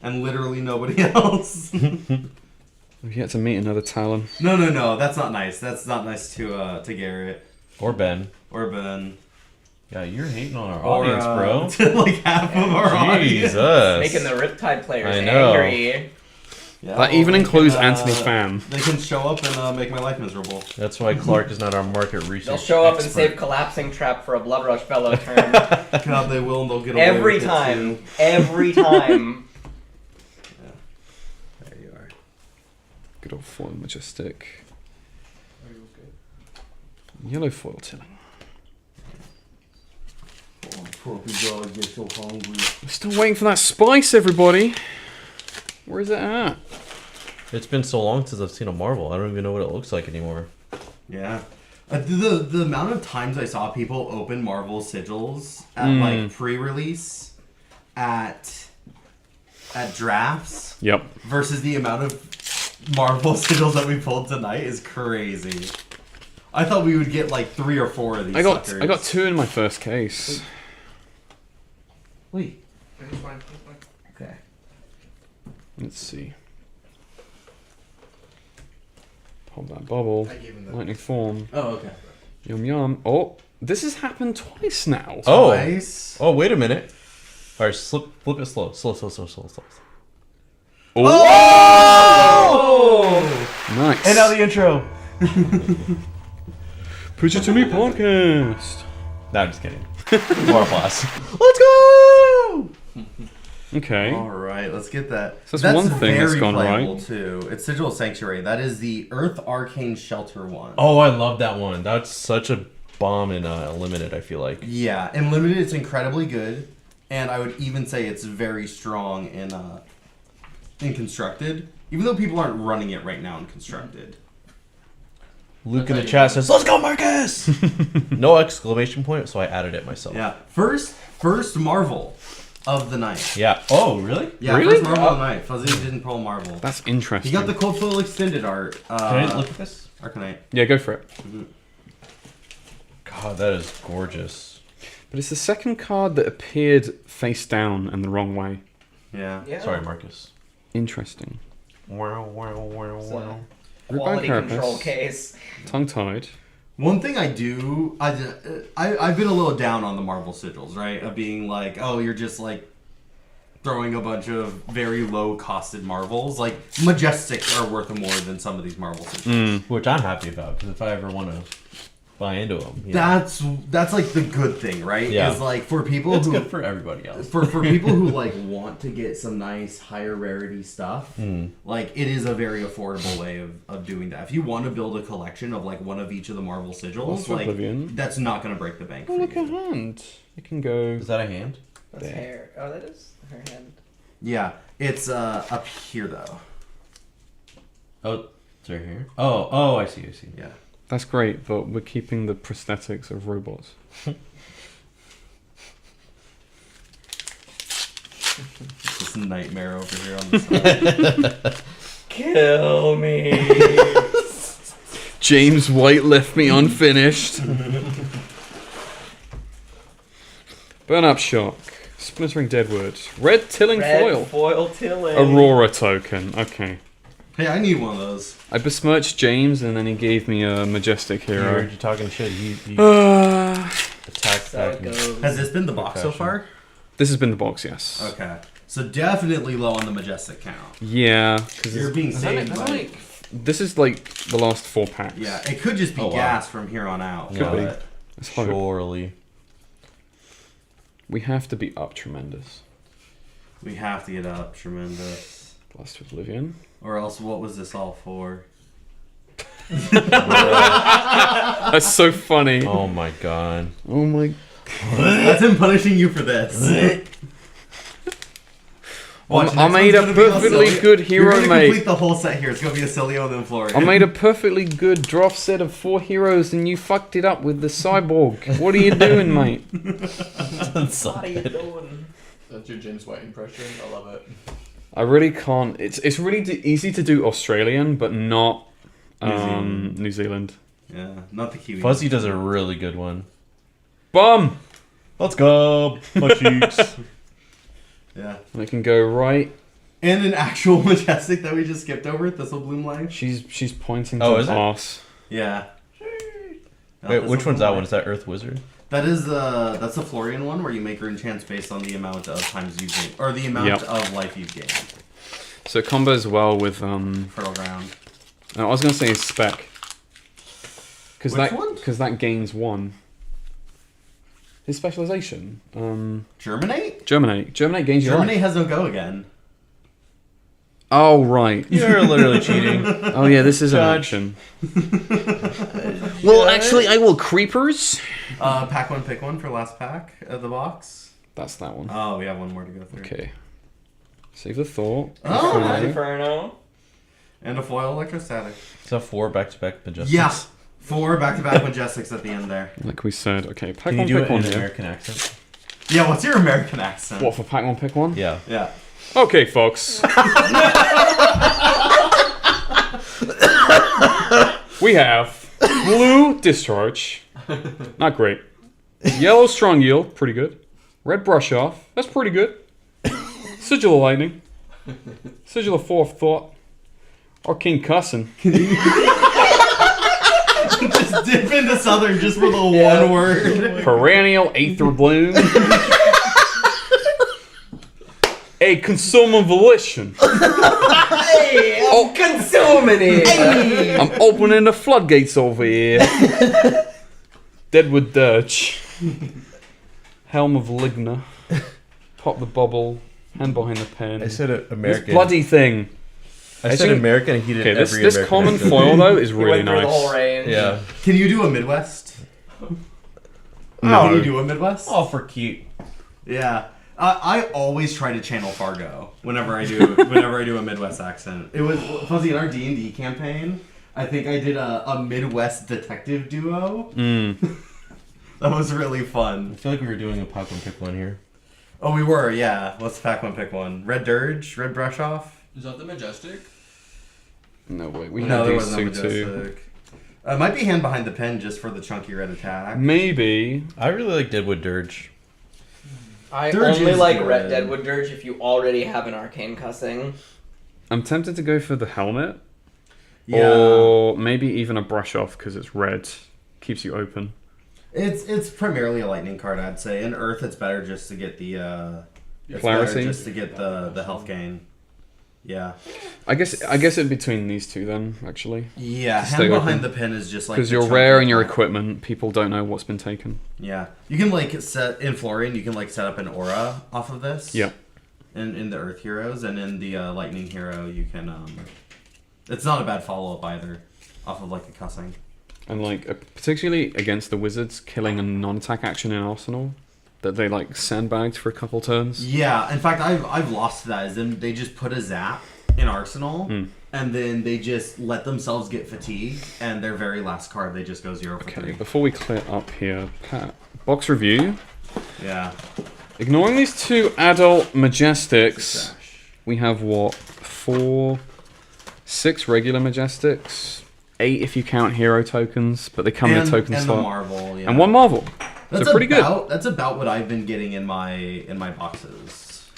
And literally nobody else. We've yet to meet another Talon. No, that's not nice. That's not nice to Garrett. Or Ben. Or Ben. Yeah, you're hating on our Or, audience, bro. to like half of our audience. Jesus. Making the Riptide players I know. angry. Yeah, That well, even they includes can, Anthony Pham. They can show up and make my life miserable. That's why Clark is not our market research They'll show up and expert. save Collapsing Trap for a Blood Rush Fellow turn. God, they will, and they'll get away Every with it, time. too. Every time. There you are. Good old foil majestic. Yellow foil tilling. Oh, puppy dog, you're so hungry. We're still waiting for that spice, everybody. Where is it at? It's been so long since I've seen a Marvel. I don't even know what it looks like anymore. Yeah. The amount of times I saw people open Marvel sigils at like pre-release at drafts Yep. versus the amount of Marvel sigils that we pulled tonight is crazy. I thought we would get like 3 or 4 of these. I got suckers. 2 in my first case. Wait. Okay. Let's see. Pop that bubble. I gave him the. Lightning form. Oh, okay. Yum yum. Oh, this has happened twice now. Oh. Nice. Oh, wait a minute. All right, flip it slow. Slow. Oh! Nice. And now the intro. Preach it to me podcast. No, I'm just kidding. More applause. Let's go! Okay. All right, let's get that. So that's one thing that's very gone playable, right. too. It's Sigil of Sanctuary. That is the Earth Arcane Shelter one. Oh, I love that one. That's such a bomb in Limited, I feel like. Yeah, in Limited, it's incredibly good, and I would even say it's very strong in Constructed, even though people aren't running it right now in Constructed. Luke in the chat says, "Let's go, Marcus!" No exclamation point, so I added it myself. Yeah, first Marvel of the night. Yeah. Oh, really? Yeah, Really? first Marvel of the night. Fuzzy didn't pull Marvel. That's He interesting. got the Cold Foil Extended art. Can I look at this? Arcanite. Yeah, go for it. God, that is gorgeous. But it's the second card that appeared face down and the wrong way. Yeah. Yeah. Sorry, Marcus. Interesting. Wow. So, Rootback quality control Carapace. case. Tongue tied. One thing I've been a little down on the Marvel sigils, right? Of being like, oh, you're just like throwing a bunch of very low costed Marvels. Like Majestics are worth more than some of these Marvel sigils. Which I'm happy about, because if I ever want to buy into them, you know. That's like the good thing, right? Yeah. Is like for people It's who good for everybody else. for people who like want to get some nice higher rarity stuff, like it is a very affordable way of doing that. If you want to build a collection of like one of each of the Marvel sigils, What's like Oblivion? that's not going to break the bank. Oh, for look you. at hand. It can go. Is that a hand? That's hair. Oh, that is her hand. Yeah, it's up here though. Oh, it's right here. Oh, I see. Yeah. That's great, but we're keeping the prosthetics of robots. This nightmare over here on the side. Kill me. James White left me unfinished. Burn up shock. Splintering deadwood. Red tilling foil. Foil tilling. Aurora token. Okay. Hey, I need one of those. I besmirched James and then he gave me a majestic He hero. heard you talking shit. He attacked So back. it goes. Has this been the box so Fashion. far? This has been the box, yes. Okay. So definitely low on the Majestic count. Yeah, because You're being saved by... this is like the last 4 packs. Yeah, it could just be Oh, wow. gas from here on out. Could be. but- Let's hope. Surely. We have to be up tremendous. We have to get up tremendous. Blast of Oblivion. Or else what was this all for? That's so funny. Oh my god. Oh my. That's him punishing you for this. Watch, I next made one's a gonna be perfectly Celio. good You're hero, gonna mate. complete the whole set here. It's gonna be a Celio and then Florian. I made a perfectly good draft set of 4 heroes and you fucked it up with the cyborg. What are you doing, mate? What are you doing? That's your James White impression. I love it. I really can't. It's really easy to do Australian, but not New Zealand. Yeah, not the Kiwi. Fuzzy does a really good one. Bum! Let's go. My cheeks. Yeah. And it can go right. And an actual Majestic that we just skipped over, Thistle Bloom Life. She's pointing Oh, to is the it? arse. Yeah. Wait, which one's that one? Is that Earth Wizard? That is that's the Florian one where you make rune chance based on the amount of times you've gained, or the amount Yep. of life you've gained. So it combos well with Fertile Ground. I was gonna say spec. Which one? Because that gains 1. His specialization. Germinate? Germinate. Germinate gains your Germinate life. has no go again. Oh right. You're literally cheating. Oh yeah, this is an Judge. action. Well, actually, I will creepers. Pack one, pick one for last pack of the box. That's that one. Oh, we have one more to go through. Okay. Save the thought. Oh, Okay. Inferno. and a foil electrostatic. Is that 4 back-to-back Majestics? Yeah. 4 back-to-back Majestics at the end there. Like we said. Okay, pack Can you one, do pick it in one an here. American accent? Yeah, what's your American accent? What for pack one, pick one? Yeah. Yeah. Okay, folks. We have blue discharge. Not great. Yellow strong yield, pretty good. Red brush off, that's pretty good. Sigil of lightning. Sigil of fourth thought. Arcane cussing. Just dip into Southern just for the one word. Perennial aether bloom. A consuming volition. Oh, consuming it. I'm opening the floodgates over here. Deadwood Dirge. Helm of Ligna. Pop the bubble. Hand behind the pen. I said This American. bloody thing. I said American and he did Okay, this, every this American common accent. foil though is We really went through the whole nice. range. Yeah. Can you do a Midwest? No. Can you do a Midwest? Oh, for cute. Yeah. I always try to channel Fargo whenever I do a Midwest accent. It was Fuzzy in our D&D campaign. I think I did a Midwest detective duo. That was really I fun. feel like we were doing a pop one pick one here. Oh, we were, yeah. Let's pack one, pick one. Red Dirge, Red Brush Off. Is that the Majestic? No, wait, we No, had there these wasn't a two too. Majestic. It might be Hand Behind the Pen just for the chunky red attack. Maybe. I really like Deadwood Dirge. I Dirge only is like good. Red Deadwood Dirge if you already have an arcane cussing. I'm tempted to go for the helmet. Yeah. Or maybe even a brush off because it's red. keeps you open. It's primarily a lightning card, I'd say. In Earth, it's better just to get the Clarity? just to get the health gain. Yeah. I guess in between these two then, actually. Yeah, Stay hand behind open. the pin is just like Because the you're chunky rare and your attack. equipment, people don't know what's been taken. Yeah, you can like set in Florian. You can like set up an aura off of this. Yeah. In the Earth Heroes and in the Lightning Hero, you can. It's not a bad follow up either, off of like a cussing. And like, particularly against the wizards, killing a non-attack action in Arsenal that they like sandbagged for a couple turns. Yeah, in fact, I've lost that. Is them they just put a zap in Arsenal, and then they just let themselves get fatigued, and their very last card they just go 0 for Okay, 3. before we clear up here, Pat, box review. Yeah. Ignoring these two adult Majestics, we have what? 6 regular Majestics, 8 if you count hero tokens, but they come in a token and slot. the Marvel, yeah. And 1 Marvel. That's so pretty about, That's about what I've been getting in my boxes.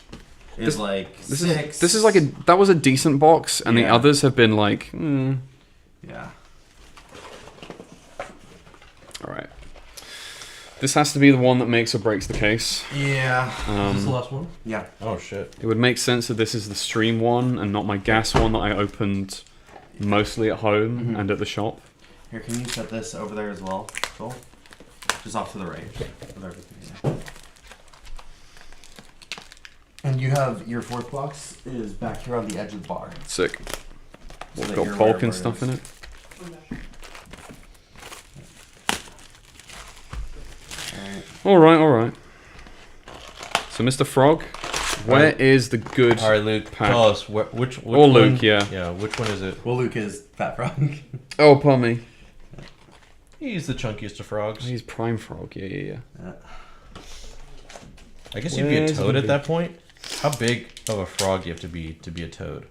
Is like This 6. is like that was a decent box, and the Yeah. others have been like, Yeah. all right. This has to be the one that makes or breaks the case. Yeah. Is this the last one? Yeah. Oh shit. It would make sense that this is the stream one and not my gas one that I opened mostly at home and at the shop. Here, can you set this over there as well, Joel? Just off to the right of everything. Yeah. And you have your 4th box is back here on the edge of the bar. Sick. So What, that got you're bulk aware and of stuff where in it it? Alright. Alright. So, Mr. Frog, where is the good... All right, Luke. pack? Tell us which Or Luke, one, yeah. Yeah, which one is it? Well, Luke is Fat Frog. Oh, pardon me. He's the chunkiest of frogs. He's Prime Frog, yeah. I guess you'd be a Where's toad the at that point. How big of a frog do you have to be a toad?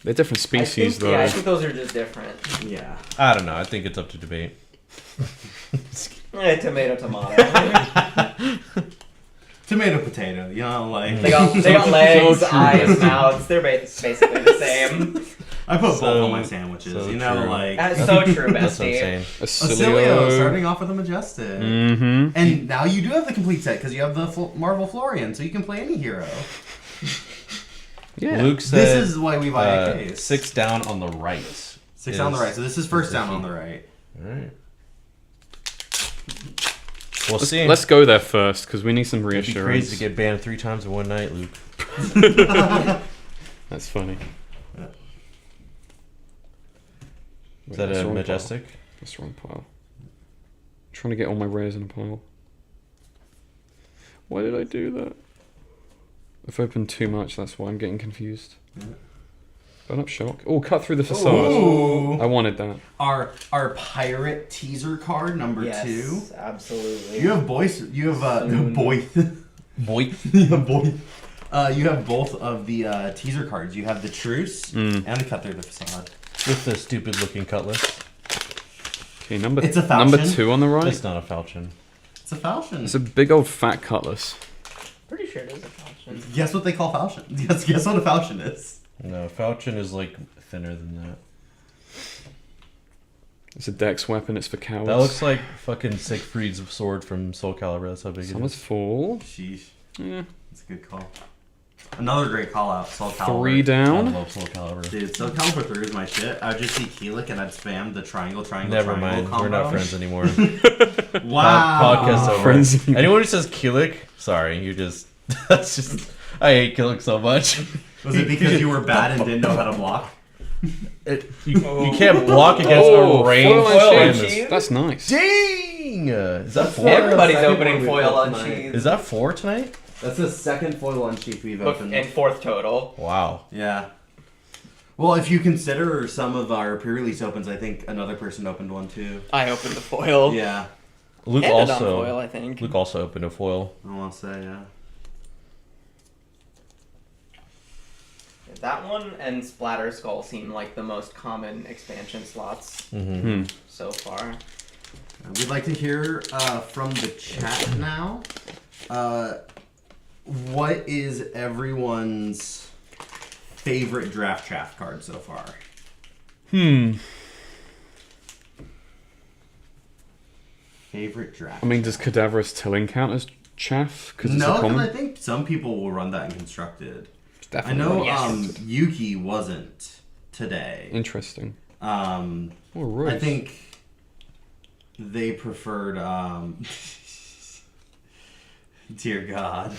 They're different species, though. Yeah, I think those are just different. Yeah. I don't know. I think it's up to debate. Tomato, tomato. Tomato, potato, you know, like... They got legs, true. eyes, mouths. They're basically the same. I put both So- on my sandwiches, so you know, true. like... That's so true, That's what I'm bestie. saying. Acilio, starting off with a Majestic. Mm-hmm. And now you do have the complete set, because you have the Marvel Florian, so you can play any hero. Yeah. Luke said This is why we buy a case. 6 down on the right. 6 on the right, so this is first down on the right. All right. We'll see. Let's go there first, because we need some It'd be reassurance. crazy to get banned 3 times in one night, Luke. That's funny. Is that That's a the wrong majestic? Pile. That's the wrong pile. Trying to get all my rares in a pile. Why did I do that? I've opened too much, that's why I'm getting confused. Burn up shock. Oh, cut through the facade. Ooh. I wanted that. Our pirate teaser card number Yes, 2. absolutely. You have boys. You have boy. Boy. You have boy. You have both of the teaser cards. You have the truce and the cut through the facade. With the stupid looking cutlass. Okay, number It's a number falchion. 2 on the right. It's not a falchion. It's a falchion. It's a big old fat cutlass. Pretty sure it is a falchion. Guess what they call falchion? Guess what a falchion is? No, falchion is like thinner than that. It's a dex weapon, it's for cowards. That looks like fucking Siegfried's sword from Soul Calibur. That's how big it Summer's is. full. Sheesh. Yeah. That's a good call. Another great call out. Soul Calibur. 3 I down. love Soul Calibur. Dude, Soul Calibur 3 is my shit. I would just see Keelik and I'd spam the triangle, Never mind. combo. We're not friends anymore. Wow. Podcast over. Friends. Anyone who says Keelik, sorry, you just. That's just. I hate Keelik so much. Was it because you were bad and didn't know how to block? You can't block against Oh, a range. foil and cheese. cheese. That's nice. Dang! Is that 4? Everybody's Second opening one we foil built on tonight. cheese. Is that 4 tonight? That's the second foil unsheath we've opened. And 4th total. Wow. Yeah. Well, if you consider some of our pre-release opens, I think another person opened one too. I opened the foil. Yeah, Luke Ended on also. foil, I think. Luke also opened a foil. I want to say yeah. That one and Splatter Skull seem like the most common expansion slots Hmm. so far. We'd like to hear from the chat now. What is everyone's favorite draft card so far? Favorite draft. I mean, does Cadaverous Tilling count as chaff? Because it's No, a because I common. think some people will run that in constructed. I Definitely know not. Yuki wasn't today. Interesting. Um, Oh, right. I think they preferred. Dear God.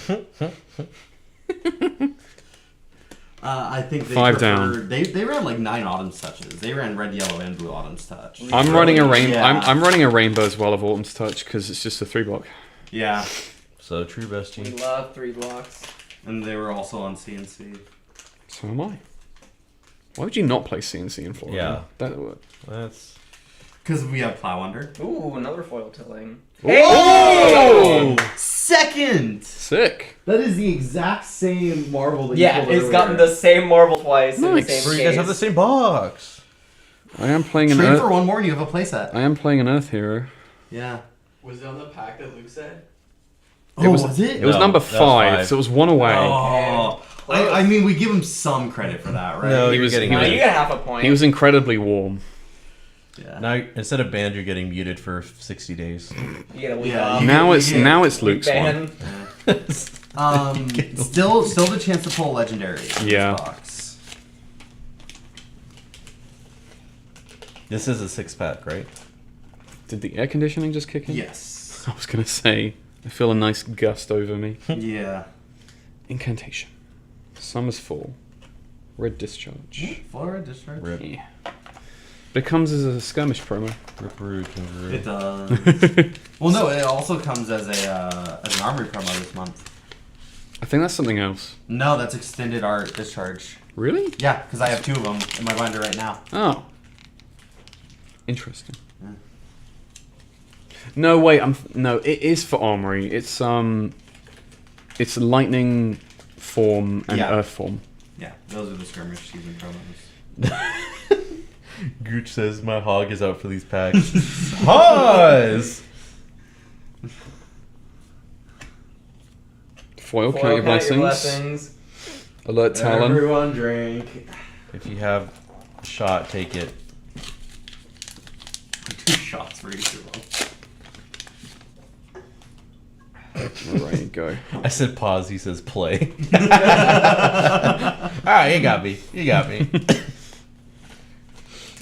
I think they 5 down. preferred. They ran like 9 Autumn's touches. They ran red, yellow, and blue Autumn's touch. I'm running a rainbow. Yeah. I'm running a rainbow as well of Autumn's Touch because it's just a 3-block. Yeah, So true, We bestie. love 3 blocks. and they were also on CNC. So am I. Why would you not play CNC in Florida? Yeah. That, That's Because we have Plow Under. Ooh, another foil tilling. Oh! Second! Sick. That is the exact same marble that Yeah, it's gotten the same marble twice in the Nice. same so case. you guys have the same box. I am playing an Trade for Earth. one more and you have a playset. I am playing an Earth Hero. Yeah. Was it on the pack that Luke said? Oh, was- was it? It was No, number that was 5, five. so it was 1 away. Oh. I mean, we give him some credit for that, right? No, He you're was- getting he No, was- you get half a point. He was incredibly warm. Yeah. now instead of banned, you're getting muted for 60 days. You get a week Yeah, off. you- Now it's yeah. Luke's one. Ban. Still the chance to pull a legendary. In Yeah. This box. This is a 6-pack, right? Did the air conditioning just kick in? Yes. I was gonna say, I feel a nice gust over me. Yeah. Incantation. Summer's Fall. Red Discharge. Flora discharge. Rip. Yeah. But it comes as a skirmish promo. Ripperoo, kangaroo. It does. Well, no, it also comes as an armory promo this month. I think that's something else. No, that's extended art discharge. Really? Yeah, because I have 2 of them in my binder right now. Oh. Interesting. No, wait, no, it is for armory. It's lightning form and Yeah. earth form. Yeah, those are the skirmish season promos. Gooch says my hog is out for these packs. Pause! Foil, Foil, count your count your blessings. blessings. Alert Talon. Everyone drink. If you have a shot, take it. 2 shots for each of them. Alright, go. I said pause, he says play. Alright, you got me. You got me.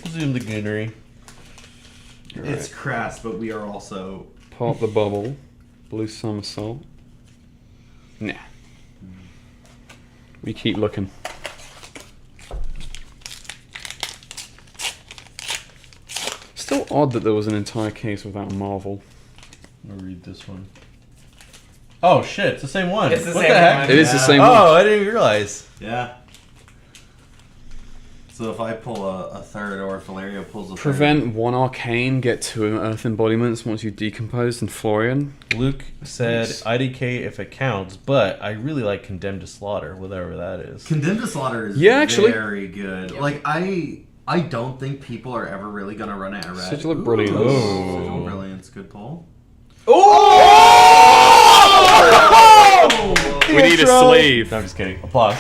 Zoom the goonery. It's crass, but we are also. Pop the bubble. Blue somersault. Nah. We keep looking. Still odd that there was an entire case without a Marvel. I'm gonna read this one. Oh shit, it's the same one. It's the what same the heck? one. It is the Yeah. same Oh, one. I didn't realize. Yeah. So if I pull a third, or if Valerio pulls a Prevent 1 arcane, get 2 earth embodiments once you decompose, and Florian. Luke said Nice. IDK if it counts, but I really like Condemned to Slaughter, whatever that is. Condemned to Slaughter is Yeah, actually. very good. Like I don't think people are ever really gonna run it at red. Sigil of Brilliance. Ooh. Sigil of Brilliance, good pull. We need a sleeve. No, I'm just kidding. Applause.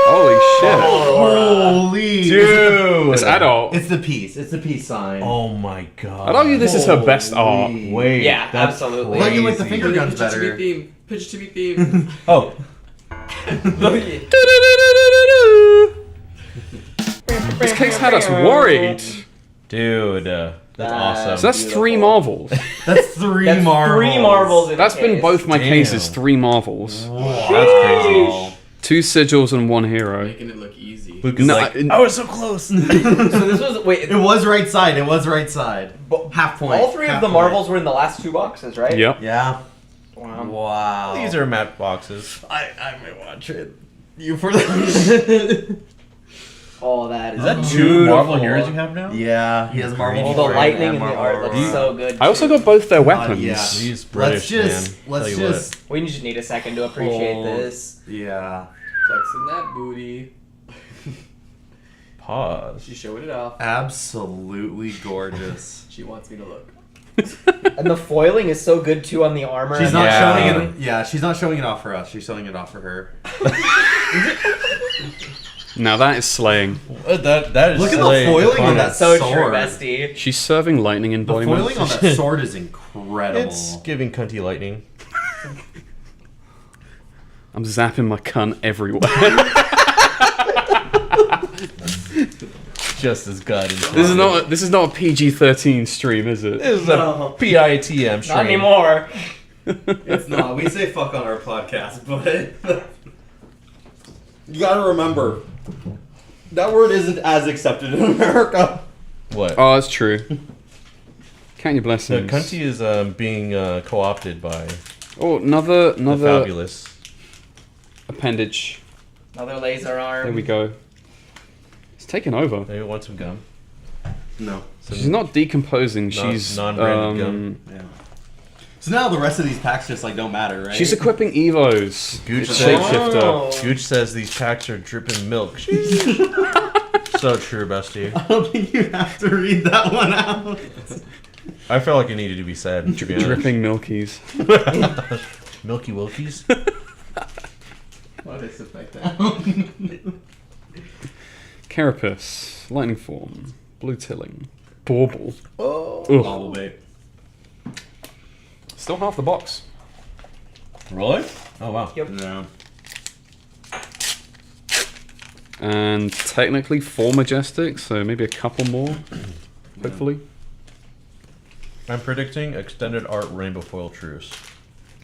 Holy shit. Holy Dude! It's adult. It's the piece. It's the peace sign. Oh my god. I'd argue this is her best art. Holy. Wait. Yeah, that's absolutely. Well, you like the crazy. finger guns Pitch it to better. be theme. Pitch it to be theme. Oh. This case had us worried. Dude, that's awesome. So that's 3 Marvels. That's 3 That's marbles. 3 marbles in a That's been case. both my Damn. cases, 3 Marvels. That's crazy. 2 sigils and 1 hero. Making it look easy. Luke is No, like, I- I was so close. So this was It was right side. It was right side. Half point. all 3 of half the point. marbles were in the last 2 boxes, right? Yep. Yeah. Wow. Wow. These are map boxes. I might watch it. You for that? Oh, that is. Is that beautiful. 2 Marvel heroes you have now? Yeah, he has Marvel. Oh, the Aurora lightning and in the Marvel art looks Aurora. so good. I also too. got both their weapons. yeah. He's British, man. Let's Tell you just. We just need a second to appreciate Oh. this. Yeah. Flexing that booty. Pause. She showed it off. Absolutely gorgeous. She wants me to look. And the foiling is so good too on the armor. She's and not Yeah. showing it. Yeah, she's not showing it off for us. She's showing it off for her. Now that is slaying. That is Look at the slay. foiling on that So sword. true, bestie. She's serving lightning The embodiments. foiling on that sword is incredible. incredible. It's giving cunty lightning. I'm zapping my cunt everywhere. Just as God intended. This is not a PG-13 stream, is it? This is a PITM stream. Not anymore. It's not. We say fuck on our podcast, but you gotta remember that word isn't as accepted in America. What? Oh, that's true. Count your The blessings. cunty is being co-opted by Oh, another the fabulous. appendage. Another laser arm. There we go. It's taken over. Maybe want some gum. No. She's not decomposing. Non- She's non-branded gum. Yeah. So now the rest of these packs just like don't matter, right? She's equipping Evos. Gooch It's says, shapeshifter. Gooch says these packs are dripping milk. So true, bestie. I don't think you have to read that one out. I felt like it needed to be said. To be honest. Dripping Milkies. Milky Wilkies. Why did I sit back down? Carapace. Lightning Form. Blue Tilling. Bauble. Oh, Ugh. bobble bait. Still half the box. Really? Oh wow. Yep. No. And technically 4 Majestic, so maybe a couple more. Hopefully. I'm predicting extended art rainbow foil truce.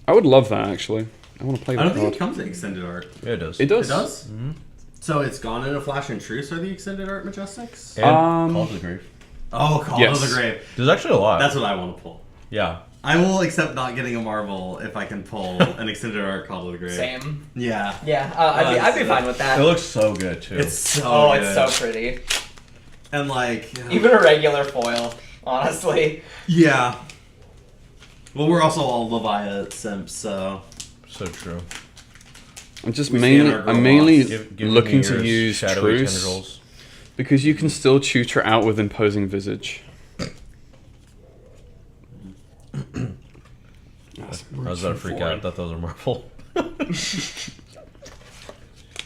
I would love that actually. I want to play I that don't think card. it comes in extended art. Yeah, it does. It does. It does? Mm-hmm. So it's gone in a flash and truce are the extended art Majestics? And Call to the Grave. Oh, Call Yes. to the Grave. There's actually a lot. That's what I want to pull. Yeah. I will accept not getting a Marvel if I can pull an extended art Call to the Grave. Same. Yeah. Yeah, I'd be fine with that. It looks so good too. It's so Oh, good. it's so pretty. And like... Even a regular foil, honestly. Yeah. Well, we're also all Leviathan simps, so... so true. I'm just We mainly, stand our I'm girl mainly boss. Give looking me to your use shadowy Truce tendrils. because you can still tutor out with Imposing Visage. I was about to freak out. I thought those were Marvel.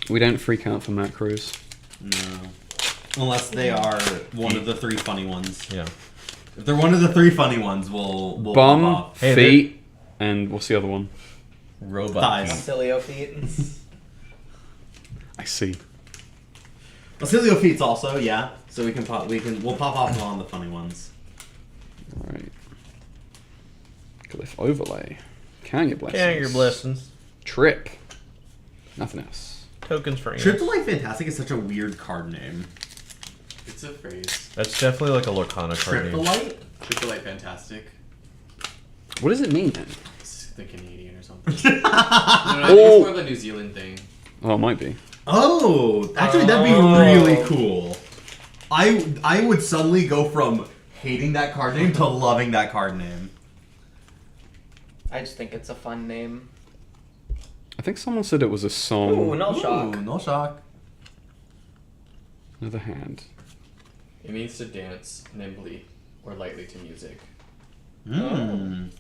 We don't freak out for macros. No. Unless they are one of the 3 funny ones. Yeah. If they're one of the 3 funny ones, we'll pop Bum, off. Hey, feet, and what's the other one? Robot. Thighs. feet. Cilio feet. I see. Basilio feats also, yeah. So we'll pop off on the funny ones. Alright. Glyph Overlay. Count your blessings. Count your blessings. Trip. Nothing else. Tokens for Trip ants. to Life Fantastic is such a weird card name. It's a phrase. That's definitely like a Lorcana card Trip to name. Light? Cryptolite Fantastic. What does it mean then? It's the Canadian or something. No, I think it's more of a New Zealand thing. Oh, it might be. Oh, actually, that'd be really cool. I would suddenly go from hating that card name to loving that card name. I just think it's a fun name. I think someone said it was a song. Ooh, no shock. Ooh, no shock. Another hand. It means to dance nimbly or lightly to music. Mm.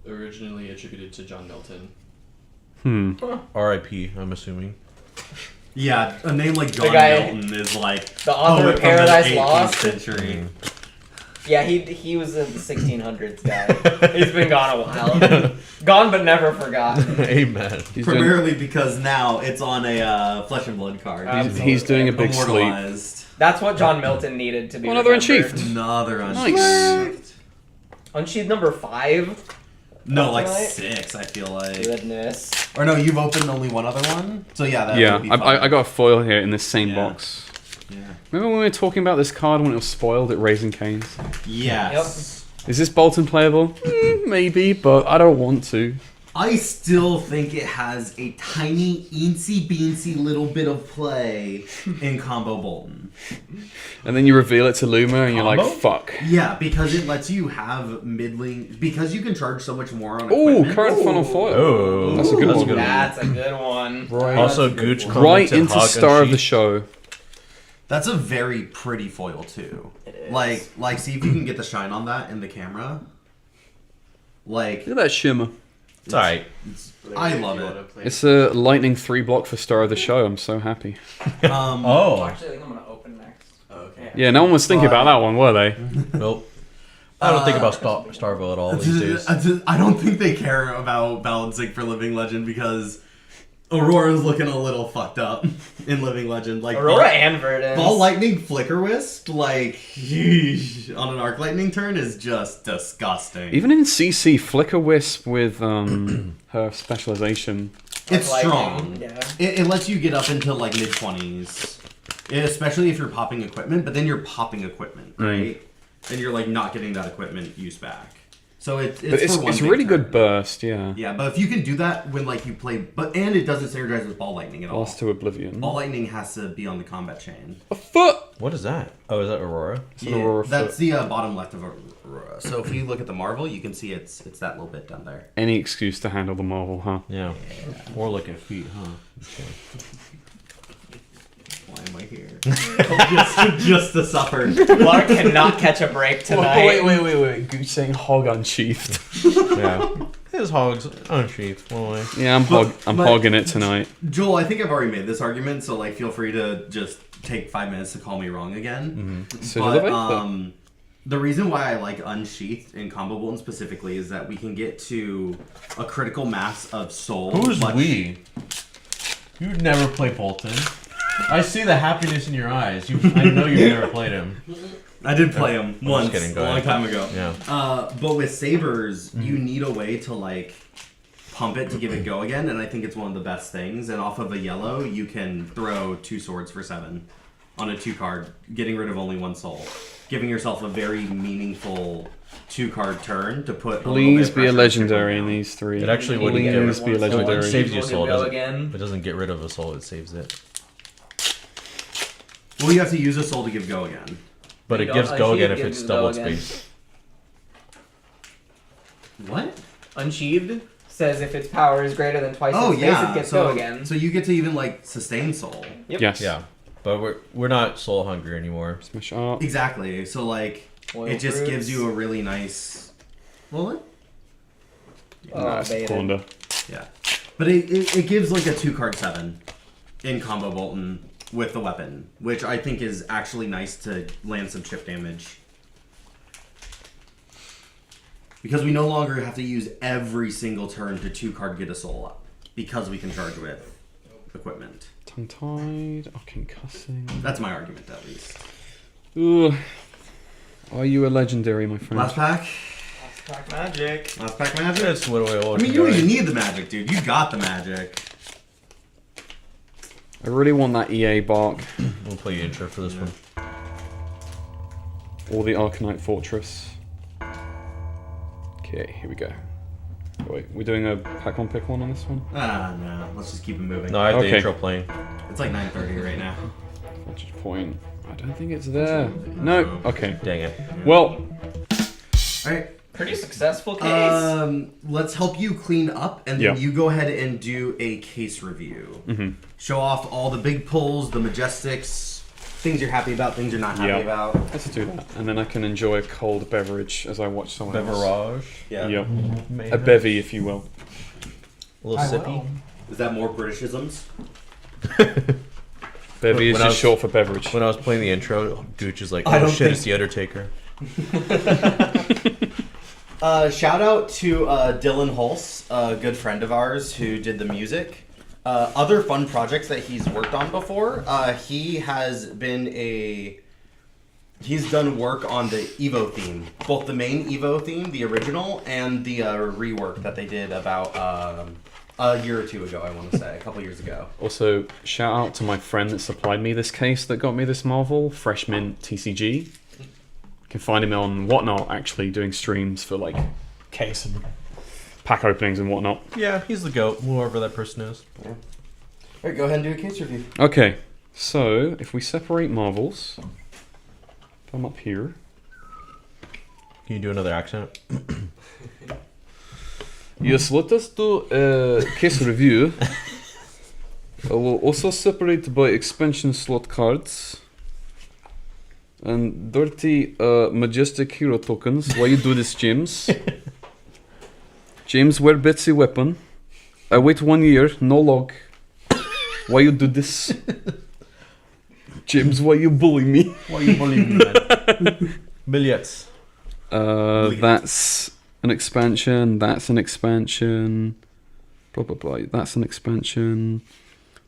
Originally attributed to John Milton. R.I.P. I'm assuming. Yeah, a name like John guy- Milton is like the author poet of from the Paradise 18th Lost? century. Yeah, he was a 1600s guy. He's been gone a while. Gone but never forgotten. Amen. He's doing, Primarily because now it's on a Flesh and Blood card. he's doing a big sleep. Immortalized. That's what John Milton needed to be Another remembered. Unsheathed. Another Nice. Unsheathed number 5? No, like Tonight? 6, I feel like. Goodness. Or no, you've opened only one other one? So yeah, that Yeah, would be I got a foil here in this same Yeah. box. Yeah. Remember when we were talking about this card when it was spoiled at Raising Cane's? Yes. Is this Bolton playable? Maybe, but I don't want to. I still think it has a tiny, eensy beensy little bit of play in Combo Bolton. And then you reveal it to Luma and you're like, Combo? fuck. Yeah, because it lets you have middling, because you can charge so much more on Ooh, equipment. current funnel foil. Oh, That's a good one. That's a good one. Also, Gooch Right commented into Hog star of the Unsheathed. show. That's a very pretty foil too. It is. Like, see if you can get the shine on that in the camera. Like, Look at that shimmer. It's alright. I If love you it. wanna play- It's a lightning 3 block for star of the show. I'm so happy. Oh. Actually, I think I'm gonna open next. Oh, okay. Yeah, no one was thinking about that one, were they? Nope. I don't think about Starville at all these days. I don't think they care about balancing for Living Legend because Aurora's looking a little fucked up in Living Legend. Like Aurora and Verdance. Ball Lightning Flicker Wisp, like, yeesh, on an Arc Lightning turn is just disgusting. Even in CC, Flicker Wisp with her specialization. It's Arc strong. Lightning, yeah. It lets you get up into like mid-20s. Especially if you're popping equipment, but then you're popping equipment, right? And you're like not getting that equipment use back. So it's for one it's big really turn. good burst, yeah. Yeah, but if you can do that when like you play, and it doesn't synergize with Ball Lightning at all. Lost to Oblivion. Ball Lightning has to be on the combat chain. A foot! What is that? Oh, is that Aurora? It's an Aurora that's foot. the bottom left of Aurora. So if you look at the Marvel, you can see it's that little bit down there. Any excuse to handle the Marvel, huh? Yeah. More like at feet, huh? Why am I here? just to suffer. Clark cannot catch a break tonight. wait. Goose saying hog unsheathed. Yeah. His hog's unsheathed. Well, Yeah, I'm hogging it tonight. Joel, I think I've already made this argument, so like feel free to just take 5 minutes to call me wrong again. So But the reason why I like Unsheathed in Combo Bolton specifically is that we can get to a critical mass of soul. who's we? You never play Bolton. I see the happiness in your eyes. I know you've never played him. I did play him once kidding, a go long ahead. time ago. Yeah. But with Sabers, you need a way to like pump it to give it go again, and I think it's one of the best things. And off of a yellow, you can throw 2 swords for 7 on a 2 card, getting rid of only 1 soul, giving yourself a very meaningful 2 card turn to put. Please be a legendary in these 3. It actually wouldn't get Please be a It legendary. saves your soul. Go It again. doesn't get rid of a soul. It saves it. Well, you have to use a soul to give go again. But You it don't- gives go again if gives it's go double again. space. What? Unsheathed says if its power is greater than twice Oh its base, yeah. it gets so, go again. So you get to even like sustain soul. Yes. Yeah. But we're not soul hungry anymore. Smash up. Exactly. So like Oil it just fruits. gives you a really nice. Well, Nice baited. corner. yeah. But it gives like a 2 card 7 in Combo Bolton with the weapon, which I think is actually nice to land some chip damage. Because we no longer have to use every single turn to 2 card get a soul up. Because we can charge with equipment. Tongue tied. Arcane cussing. That's my argument at least. Ugh. Are you a legendary, my friend? Last pack? Black magic. Last pack magic? That's what I I mean, you don't even need the magic, dude. You got the magic. I really want that EA bark We'll play the intro for this one. or the Arcanite Fortress. Okay, here we go. Oh, wait, we're doing a pack one, pick one on this one? Ah, no. Let's just keep it moving. No, I have the Okay. intro playing. It's like 9:30 right now. Vantage point. I don't think it's there. No. Okay. Dang it. Well, Alright. Pretty successful case. Let's help you clean up, and then Yeah. you go ahead and do a case review. Show off all the big pulls, the majestics, things you're happy about, things you're not happy Yeah. about. let's do that. And then I can enjoy a cold beverage as I watch someone else. Beverage. Yeah. Yep. Maybe. A bevy, if you will. A little sippy. Is that more Britishisms? Bevy is When I just was- short for beverage. When I was playing the intro, Gooch is like, I oh don't shit, think- it's the Undertaker. Shout out to Dylan Hulse, a good friend of ours who did the music. Other fun projects that he's worked on before. He's done work on the Evo theme, both the main Evo theme, the original, and the rework that they did about a year or two ago. I want to say a couple years ago. Also, shout out to my friend that supplied me this case that got me this Marvel, Freshman TCG. You can find him on Whatnot, actually, doing streams for, like, case and pack openings and whatnot. Yeah, he's the GOAT, whoever that person is. All right, go ahead and do a case review. Okay, so if we separate Marvels, if I'm up here. Can you do another accent? Yes, let us do a case review. I will also separate by expansion slot cards. And dirty majestic hero tokens. Why you do this, James? James, wear Betsy weapon. I wait 1 year, no log. Why you do this? James, why you bully me? Why you bullying me, man? Billets. That's an expansion. That's an expansion. Blah blah blah. That's an expansion.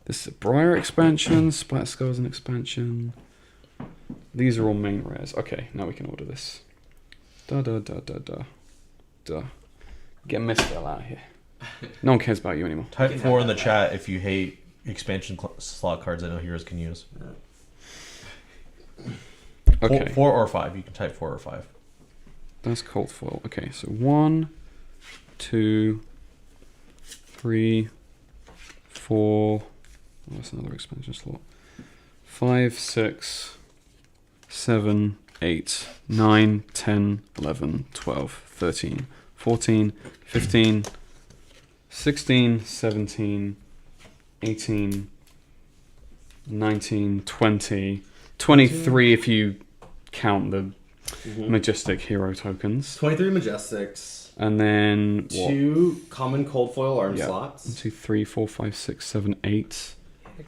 This is a Briar expansion. Splat Skull is an expansion. These are all main rares. Okay, now we can order this. Da da da da da da. Get Misfell out of here. No one cares about you anymore. Type 4 in the chat if you hate expansion slot cards I know heroes can use. Okay. 4 or 5. You can type 4 or 5. That's cold foil. Okay, so 1, 2, 3, 4. Oh, that's another expansion slot. 5, 6, 7, 8, 9, 10, 11, 12, 13, 14, 15, 16, 17, 18, 19, 20, 23 if you count the Majestic hero tokens. 23 Majestics. And then what? 2 common cold foil arm Yeah. slots. 1, 2, 3, 4, 5, 6, 7, 8.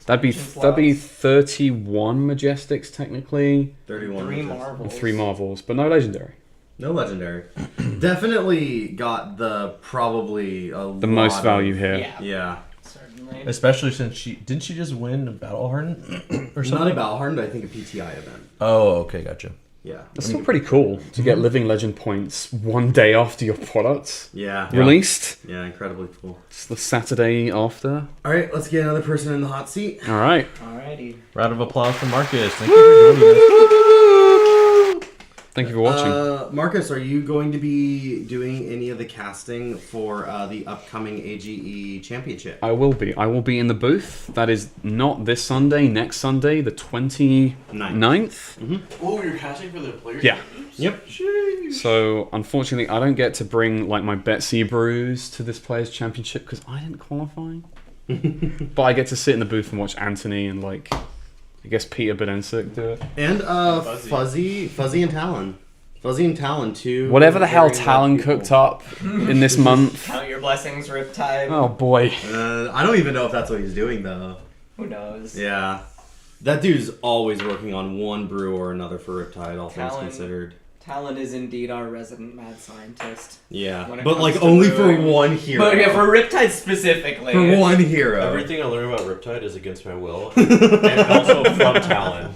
That'd be 31 Majestics technically. 31 3 Majestics. Marvels. And 3 Marvels, but no legendary. No legendary. Definitely got the The most value here. Yeah, Yeah. certainly. Especially since didn't she just win a Battle Harden or Not something? a Battle but I think a PTI event. Oh, okay, gotcha. Yeah. That's still pretty cool to get Living Legend points one day after your product Yeah. released. Yeah, incredibly cool. It's the Saturday after. All right, let's get another person in the hot seat. All right. Alrighty. Round of applause for Marcus. Thank you for joining us. Thank you for watching. Marcus, are you going to be doing any of the casting for the upcoming AGE Championship? I will be. I will be in the booth. That is not this Sunday, next Sunday, the 29th. Oh, you're casting for the players? Yeah. Yep. So, unfortunately, I don't get to bring like my Betsy brews to this Players Championship because I didn't qualify. But I get to sit in the booth and watch Anthony and like, I guess Peter Benensic do it. And Fuzzy and Talon. Fuzzy and Talon too. Whatever the hell very Talon people. cooked up in this month. Count your blessings, Riptide. Oh boy. I don't even know if that's what he's doing though. Who knows? Yeah. That dude's always working on one brew or another for Riptide, all things Talon. considered. Talon is indeed our resident mad scientist. Yeah. When it But comes like to only brewing. for one hero. But yeah, for Riptide specifically. For one hero. Everything I learn about Riptide is against my will, and also from Talon.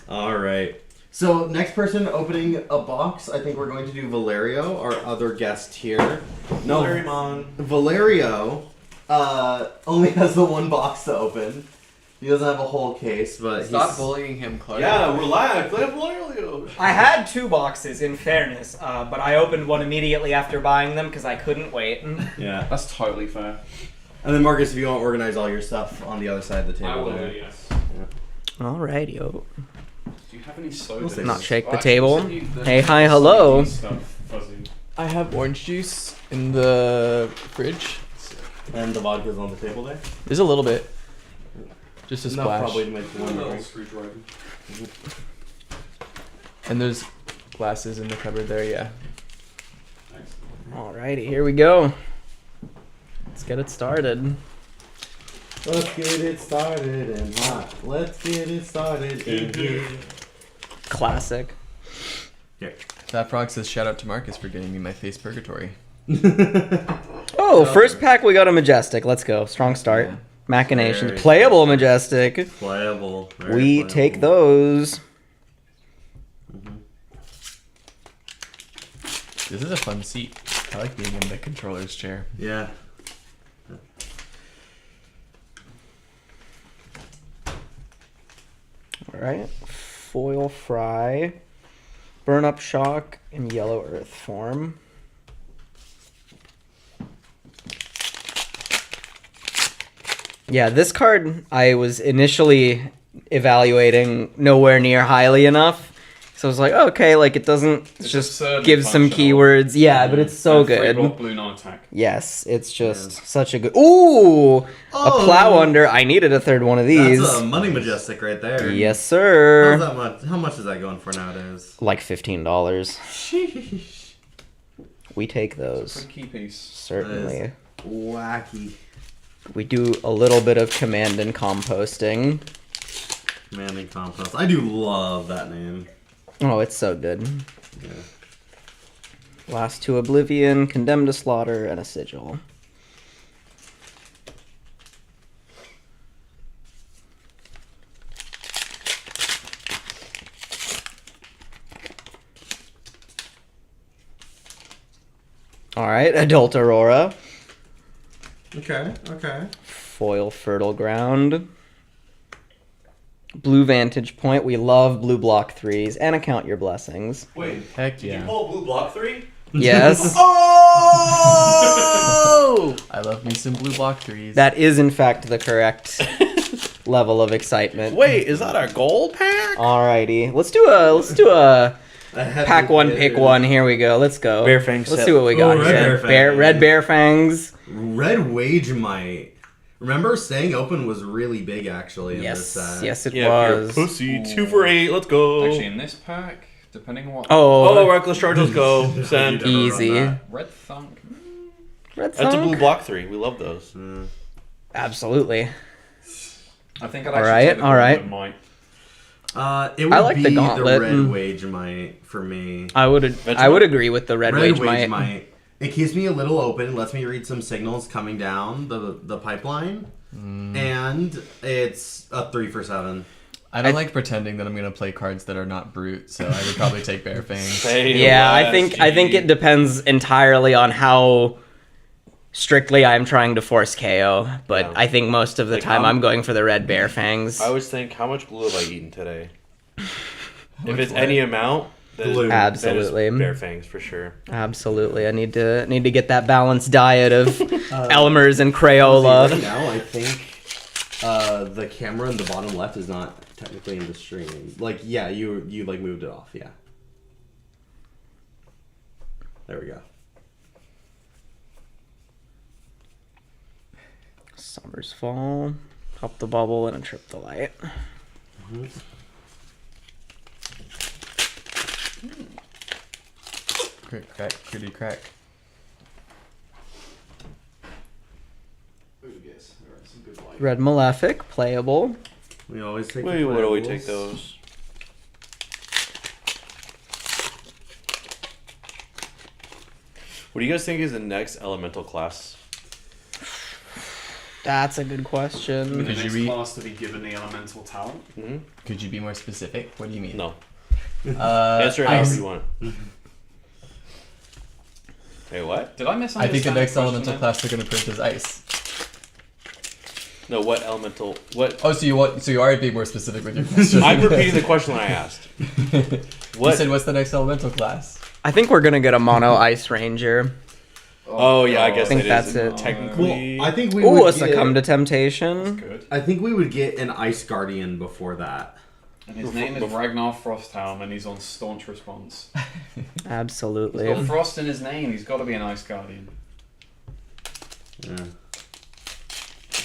All right. So next person opening a box, I think we're going to do Valerio, our other guest here. No, Valerio only has the one box to open. He doesn't have a whole case, but Stop he's... bullying him, Clark. Yeah, relax. Let Valerio. I had 2 boxes, in fairness, but I opened one immediately after buying them because I couldn't wait. Yeah. That's totally fair. And then Marcus, if you want to organize all your stuff on the other side of the table. I will there. do, yes. Alrighty, Do you have any sodas? Not shake the Actually, table. send you the Hey, hi, hello. stuff, Fuzzy. I have orange juice in the fridge. And the vodka's on the table there. There's a little bit. Just a No, splash. probably to make one drink. Screwdriver. And there's glasses in the cupboard there, yeah. Alrighty, here we go. Let's get it started. Let's get it started and hot. Let's get it started in here. Classic. That frog says shout out to Marcus for getting me my face purgatory. Oh, first pack we got a Majestic. Let's go. Strong start. Yeah. Machinations. Very Playable Majestic. Playable. Very We playable. take those. This is a fun seat. I like being in the controller's chair. Yeah. Alright. Foil Fry. Burn Up Shock in Yellow Earth form. Yeah, this card I was initially evaluating nowhere near highly enough. So I was like, okay, like it doesn't It's just absurdly give some functional. keywords. Yeah, but it's so And free good. block, blue non-attack. Yes, it's just such a good. Ooh, a plow under. I needed a third one of these. That's a money Majestic right there. Yes, How's sir. that much? How much is that going for nowadays? Like $15. Sheesh. We take those. Good key piece. Certainly. Wacky. We do a little bit of command and composting. Commanding Compost. I do love that name. Oh, it's so good. Yeah. Blast to Oblivion, Condemned to Slaughter, and a Sigil. Alright, Adult Aurora. Okay. Foil Fertile Ground. Blue Vantage Point. We love blue block 3s. And Account Your Blessings. Wait, Heck you yeah. pull blue block 3? Yes. Oh! I love me some blue block 3s. That is, in fact, the correct level of excitement. Wait, is that our gold pack? Alrighty. Let's do a pack one, pick one. Here we go. Let's go. Bear Fangs Let's set. see what we got Oh, Red here. Bear Fangs. Red Bear Fangs. Red Wage Might. Remember, staying open was really big actually in this Yes. set. Yes, it Yeah, was. if you're a pussy. 2 for 8. Let's go. Actually, in this pack, depending on what. Oh, Reckless Charge. Let's go. Send. You never run Easy. that. Red Thunk. Red That's a Thunk? blue block 3. We love those. Absolutely. I think I'd All actually right, take the all right. Golden Might. It would I like be the Gauntlet. Red Wage Might for me. I would agree with the Red Wage Might. Might. It keeps me a little open, lets me read some signals coming down the pipeline, and it's a 3 for 7. I don't like pretending that I'm gonna play cards that are not brute, so I would probably take Bear Fangs. Say Yeah, I less, think G. it depends entirely on how strictly I'm trying to force KO, but Yeah. I think most of the Like, time I'm going for the Red Bear Fangs. I always think, how much glue have I eaten today? If it's any amount, then Glue. Absolutely. that is Bear Fangs for sure. Absolutely, I need to get that balanced diet of Elmers and Crayola. Right now, I think the camera in the bottom left is not technically in the stream. Like, yeah, you like moved it off. Yeah. There we go. Summer's Fall, Pop the Bubble, and a Trip the Light. Crick, crack, kitty crack. Red Malefic, playable. We always take. We the would always playables. take those. What do you guys think is the next elemental class? That's a good question. The Could you next read- class to be given the elemental talent. Could you be more specific? What do you mean? No. Answer Answer however ice. you want. Hey, what? Did I I misunderstand? think the next question elemental then? class they're gonna print is ice. No, what elemental? What? Oh, so you are being more specific with your question. I'm repeating the question I asked. You What? said what's the next elemental class? I think we're gonna get a mono Ice Ranger. Oh yeah, I guess I think it that's is it. technically. Well, I think we Ooh, would a Succumb to get. Temptation. Good. I think we would get an Ice Guardian before that. And his name is Ragnar Frosthelm, and he's on Staunch Response. He's Absolutely. got Frost in his name. He's got to be an Ice Guardian. Yeah.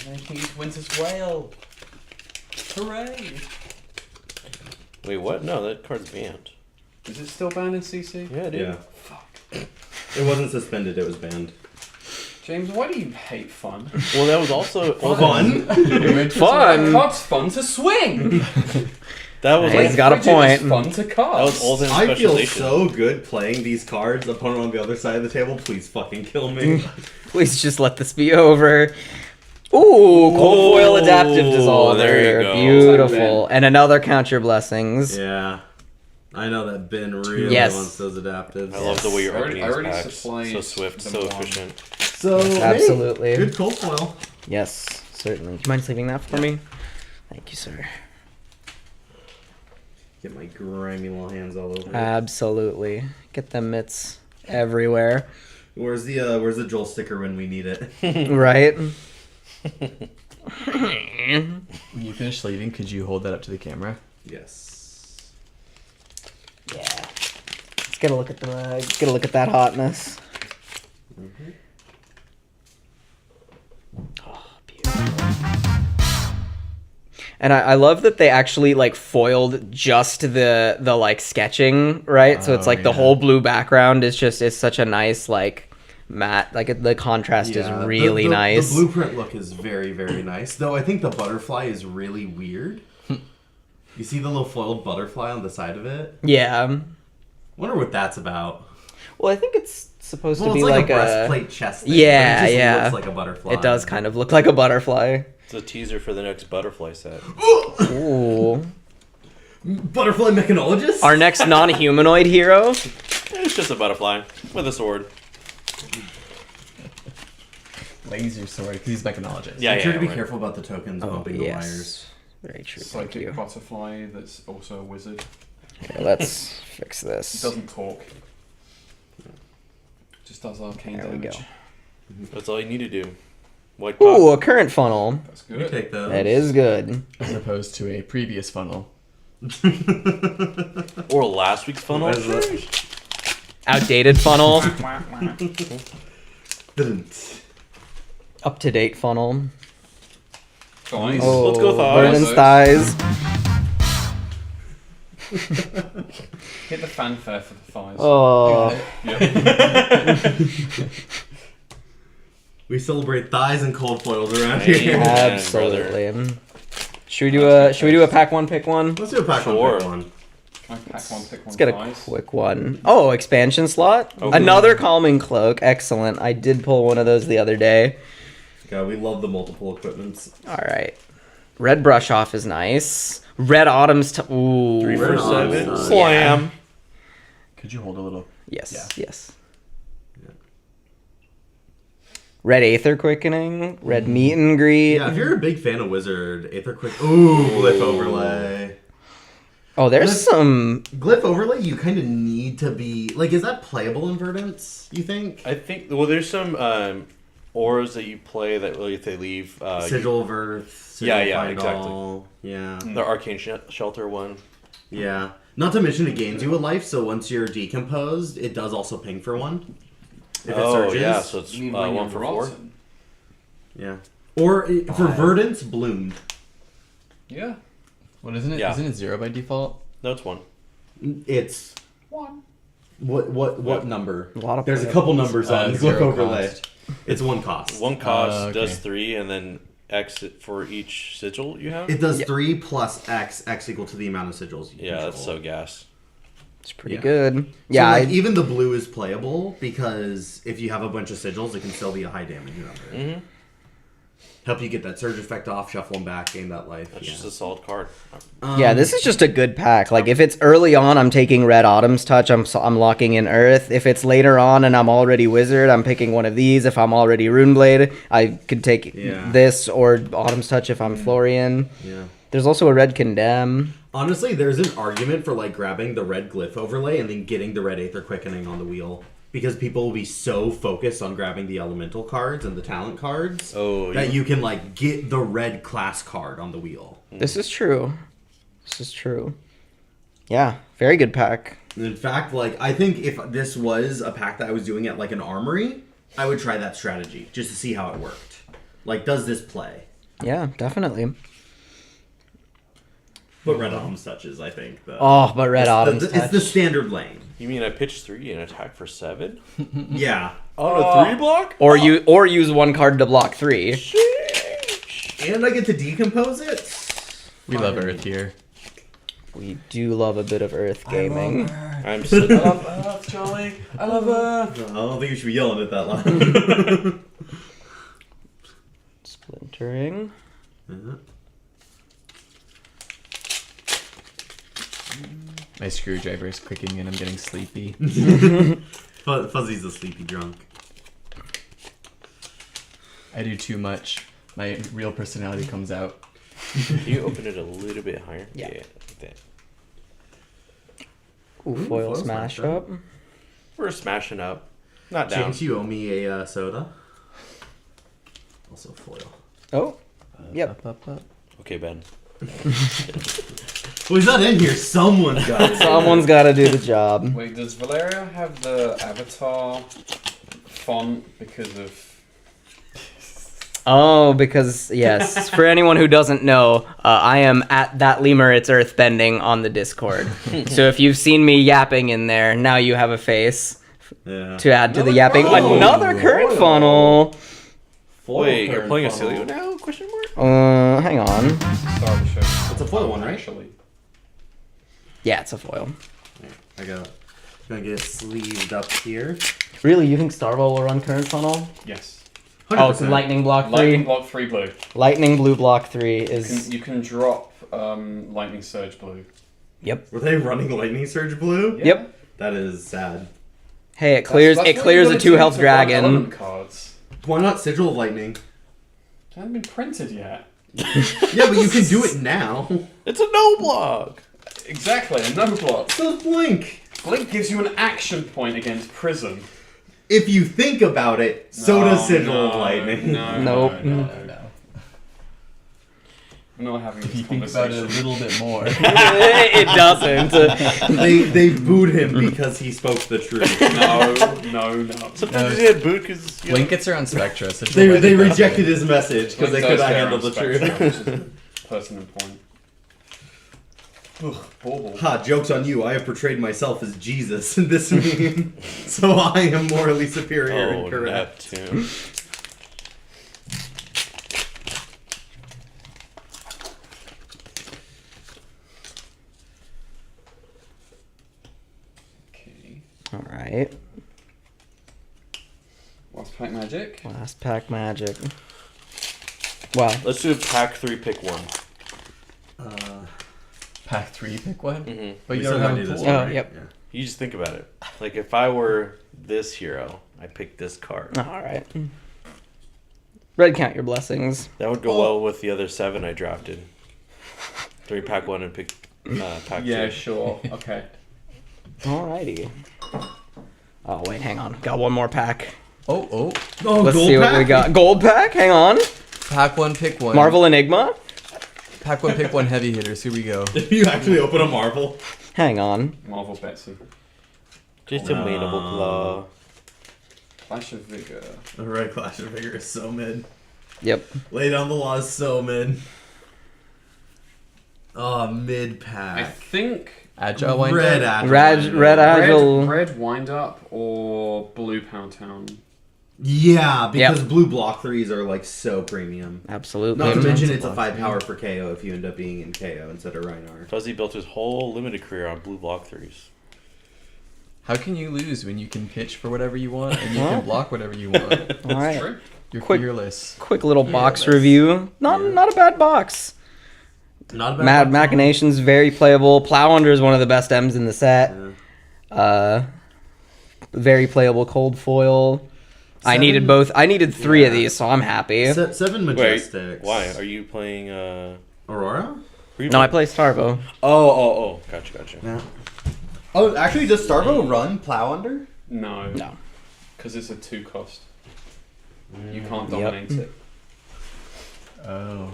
And he can use Winter's Wail. Hooray! Wait, what? No, that card's banned. Is it still banned in CC? Yeah, dude. Yeah. It wasn't suspended. It was banned. James, why do you hate fun? Well, that was also Fun. Fun. Cards fun to swing. That was Hey, like, he's got a Fridges point. Fun to cast. that was all in I feel specialization. so good playing these cards. Opponent on the other side of the table, please fucking kill me. Please just let this be over. Ooh, Cold Foil Adaptive Dissolver. there you go. Beautiful. And another Count Your Blessings. Yeah. I know that Ben really Yes. wants those adaptives. I love the way you're I already- opening I these already packs. supplied So swift, them so one. efficient. So, hey, Absolutely. good cold foil. Yes, certainly. Do you mind leaving that for me? Thank you, sir. Get my grimy little hands all over it. Absolutely. Get them mitts everywhere. Where's the Joel sticker when we need it? Right? When you finish sleeving, could you hold that up to the camera? Yes. Yeah. Let's get a look at that hotness. Oh, beautiful. And I love that they actually like foiled just the like sketching, right? So it's Oh, like the yeah. whole blue background is such a nice like matte, like the contrast is Yeah, really nice. The blueprint look is very, very nice. Though I think the butterfly is really weird. You see the little foiled butterfly on the side of it? Yeah. Wonder what that's about. Well, I think it's supposed Well, to it's be like like a breastplate chest thing. Yeah, but it just yeah. looks like a butterfly. It does kind of look like a butterfly. Butterfly. It does kind of look like a butterfly. It's a teaser for the next butterfly set. Ooh. Butterfly mechanologist? Our next non-humanoid hero. It's just a butterfly with a sword. Laser sword, because he's mechanologist. Yeah, Make sure to be right. careful about the tokens bumping the wires. yes. Very true. Thank Psychic you. butterfly that's also a wizard. Okay, let's fix It this. doesn't talk. Just does arcane There we damage. go. That's all you need to do. White Ooh, cock. a current funnel. That's You good. take those. That is good. As opposed to a previous funnel. Or last week's funnel. What is it? Outdated funnel. Didn't. Up-to-date funnel. Guys. Oh, Let's go thighs. Vernon's thighs. Hit the fanfare for the thighs. Oh. Yep. We celebrate thighs and cold foils around Hey. here. Yeah, Absolutely. Should we do a pack one, pick one? Let's do a pack Sure. one. Try and pack one, pick one. Let's get a thighs. quick one. Oh, expansion slot. Okay. Another calming cloak. Excellent. I did pull one of those the other day. God, we love the multiple equipments. All right. Red brush off is nice. Red autumn's. Ooh. 3 for Red 7. Autumn. Slam. Could you hold a little? Yes. Yeah. Yes. Red Aether Quickening. Red Meet and Greet. Yeah, if you're a big fan of Wizard, Aether Quick. Ooh, Glyph Overlay. Oh, there's Glyph- some. Glyph Overlay, you kind of need to be. Like, is that playable in Verdance, you think? I think. Well, there's some auras that you play that if they leave. Sigil of Earth. Sigil yeah, Final. Yeah. The arcane shelter one. Yeah. Not to mention it gains you a life, so once you're decomposed, it does also ping for one. If it Oh surges. yeah, so it's You mean when 1 you're for 4. rotten? Yeah. Or for Verdance, Bloomed. Yeah. What isn't it? Yeah. Isn't it 0 by default? No, it's 1. It's. One. What What? number? A lot of There's a playable. couple numbers on Glyph 0 Overlay. cost. It's one cost. 1 cost okay. does 3, and then X for each sigil you have. It does 3 plus X. X equal to the amount of sigils you Yeah, control. that's so gas. It's pretty Yeah. good. So, Yeah. like, even the blue is playable because if you have a bunch of sigils, it can still be a high damage number. Mm-hmm. Help you get that surge effect off, shuffle them back, gain that life. That's yeah. just a solid card. Yeah, this is just a good pack. Like if it's early on, I'm taking Red Autumn's Touch. I'm locking in Earth. If it's later on and I'm already Wizard, I'm picking one of these. If I'm already Runeblade, I could take Yeah. this or Autumn's Touch if I'm Florian. Yeah. There's also a Red Condemn. Honestly, there's an argument for like grabbing the red glyph overlay and then getting the red Aether Quickening on the wheel. Because people will be so focused on grabbing the elemental cards and the talent cards that you can like get the red class card on the wheel. This is true. This is true. Yeah, very good pack. In fact, like I think if this was a pack that I was doing at like an armory, I would try that strategy just to see how it worked. Like, does this play? Yeah, definitely. But Red Autumn's touches, I think. Oh, but Red Autumn's It's the Touch. standard lane. You mean I pitch 3 and attack for 7? Yeah. On a 3 block? Or use one card to block 3. And I get to decompose it. We love Earth here. We do love a bit of Earth gaming. I'm so I love Earth, Charlie. I love Earth. I don't think you should be yelling it that loud. Splintering. My screwdriver is clicking and I'm getting sleepy. Fuzzy's a sleepy drunk. I do too much. My real personality comes out. Can you open it a little bit higher? Yeah. Like that. Ooh, foil smash up. We're smashing up. Not down. James, you owe me a soda. Also foil. Oh, yep. Okay, Ben. Well, he's not in here. Someone's got it. Someone's got to do the job. Wait, does Valerio have the avatar font because of... Oh, because, yes, for anyone who doesn't know, I am at that lemur it's earthbending on the Discord. So if you've seen me yapping in there, now you have a face Yeah. to add to the yapping. Another current funnel. Wait, you're playing a Celio now? Question mark? Hang on. Start of the show. It's a foil one, right? Actually. Yeah, it's a foil. I got gonna get sleeved up here. Really, you think Starvo will run current funnel? Yes. Oh, it's lightning block 3. Lightning block 3 blue. Lightning blue block 3 is. You can drop lightning surge blue. Yep. Were they running lightning surge blue? Yeah. Yep. That is sad. Hey, it clears. That's It what clears you a gotta do 2 health to run dragon. element cards. Why not sigil of lightning? They haven't been printed yet. Yeah, but you can do it now. It's a no block. Exactly, a no block. So does blink. Blink gives you an action point against Prism. If you think about it, so does sigil of lightning. Nope. No. We're not having this Think about it a conversation. little bit more. It doesn't. They booed him because he spoke the truth. No. Sometimes he had boot because Blink gets around Spectra. So They rejected his message because they Blink could does not go handle around the Spectra, truth. which is a pertinent point. Ugh, bauble. Ha, joke's on you. I have portrayed myself as Jesus in this meme. So I am morally superior and correct. Neptune. Okay. All right. Last pack magic. Last pack magic. Wow. Let's do pack 3, pick 1. Pack 3, pick one. Mm-hmm. But you We don't still have gotta a do this pool. one, Oh, right? yep. Yeah. You just think about it. Like if I were this hero, I picked this card. All right. Red, count your blessings. That would go well with the other 7 I drafted. 3 pack 1 and pick pack 2. Sure. Okay. Alrighty. Oh wait, hang on. Got one more pack. Oh. Oh, Let's gold see what pack? we got. Gold pack. Hang on. Pack 1, pick 1. Marvel Enigma. Pack 1, pick 1 heavy hitters. Here we go. If you actually open a Marvel. Hang on. Marvel Betsy. Just a mainable claw. Clash of Vigor. The red Clash of Vigor is so mid. Yep. Lay down the law is so mid. Oh, mid I pack. think Agile wind Red up. Agile. Red Agile. red Wind Up or Blue Pound Town. Yeah, because Yep. blue block 3s are like so premium. Absolutely. Not to mention Tons it's a of 5 blocks. power for KO if you end up being in KO instead of Reinhardt. Fuzzy built his whole limited career on blue block 3s. How can you lose when you can pitch for whatever you want and you Well. can block whatever you want? All right. True. You're Quick- fearless. Quick little box Fearless. review. Not a bad box. Not a bad Mad box. Machinations, very playable. Plow Under is one of the best M's in the set. Very playable Cold Foil. I needed both. I needed 3 of these, so I'm happy. 7 Wait, Majestics. why? Are you playing Aurora? who you No, I playing? play Starvo. Oh. Gotcha. Yeah. Oh, actually, does Starvo run Plow Under? No. No. Because it's a 2 cost. You can't dominate it. Oh.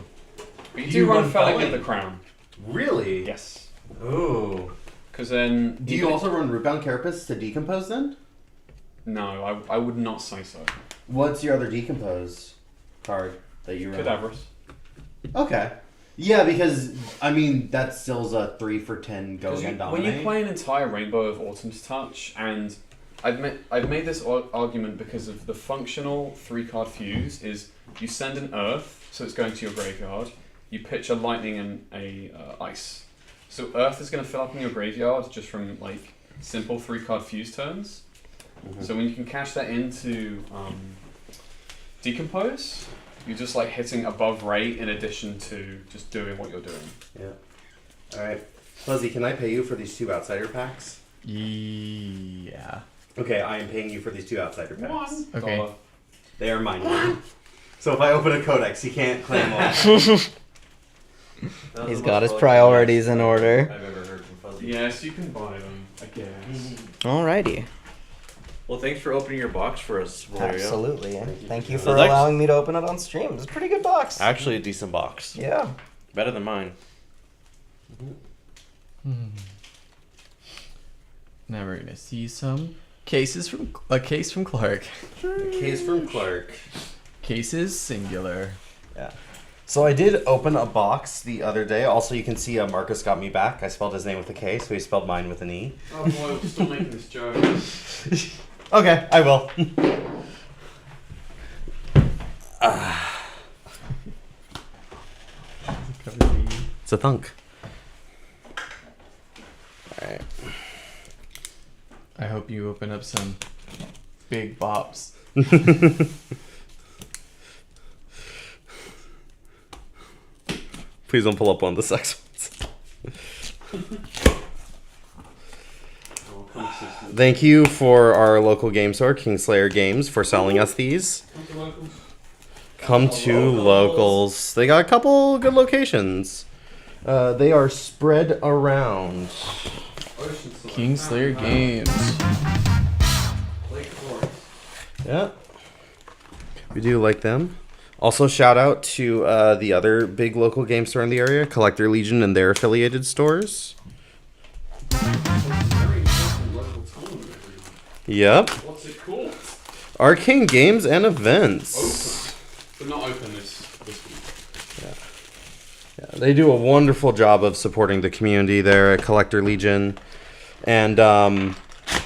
But you Do do you run run Felling Felling? at the Crown. Really? Yes. Ooh. Because then... Do you also run Rootbound Carapace to decompose then? No, I would not say so. What's your other decompose card that you run? Cadaverous. Okay. Yeah, because I mean that still's a 3 for 10 go 'Cause again when dominate. you play an entire rainbow of Autumn's Touch, and I've made this argument because of the functional 3-card fuse is you send an Earth, so it's going to your graveyard. You pitch a Lightning and a Ice. So Earth is going to fill up in your graveyard just from like simple 3-card fuse turns. So when you can cash that into Decompose, you're just like hitting above rate in addition to just doing what you're doing. Yeah. Alright. Fuzzy, can I pay you for these 2 outsider packs? Yeah. Okay, I am paying you for these 2 outsider packs. Okay. $1. They are mine now. So if I open a codex, he can't claim all. He's got his priorities in order. I've ever heard from Fuzzy. Yes, you can buy them, I guess. Alrighty. Well, thanks for opening your box for us, Valerio. Absolutely. Thank you The for next- allowing me to open it on stream. It's a pretty good box. Actually, a decent box. Yeah. Better than mine. Now we're gonna see some cases from a case from Clark. Case from Clark. Cases singular. Yeah. So I did open a box the other day. Also, you can see Marcus got me back. I spelled his name with a K, so he spelled mine with an E. Oh boy, we're still making this joke. Okay, I will. It's a thunk. Alright. I hope you open up some big bops. Please don't pull up one of the sex ones. Thank you for our local game store, Kingslayer Games, for selling us these. Come to locals. They got a couple good locations. They are spread around. Kingslayer Games. Yeah. We do like them. Also, shout out to the other big local game store in the area, Collector Legion and their affiliated stores. Yep. What's it called? Arcane Games and Events. But not open this week. Yeah, they do a wonderful job of supporting the community there at Collector Legion, and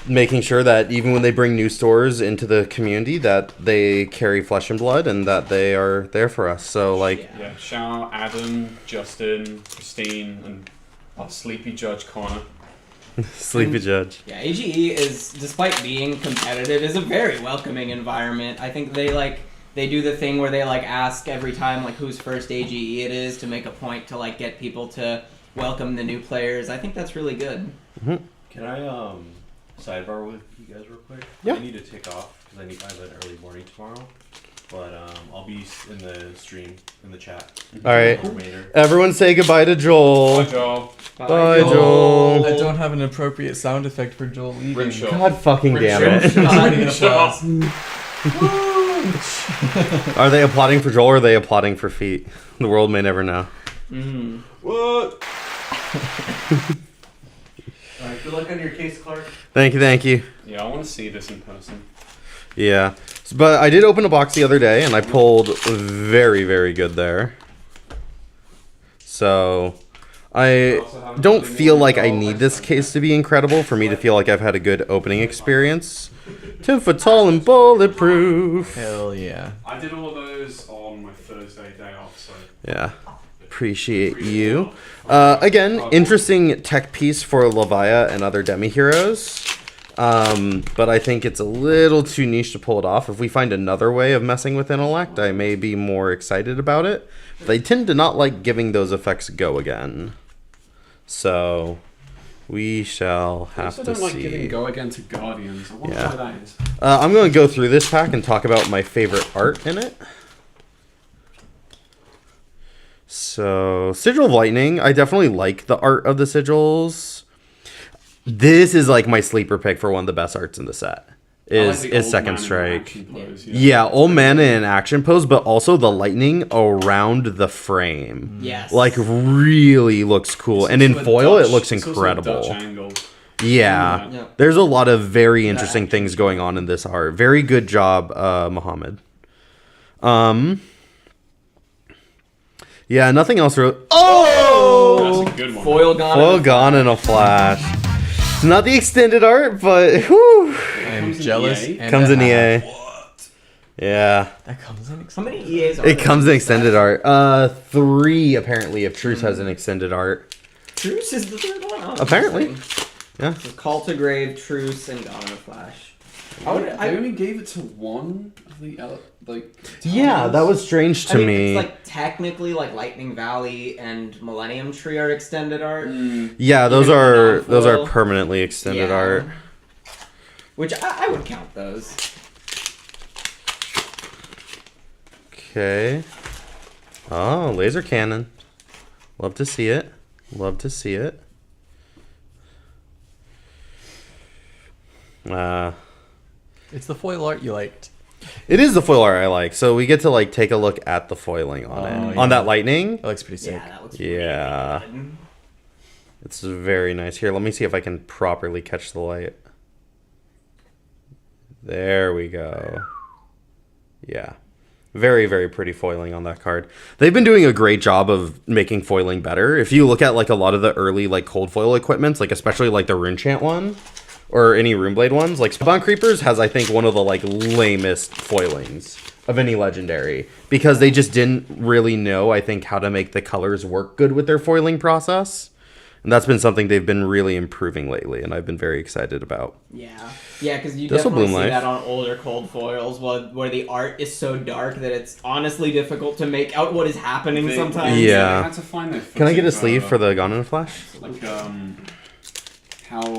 making sure that even when they bring new stores into the community, that they carry flesh and blood and that they are there for us. So like, Yeah, shout out Adam, Justin, Christine, and our sleepy judge Connor. Sleepy Judge. Yeah, AGE is, despite being competitive, is a very welcoming environment. I think they do the thing where they ask every time whose first AGE it is to make a point to get people to welcome the new players. I think that's really good. Mm-hmm. Can I sidebar with you guys real quick? Yeah. I need to take off because I have an early morning tomorrow. But I'll be in the stream, in the chat. All right. Later. Everyone say goodbye to Joel. Bye, Joel. Bye, Joel. I don't have an appropriate sound effect for Joel leaving. Rimshot. God fucking damn it. Are they applauding for Joel or are they applauding for feet? The world may never know. What? Alright, good luck on your case, Clark. Thank you, thank you. Yeah, I want to see this in person. Yeah. But I did open a box the other day and I pulled very, very good there. So I don't feel like I need this case to be incredible for me to feel like I've had a good opening experience. 10 foot tall and bulletproof. Hell yeah. I did all of those on my Thursday day off, so. Yeah. Appreciate you. Again, interesting tech piece for Levia and other demi-heroes. But I think it's a little too niche to pull it off. If we find another way of messing with intellect, I may be more excited about it. But I tend to not like giving those effects go again. So we shall have to I don't like see. giving go again to Guardians. I wonder Yeah. why that is. I'm going to go through this pack and talk about my favorite art in it. So, Sigil of Lightning, I definitely like the art of the sigils. This is like my sleeper pick for one of the best arts in the set. Is Second Strike. Yeah, old mana in action pose, but also the lightning around the frame. Yes. Like really looks cool. And in foil, it looks It's also a incredible. Dutch angle. Yeah. Yeah. There's a lot of very interesting things going on in this art. Very good job, Mohammed. Yeah, nothing else really. Oh! That's a good one. Foil gone. Foil gone in a flash. It's not the extended art, but whew, I am Comes in jealous. EA? And comes in a half. EA. Yeah, That comes in. How many EAs are it there? comes in extended art. 3 apparently. If Truce has an extended art, Truce is the third one? Oh, apparently. interesting. Yeah. So Call to Grave, Truce, and Gone in a Flash. I only gave it to one of the Yeah, that was strange to I mean, me. it's technically Lightning Valley and Millennium Tree are extended art. Yeah, those Even are non-foil. those are permanently extended Yeah. art. Which I would count those. Okay. Oh, laser cannon. Love to see it. Love to see it. It's the foil art you liked. It is the foil art I like. So we get to take a look at the foiling on it. yeah. On that lightning. That looks pretty sick. Yeah, that looks Yeah. really good. It's very nice. Here, let me see if I can properly catch the light. There we go. Yeah. Very, very pretty foiling on that card. They've been doing a great job of making foiling better. If you look at a lot of the early cold foil equipments, especially the Runechant one or any Runeblade ones, Spawn Creepers has I think one of the lamest foilings of any legendary because they just didn't really know I think how to make the colors work good with their foiling process. And that's been something they've been really improving lately, and I've been very excited about. Yeah, because you This'll definitely bloom see life. that on older cold foils, where the art is so dark that it's honestly difficult to make out what is happening sometimes. Yeah. They had to find their Can I get a footing sleeve for the Gone in a Flash? like how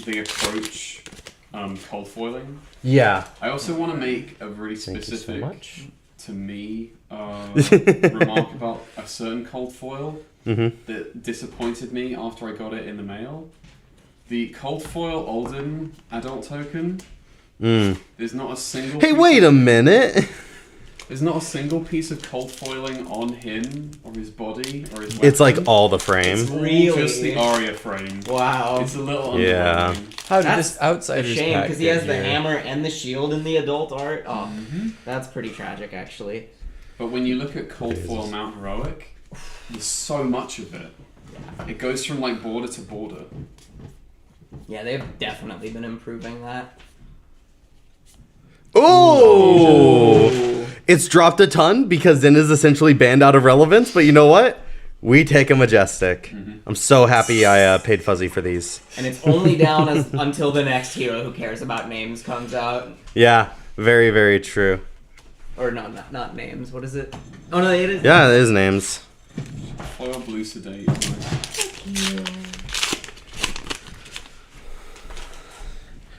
they approach cold foiling. Yeah. I also want to make a really Thank you so specific, much. to me, remark about a certain cold foil that disappointed me after I got it in the mail. The cold foil Alden adult token. There's not a single. Hey, wait a minute. There's not a single piece of cold foiling on him or his body or his. It's like weapon. all the frame. It's all Really? just the Aria frame. Wow. It's a little Yeah. underwhelming. How did That's this outsiders a shame pack because he get has the here? hammer and the shield in the adult art. Oh, that's pretty tragic, actually. But when you look at cold foil Mount Heroic, there's so much of it. It goes from like border to border. Yeah, they've definitely been improving that. Oh! It's dropped a ton because Din is essentially banned out of relevance, but you know what? We take a Majestic. I'm so happy I paid Fuzzy for these. And it's only down until the next Hero Who Cares About Names comes out. Yeah, very, very true. Or no, not names. What is it? Oh no, it is. Yeah, it is names. Foil blue sedate.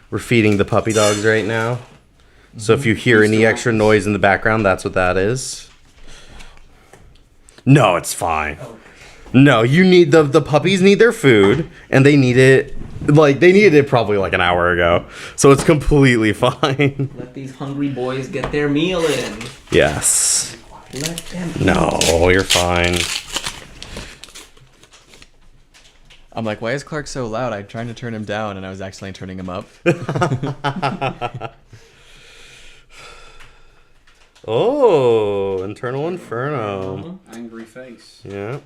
We're feeding the puppy dogs right now. So if you hear any extra noise in the background, that's what that is. No, it's fine. No, you need the puppies need their food, and they need it they needed it probably like an hour ago. So it's completely fine. Let these hungry boys get their meal in. Yes. Let them. No, you're fine. I'm like, why is Clark so loud? I'm trying to turn him down, and I was accidentally turning him up. Oh, Internal Inferno. Angry face. Yeah.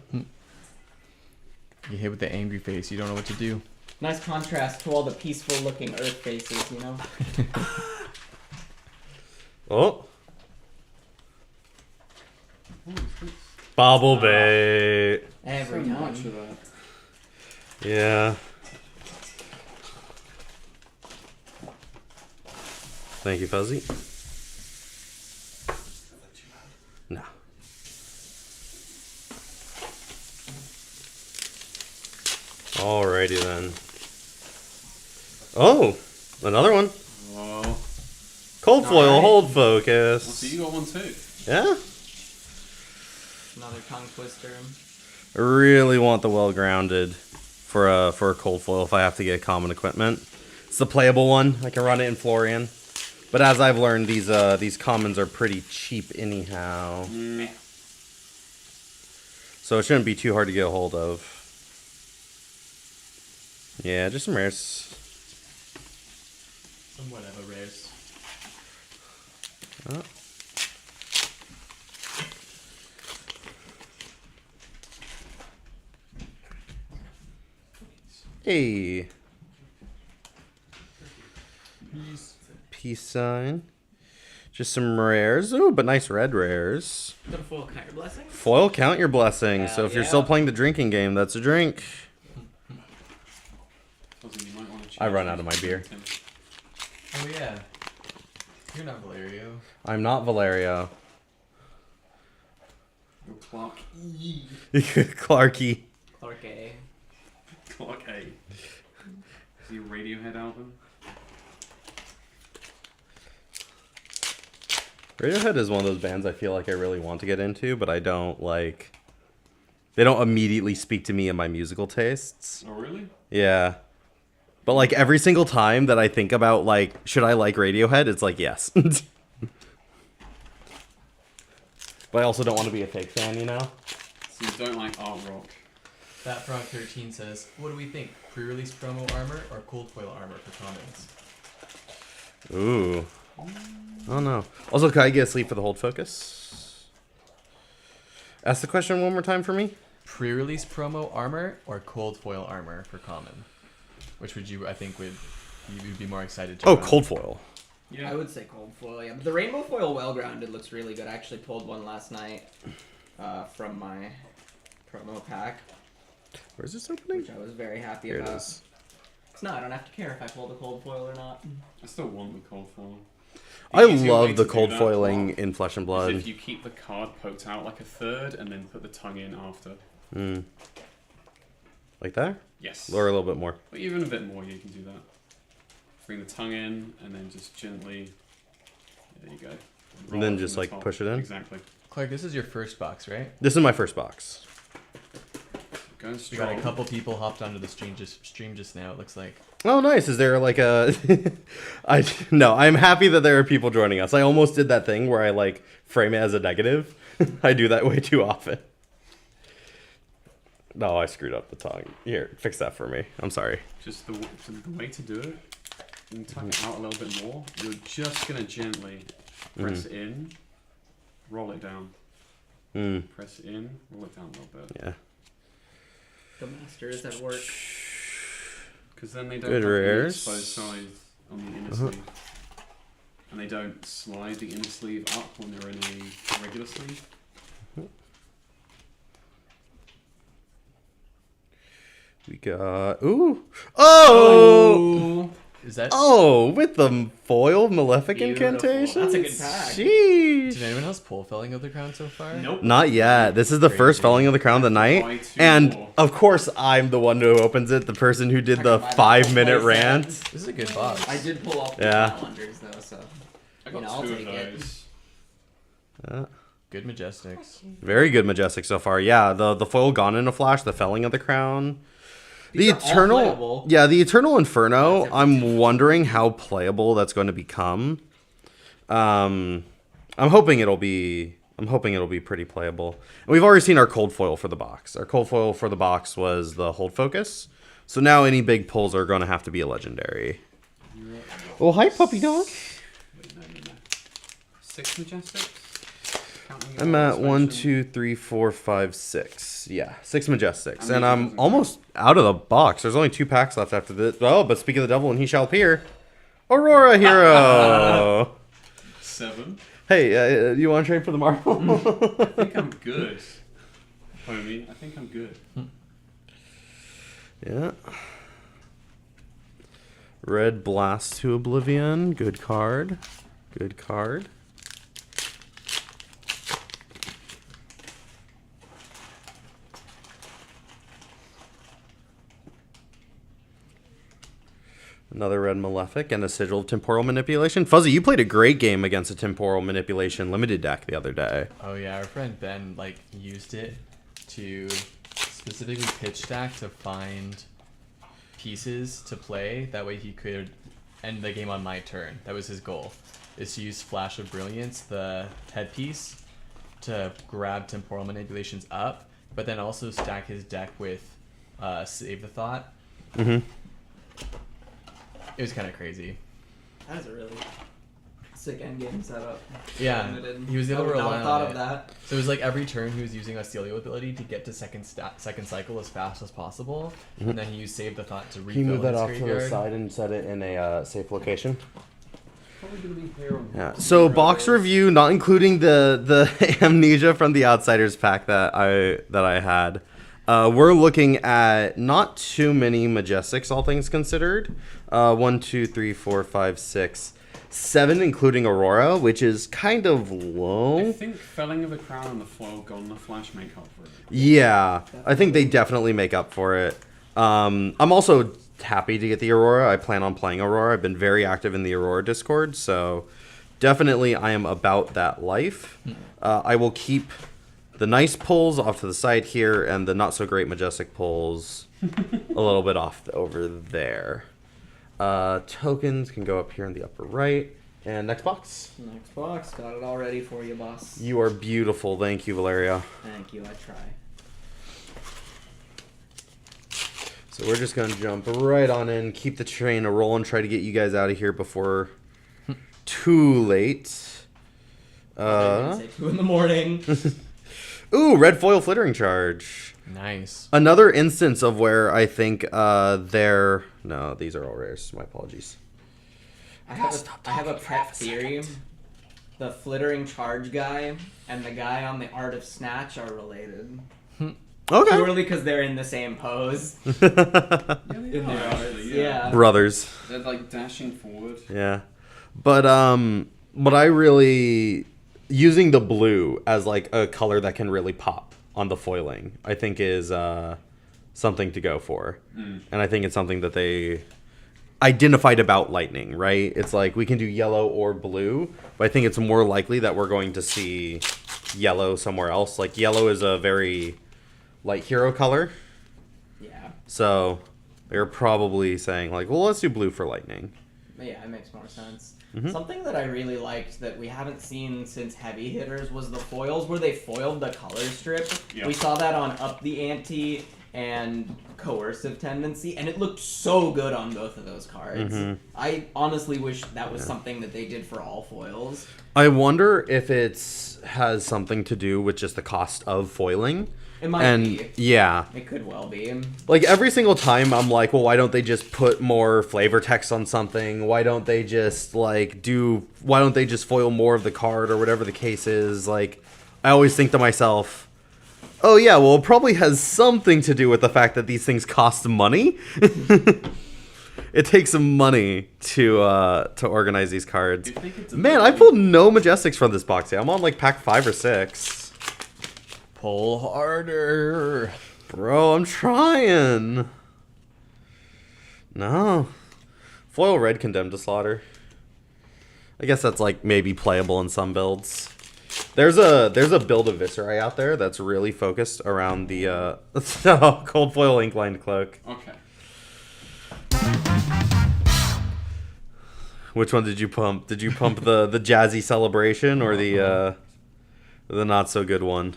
You hit with the angry face. You don't know what to do. Nice contrast to all the peaceful-looking Earth faces, you know. Oh. Bobble bait. Every So time. much of that. Yeah. Thank you, Fuzzy. No. Alrighty then. Oh, another one. Oh. Cold foil, Alright. hold Well, focus. so you got one too. Yeah. Another tongue twister. I really want the well-grounded for a cold foil if I have to get common equipment. It's the playable one. I can run it in Florian. But as I've learned, these commons are pretty cheap anyhow. So it shouldn't be too hard to get a hold of. Yeah, just some rares. Some whatever rares. Oh. Hey. Peace sign. Just some rares. Ooh, but nice red rares. Got a full count your blessing? Foil, count your blessings. So Hell if you're yeah. still playing the drinking game, that's a drink. Fuzzy, you might want to I change run out of my this. beer. Oh yeah. You're not Valerio. I'm not Valerio. Your Clark Clarky. Clark A. Clark A. Is he a Radiohead album? Radiohead is one of those bands I feel like I really want to get into, but I don't like. They don't immediately speak to me and my musical tastes. Oh, really? Yeah. But like every single time that I think about like, should I like Radiohead? It's like, yes. But I also don't want to be a fake fan, you know? So you don't like art rock? That Frog 13 says, what do we think? Pre-release promo armor or cold foil armor for comments? Ooh. Oh no. Also, can I get a sleep for the hold focus? Ask the question one more time for me. Pre-release promo armor or cold foil armor for common? Which would you, I think, you'd be more excited to Oh, run? cold foil. Yeah. I would say cold foil, yeah. But the rainbow foil well-grounded looks really good. I actually pulled one last night from my promo pack. Where's this opening? which I was very happy Here it about. is. So now I don't have to care if I pull the cold foil or not. I still want the cold foil. I easier way love to the do cold that foiling part in Flesh and is Blood. if you keep the card poked out like a third and then put the tongue in after. Like that? Yes. Or a little bit more. But even a bit more, you can do that. Bring the tongue in and then just gently. There you go. And then it just from the like top. push it in? Exactly. Clark, this is your first box, right? This is my first box. Going We strong. got a couple people hopped onto the stream just now. It looks like. Oh, nice. Is there like a... No, I'm happy that there are people joining us. I almost did that thing where I like frame it as a negative. I do that way too often. No, I screwed up the tongue. Here, fix that for me. I'm sorry. Just the way to do it, you tuck it out a little bit more. You're just going to gently press it in, roll it down. Press it in, roll it down a little bit. Yeah. The master is at work. Because then they don't Good have any rares. exposed sides on the inner sleeve. And they don't slide the inner sleeve up when they're in a regular sleeve. We got... Ooh! Oh! Is that? Oh, with the foil Malefic Beautiful. incantation? That's a good pack. Sheesh. Did anyone else pull Felling of the Crown so far? Nope. Not yet. This is the first Felling of the Crown of the Buy night. two And, more. of course, I'm the one who opens it. The person who did the I can buy that 5-minute whole rant. playset. This is a good box. I did pull off the Yeah. calendars though, so I got I'll two of take it. those. Good Majestics. Very good Majestic so far. Yeah, the foil Gone in a Flash, the Felling of the Crown. These The are all Eternal, playable. yeah, the Eternal Inferno. That's I'm wondering how playable that's going to become. I'm hoping it'll be pretty playable. And we've already seen our cold foil for the box. Our cold foil for the box was the Hold Focus. So now any big pulls are going to have to be a legendary. Oh, hi, puppy dog. Wait, no. 6 Majestics? Counting I'm your at 1, expansion. 2, 3, 4, 5, 6. Yeah, 6 Majestics. And I'm almost out of the box. There's only 2 packs left after this. Oh, but speak of the devil, and he shall appear. Aurora Hero. 7. Hey, you want to trade for the Marvel? I think I'm good. Homie, I think I'm good. Yeah. Red Blast to Oblivion. Good card. Good card. Another red Malefic and a Sigil of Temporal Manipulation. Fuzzy, you played a great game against a Temporal Manipulation limited deck the other day. Oh yeah, our friend Ben used it to specifically pitch stack to find pieces to play. That way he could end the game on my turn. That was his goal. Is to use Flash of Brilliance, the headpiece, to grab Temporal Manipulations up, but then also stack his deck with Save the Thought. It was kind of crazy. That was a really sick endgame setup. Yeah, Limited. he was able I to would not rely have on thought it. of that. So it was like every turn he was using Ostilio ability to get to second cycle as fast as possible, and then he used Save the Thought to refill his graveyard. and set it in a safe location. Probably gonna be here on Yeah. So box review, not including the Amnesia from the Outsiders pack that I had. We're looking at not too many Majestics, all things considered. 1, 2, 3, 4, 5, 6, 7, including Aurora, which is kind of I low. think Felling of the Crown and the Foil Gone in the Flash make up for it. Yeah, I think they definitely make up for it. I'm also happy to get the Aurora. I plan on playing Aurora. I've been very active in the Aurora Discord, so definitely I am about that life. I will keep the nice pulls off to the side here, and the not so great Majestic pulls a little bit off over there. Tokens can go up here in the upper right. And next box. Next box, got it all ready for you, boss. You are beautiful. Thank you, Valeria. Thank you, I try. So we're just going to jump right on in, keep the train a-rolling, try to get you guys out of here before too late. Say 2 in the morning. Ooh, red foil flittering charge. Nice. Another instance of where I think no, these are all rares. My apologies. I have a pet theory. The flittering charge guy and the guy on the Art of Snatch are related. Okay. Purely because they're in the same pose. Yeah, they In are, their actually, yeah. Brothers. They're like dashing forward. Yeah. But what I really using the blue as like a color that can really pop on the foiling, I think is something to go for. And I think it's something that they identified about Lightning, right? It's like we can do yellow or blue, but I think it's more likely that we're going to see yellow somewhere else. Like yellow is a very light hero color. Yeah. So they're probably saying like, well, let's do blue for Lightning. Yeah, it makes more sense. Mhm. Something that I really liked that we haven't seen since Heavy Hitters was the foils where they foiled the color strip. Yeah. We saw that on Up the Ante and Coercive Tendency, and it looked so good on both of those cards. Mhm. I honestly wish that was something that they did for all foils. I wonder if it's has something to do with just the cost of foiling. It might And be. yeah, It could well be. like every single time I'm like, well, why don't they just put more flavor text on something? Why don't they just foil more of the card or whatever the case is? Like, I always think to myself, oh yeah, well, it probably has something to do with the fact that these things cost money. It takes some money to organize these cards. You think it's a Man, I pulled no Majestics from this box. I'm on like pack 5 or 6. Pull harder. Bro, I'm trying. No. Foil red Condemned to Slaughter. I guess that's like maybe playable in some builds. There's a build of Viscerai out there that's really focused around the cold foil Inklined Cloak. Okay. Which one did you pump? Did you pump the jazzy celebration or the not so good one?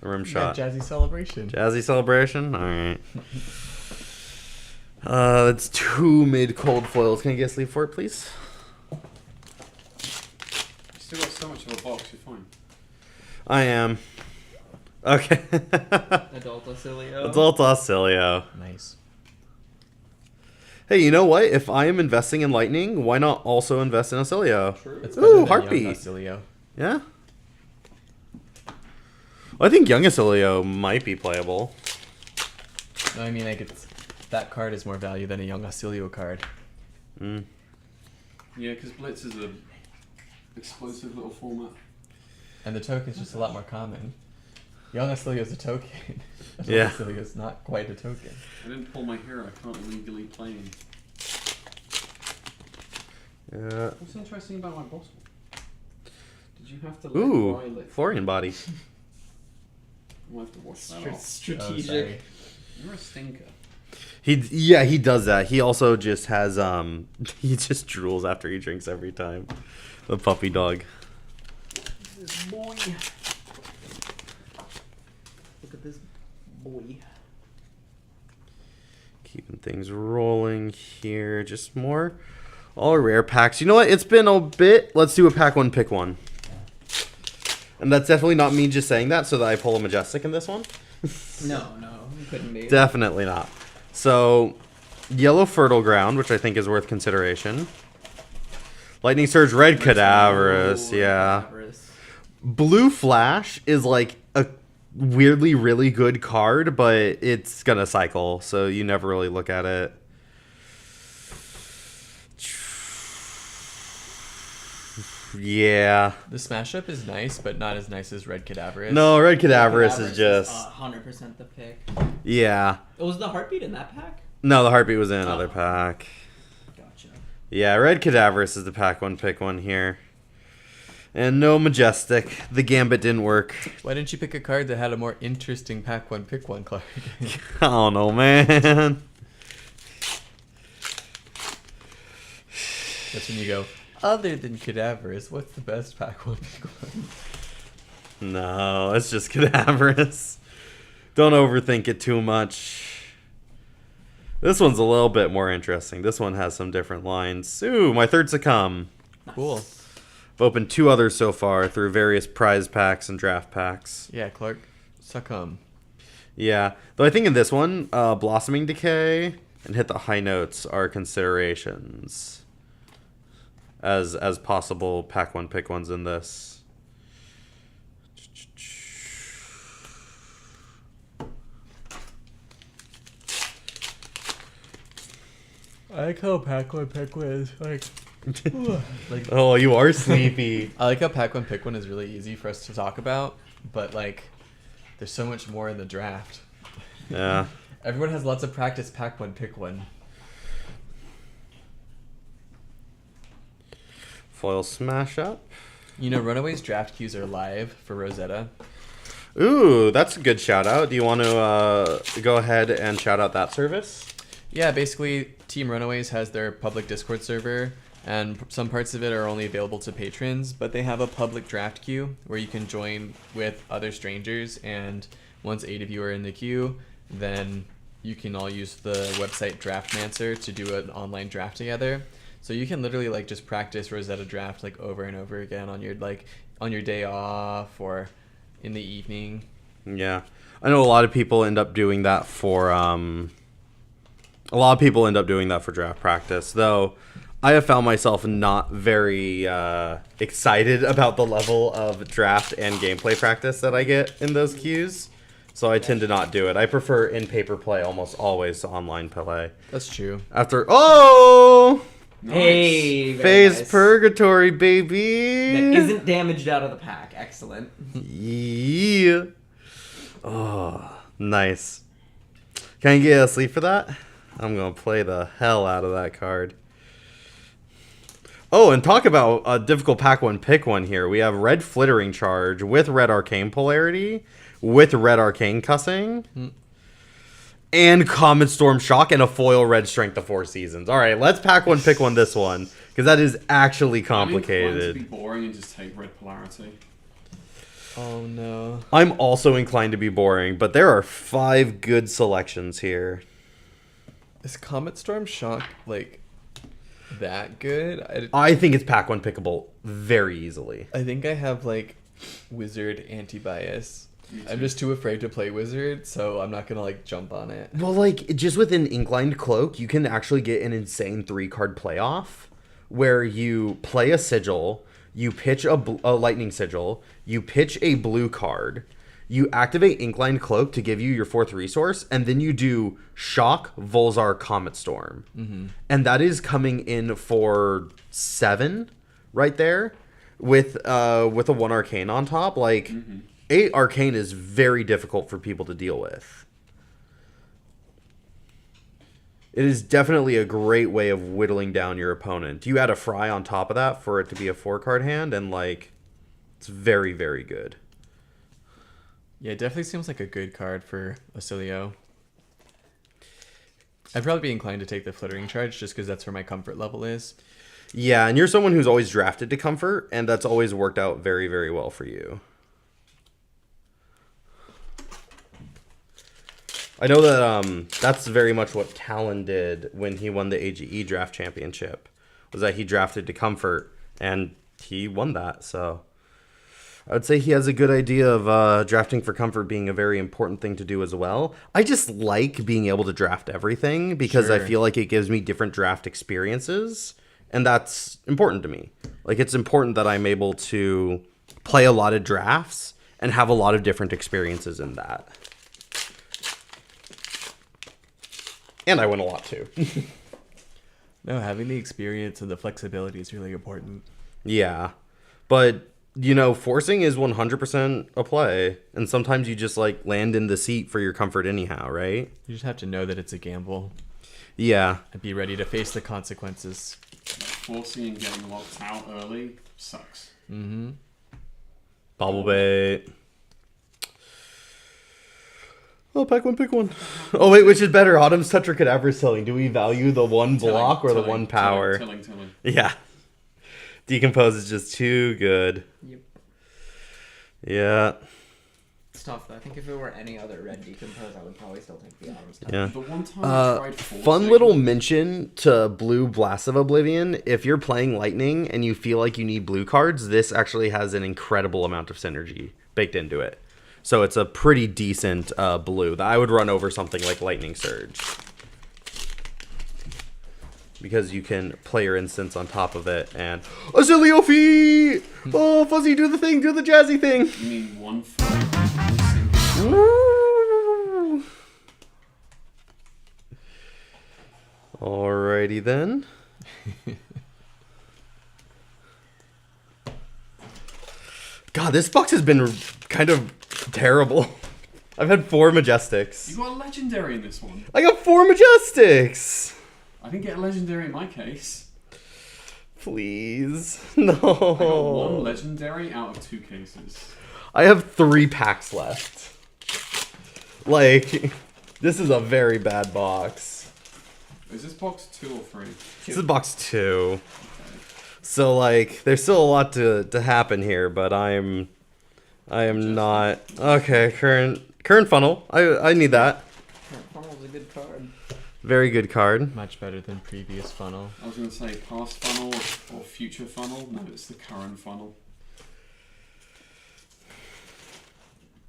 The rim shot. Jazzy celebration. Jazzy celebration? Alright. That's 2 mid cold foils. Can I get a sleeve for it, please? You still got so much of a box, you're fine. I am. Okay. Adult Auxilio. Adult Auxilio. Nice. Hey, you know what? If I am investing in Lightning, why not also invest in Auxilio? It's Ooh, better than Heartbeat. Young Auxilio. Yeah? I think Young Auxilio might be playable. No, I mean, like, that card is more value than a Young Auxilio card. Mm. Yeah, because Blitz is a explosive little format. And the token's just a lot more common. Young Auxilio is a token. Yeah. Auxilio is not quite a token. I didn't pull my hero, I can't illegally play him. Yeah. What's interesting about my boss? Did you have to let Ooh, Violet? Florian body. I'll have to wash that off. Strategic. sorry. You're a stinker. He does that. He also just has he just drools after he drinks every time. The puppy dog. This boy. Look at this boy. Keeping things rolling here. Just more all rare packs. You know what? It's been a bit. Let's do a pack one, pick one. And that's definitely not me just saying that so that I pull a Majestic in this one. No, it couldn't be. Definitely not. So, Yellow Fertile Ground, which I think is worth consideration. Lightning Surge, Red Cadaverous, yeah. Cadaverous. Blue Flash is like a weirdly really good card, but it's gonna cycle, so you never really look at it. Yeah. The smash up is nice, but not as nice as Red Cadaverous. No, Red Cadaverous is just 100% the pick. yeah. Was the Heartbeat in that pack? No, the Heartbeat was in another pack. Gotcha. Yeah, Red Cadaverous is the pack one pick one here. And no Majestic. The Gambit didn't work. Why didn't you pick a card that had a more interesting pack one pick one card? I don't know, man. That's when you go, other than Cadaverous, what's the best pack one pick one? No, it's just Cadaverous. Don't overthink it too much. This one's a little bit more interesting. This one has some different lines. Ooh, my third Succumb. Cool. I've opened 2 others so far through various prize packs and draft packs. Yeah, Clark, Succumb. Yeah, though I think in this one, Blossoming Decay and Hit the High Notes are considerations as possible pack one pick ones in this. I like how Pac-1 Pick-1 is like. Oh, you are sleepy. I like how Pac-1 Pick-1 is really easy for us to talk about, but like, there's so much more in the draft. Yeah. Everyone has lots of practice Pac-1 Pick-1. Foil smash up. You know, Runaways draft queues are live for Rosetta. Ooh, that's a good shout out. Do you want to go ahead and shout out that service? Yeah, basically, Team Runaways has their public Discord server, and some parts of it are only available to patrons, but they have a public draft queue where you can join with other strangers, and once 8 of you are in the queue, then you can all use the website Draftmancer to do an online draft together. So you can literally like just practice Rosetta draft like over and over again on your day off or in the evening. Yeah. I know a lot of people end up doing that for draft practice, though I have found myself not very excited about the level of draft and gameplay practice that I get in those queues. So I tend to not do it. I prefer in-paper play almost always to online play. That's true. Hey, very Phase nice. Purgatory, baby. That isn't damaged out of the pack. Excellent. Yeah. Oh, nice. Can I get a sleep for that? I'm going to play the hell out of that card. Oh, and talk about a difficult Pac-1 Pick-1 here. We have Red Flittering Charge with Red Arcane Polarity, with Red Arcane Cussing, and Comet Storm Shock, and a foil Red Strength of 4 Seasons. All right, let's Pac-1 Pick-1 this one, because that is actually complicated. To be boring and just take Red Polarity. Oh no. I'm also inclined to be boring, but there are 5 good selections here. Is Comet Storm Shock like that good? I think it's Pac-1 pickable very easily. I think I have like Wizard anti-bias. I'm just too afraid to play Wizard, so I'm not gonna like jump on it. Well, like, just with an Inclined Cloak, you can actually get an insane 3-card playoff where you play a sigil, you pitch a lightning sigil, you pitch a blue card, you activate Inclined Cloak to give you your 4th resource, and then you do Shock, Volzar, Comet Storm. Mm-hmm. And that is coming in for 7 right there with a 1 Arcane on top. Like, 8 Arcane is very difficult for people to deal with. It is definitely a great way of whittling down your opponent. You add a Fry on top of that for it to be a 4-card hand, and, like, it's very, very good. Yeah, it definitely seems like a good card for Acilio. I'd probably be inclined to take the Flittering Charge just because that's where my comfort level is. Yeah, and you're someone who's always drafted to comfort, and that's always worked out very, very well for you. I know that that's very much what Talon did when he won the AGE draft championship, was that he drafted to comfort, and he won that, so I would say he has a good idea of drafting for comfort being a very important thing to do as well. I just like being able to draft everything because I feel like it gives me different draft experiences, and that's important to me. Like, it's important that I'm able to play a lot of drafts and have a lot of different experiences in that. And I win a lot too. No, having the experience and the flexibility is really important. Yeah. But, you know, forcing is 100% a play. And sometimes you just, like, land in the seat for your comfort anyhow, right? You just have to know that it's a gamble. Yeah. And be ready to face the consequences. Forcing and getting locked out early sucks. Mm-hmm. Bobble bait. Oh, pick one. Oh, wait, which is better? Autumn's Touch or Cadaver's Tilling? Do we value the 1 block or the 1 power? Tilling. Yeah. Decompose is just too good. Yep. Yeah. It's tough though. I think if it were any other red decompose, I would probably still take the Autumn's Touch. Yeah. The one time I tried Fun forcing- little mention to blue Blast of Oblivion. If you're playing Lightning and you feel like you need blue cards, this actually has an incredible amount of synergy baked into it. So it's a pretty decent blue that I would run over something like Lightning Surge. Because you can play your instance on top of it and... Acilio feet! Oh, Fuzzy, do the thing, do the jazzy thing! You mean 1 for Woo! Alrighty then. God, this box has been kind of terrible. I've had 4 Majestics. You got a legendary in this one. I got 4 Majestics! I didn't get a legendary in my case. Please. I got 1 No. legendary out of 2 cases. I have 3 packs left. Like, this is a very bad box. Is this box 2 or 3? This is box 2. So, like, there's still a lot to happen here, but I am not... Okay, current funnel. I need that. Current funnel's a good card. Very good card. Much better than previous funnel. I was going to say past funnel or future funnel. No, it's the current funnel.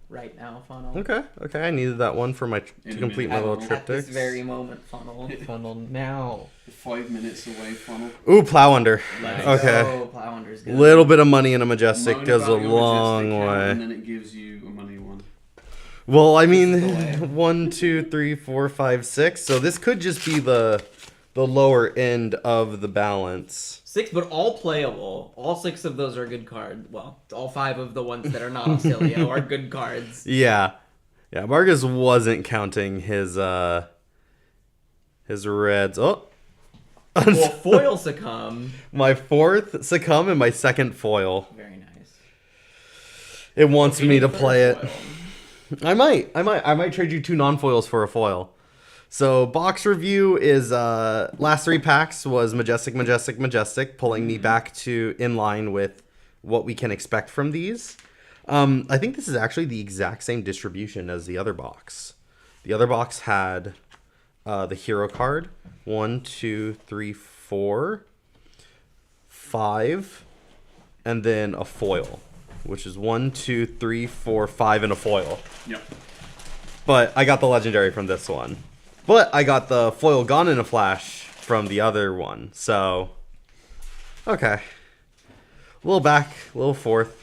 Right now funnel. Okay, I needed that one for my to In a complete my minute. little At this triptychs. very moment funnel. Funnel now. The 5 minutes away funnel. Ooh, Plow Under. Let's Okay. go. Plow Under's good. Little bit of money in a Majestic Moan goes a about your long Majestic count, way. And then it gives you a money one. Well, I mean, 1, 2, 3, 4, 5, 6. So this could just be the lower end of the balance. 6, but all playable. All 6 of those are good cards. Well, all 5 of the ones that are not Auxilio are good cards. Yeah. Marcus wasn't counting his reds. Oh. Well, foil succumb. My 4th succumb and my 2nd foil. Very nice. It wants me to play it. Foil. I might trade you 2 non-foils for a foil. So box review is last 3 packs was Majestic, pulling me back to in line with what we can expect from these. I think this is actually the exact same distribution as the other box. The other box had the hero card 1, 2, 3, 4, 5, and then a foil, which is 1, 2, 3, 4, 5, and a foil. Yep. But I got the legendary from this one. But I got the foil gone in a flash from the other one. So, okay. A little back, a little forth.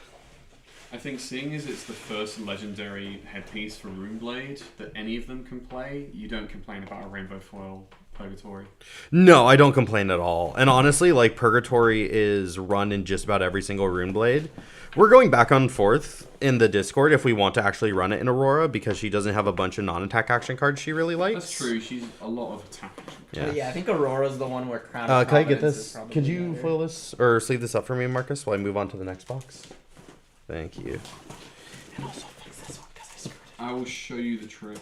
I think seeing as it's the first legendary headpiece for Runeblade that any of them can play, you don't complain about a rainbow foil Purgatory. No, I don't complain at all. And honestly, like, Purgatory is run in just about every single Runeblade. We're going back and forth in the Discord if we want to actually run it in Aurora, because she doesn't have a bunch of non-attack action cards she really likes. That's true, she's a lot of attack action cards. Yeah. But yeah, I think Aurora's the one where Crown of Can I get Providence is this? probably Could you better. foil this or sleeve this up for me, Marcus, while I move on to the next box? Thank you. And also fix this one because I screwed it. I will show you the trick.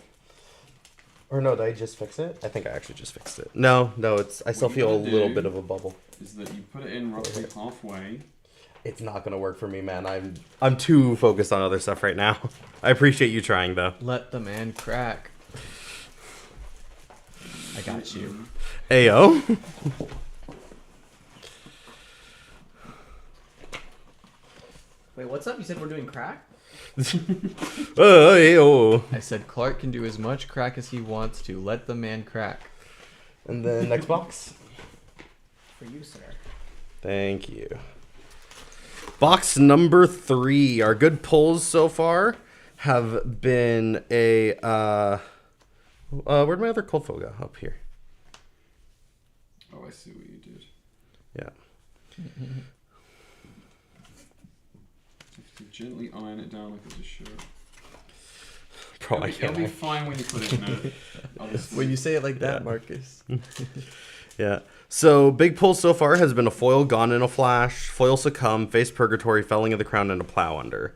Or no, did I just fix it? I think I actually just fixed it. No, it's. I still What you feel a gotta little do- bit of a bubble. Is that you put it in roughly halfway. It's not gonna work for me, man. I'm too focused on other stuff right now. I appreciate you trying though. Let the man crack. I got you. Ayo. Wait, what's up? You said we're doing crack? Ayo. I said Clark can do as much crack as he wants to. Let the man crack. And then next box. For you, sir. Thank you. Box number 3. Our good pulls so far have been a where'd my other cold foil go? Up here. Oh, I see what you did. Yeah. Have to gently iron it down like it's a shirt. Bro, I It'll be can't. fine when you put it in there. Honestly. When you say it like that, Yeah. Marcus. Yeah. So big pull so far has been a foil gone in a flash, foil succumb, face purgatory, felling of the crown, and a plow under.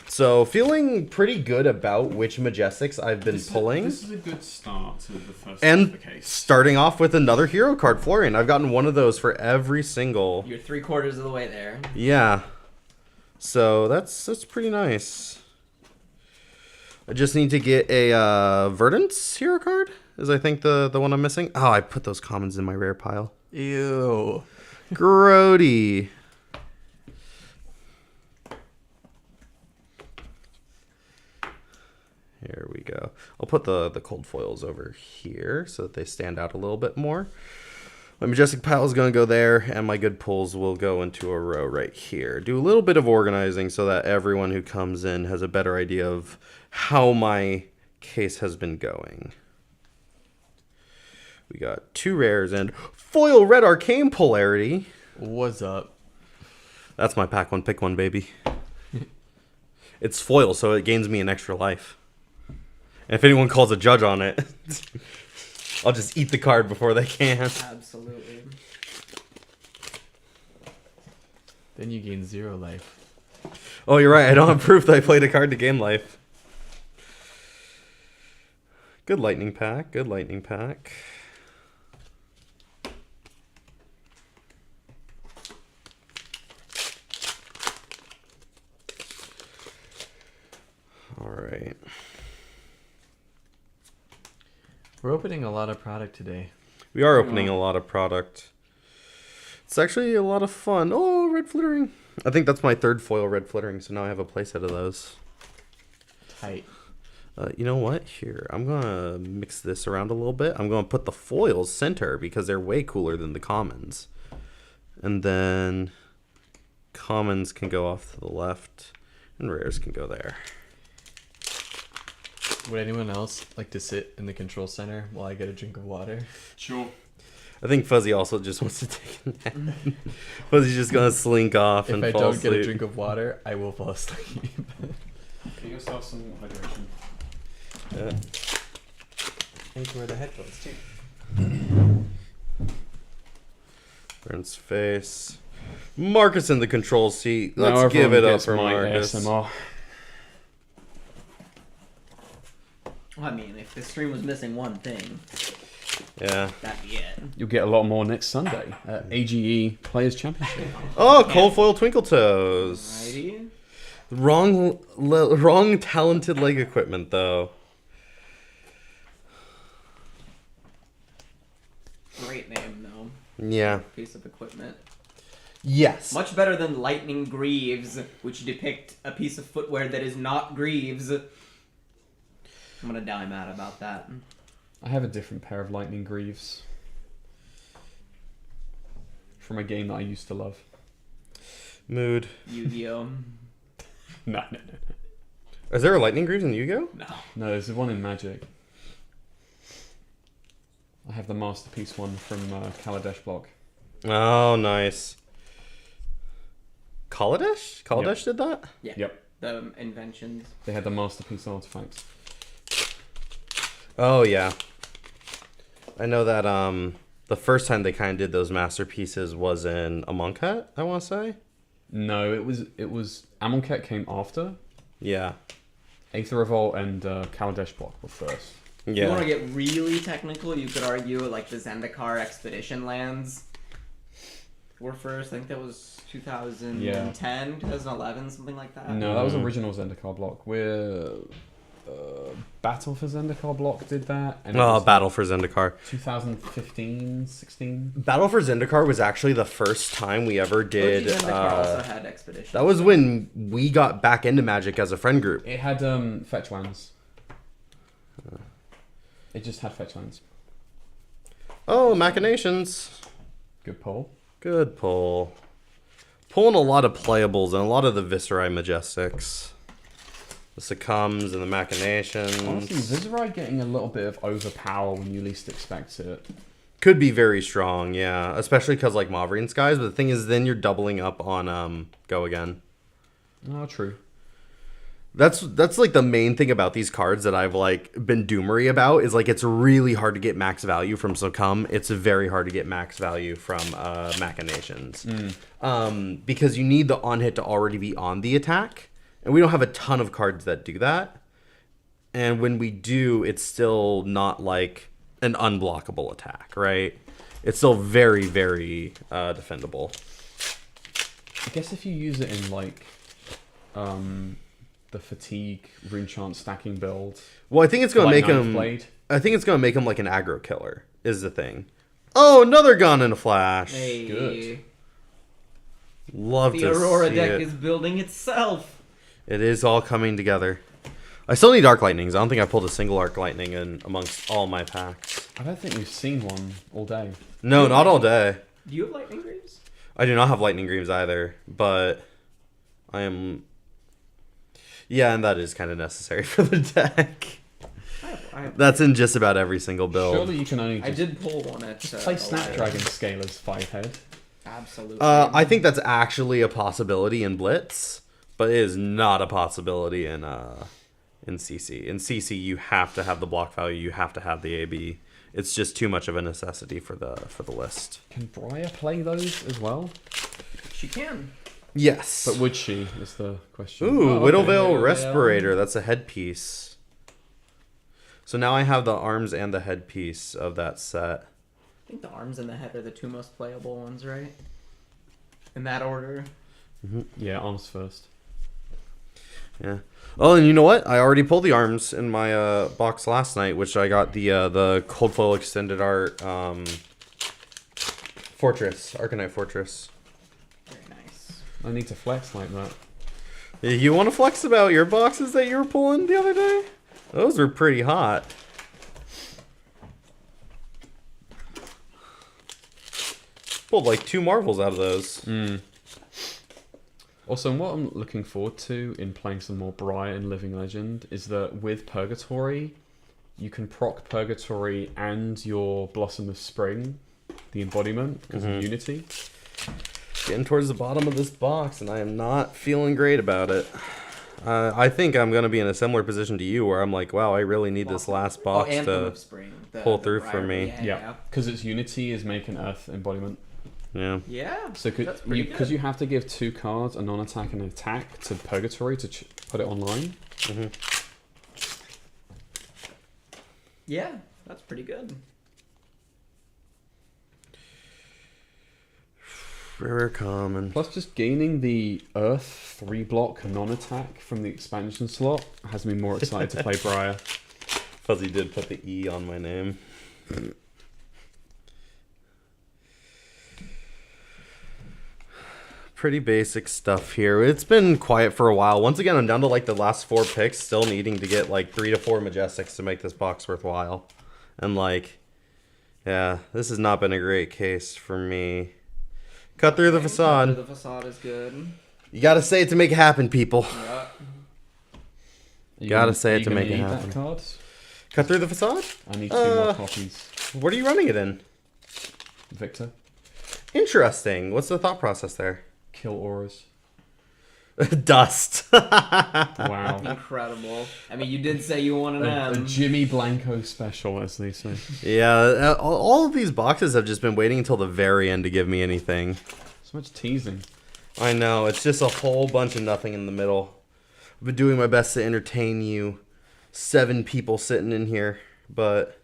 So feeling pretty good about which Majestics I've been pulling. This is a good start to the first And of the case. starting off with another hero card, Florian. I've gotten one of those for every single. You're 3/4 of the way there. Yeah. So that's pretty nice. I just need to get a Verdance hero card. Is I think the one I'm missing. Oh, I put those commons in my rare pile. Ew. Grody. Here we go. I'll put the cold foils over here so that they stand out a little bit more. My Majestic pile is going to go there, and my good pulls will go into a row right here. Do a little bit of organizing so that everyone who comes in has a better idea of how my case has been going. We got 2 rares and foil red arcane polarity. What's up? That's my pack one, pick one, baby. It's foil, so it gains me an extra life. And if anyone calls a judge on it, I'll just eat the card before they can. Absolutely. Then you gain 0 life. Oh, you're right. I don't have proof that I played a card to gain life. Good lightning pack. Good lightning pack. All right. We're opening a lot of product today. We are opening a lot of product. It's actually a lot of fun. Oh, red flittering. I think that's my 3rd foil red flittering, so now I have a playset of those. Tight. You know what? Here, I'm going to mix this around a little bit. I'm going to put the foils center because they're way cooler than the commons. And then commons can go off to the left and rares can go there. Would anyone else like to sit in the control center while I get a drink of water? Sure. I think Fuzzy also just wants to take a nap. Fuzzy's just going to slink off If and I fall don't asleep. get a drink of water, I will fall asleep. Get yourself some hydration. Yeah. I need to wear the headphones too. Burns face. Marcus in the control seat. Now Let's give everyone it up gets for my Marcus. ASMR. Well, I mean, if the stream was missing one thing, Yeah. that'd be it. You'll get a lot more next Sunday at AGE Players Championship. Oh, cold foil twinkle toes. Alrighty. Wrong talented leg equipment though. Great name, though. Yeah. Piece of equipment. Yes. Much better than Lightning Greaves, which depict a piece of footwear that is not Greaves. I'm gonna die mad about that. I have a different pair of Lightning Greaves from a game that I used to love. Mood. Yu-Gi-Oh! No. Is there a lightning greaves in Yu-Gi-Oh? No, there's one in Magic. I have the Masterpiece one from Kaladesh block. Oh, nice. Kaladesh? Kaladesh did that? Yeah. Yep. The inventions. They had the Masterpiece artifacts. Oh, yeah. I know that the first time they kind of did those masterpieces was in Amonkhet, I want to say. No, it was Amonkhet came after. Yeah. Aether Revolt and Kaladesh block were first. If you want to Yeah. get really technical, you could argue like the Zendikar Expedition lands were first. I think that was 2010, 2011, something like that. No, that was original Zendikar block. Where Battle for Zendikar block did that. And it Oh, was Battle for Zendikar. 2015, 16. Battle for Zendikar was actually the first time we ever did. OG Zendikar also had Expedition. That was when we got back into Magic as a friend group. It had fetch lands. It just had fetch lands. Oh, Machinations. Good poll. Good pull. Pulling a lot of playables and a lot of the Viscerai Majestics. The Succumbs and the Machinations. Honestly, Viserai getting a little bit of overpower when you least expect it. Could be very strong, yeah. Especially because like Mauvrion Skies, but the thing is then you're doubling up on Go Again. Oh, true. That's like the main thing about these cards that I've like been doomery about is like it's really hard to get max value from Succumb. It's very hard to get max value from Machinations. Because you need the on hit to already be on the attack. And we don't have a ton of cards that do that. And when we do, it's still not like an unblockable attack, right? It's still very, very defendable. I guess if you use it in like the fatigue rune chant stacking build. Well, I think it's gonna like make Ninth him. Blade. I think it's gonna make him like an aggro killer. Is the thing. Oh, another gun in a flash. Hey. Good. Love The to Aurora see deck it. is building itself. It is all coming together. I still need Arc Lightnings. I don't think I pulled a single Arc Lightning in amongst all my packs. I don't think we've seen one all day. No, not all day. Do you have Lightning Greaves? I do not have Lightning Greaves either, but I am. Yeah, and that is kind of necessary for the deck. I have one. That's in just about every single build. Surely you can only I just did pull one at. play Snapdragon Scaler's 5-head. Absolutely. I think that's actually a possibility in Blitz, but it is not a possibility in CC. In CC, you have to have the block value. You have to have the AB. It's just too much of a necessity for the list. Can Briar play those as well? She can. Yes. But would she, is the question. Ooh, Oh, okay. Widowvale Respirator. That's a headpiece. So now I have the arms and the headpiece of that set. I think the arms and the head are the two most playable ones, right? In that order. Yeah, arms first. Yeah. Oh, and you know what? I already pulled the arms in my box last night, which I got the Cold Foil Extended Art Fortress, Arcanite Fortress. Very nice. I need to flex like that. You want to flex about your boxes that you were pulling the other day? Those were pretty hot. Pulled like 2 Marvels out of those. Also, what I'm looking forward to in playing some more Briar in Living Legend is that with Purgatory, you can proc Purgatory and your Blossom of Spring, the embodiment, because of Unity. Getting towards the bottom of this box, and I am not feeling great about it. I think I'm going to be in a similar position to you, where I'm like, wow, I really need this last box Anthem to of Spring, pull through for me. Yeah, because its Unity is making Earth embodiment. Yeah. Yeah. So That's pretty because good. you have to give 2 cards, a non-attack and an attack, to Purgatory to put it online. Yeah, that's pretty good. Rare common. Plus, just gaining the Earth 3-block non-attack from the expansion slot has me more excited to play Briar. Fuzzy did put the E on my name. Pretty basic stuff here. It's been quiet for a while. Once again, I'm down to like the last 4 picks, still needing to get like 3 to 4 Majestics to make this box worthwhile. And like, yeah, this has not been a great case for me. Cut through the facade. The facade is good. You gotta say it to make it happen, people. Yeah. Gotta say it to gonna make it need happen. That card? Cut through the facade? I need 2 more copies. What are you running it in? Victor, Interesting. What's the thought process there? kill auras. Dust. Wow. Incredible. I mean, you did say you wanted A Jimmy Blanco special, as they say. Yeah, all of these boxes have just been waiting until the very end to give me anything. So much teasing. I know, it's just a whole bunch of nothing in the middle. I've been doing my best to entertain you 7 people sitting in here, but...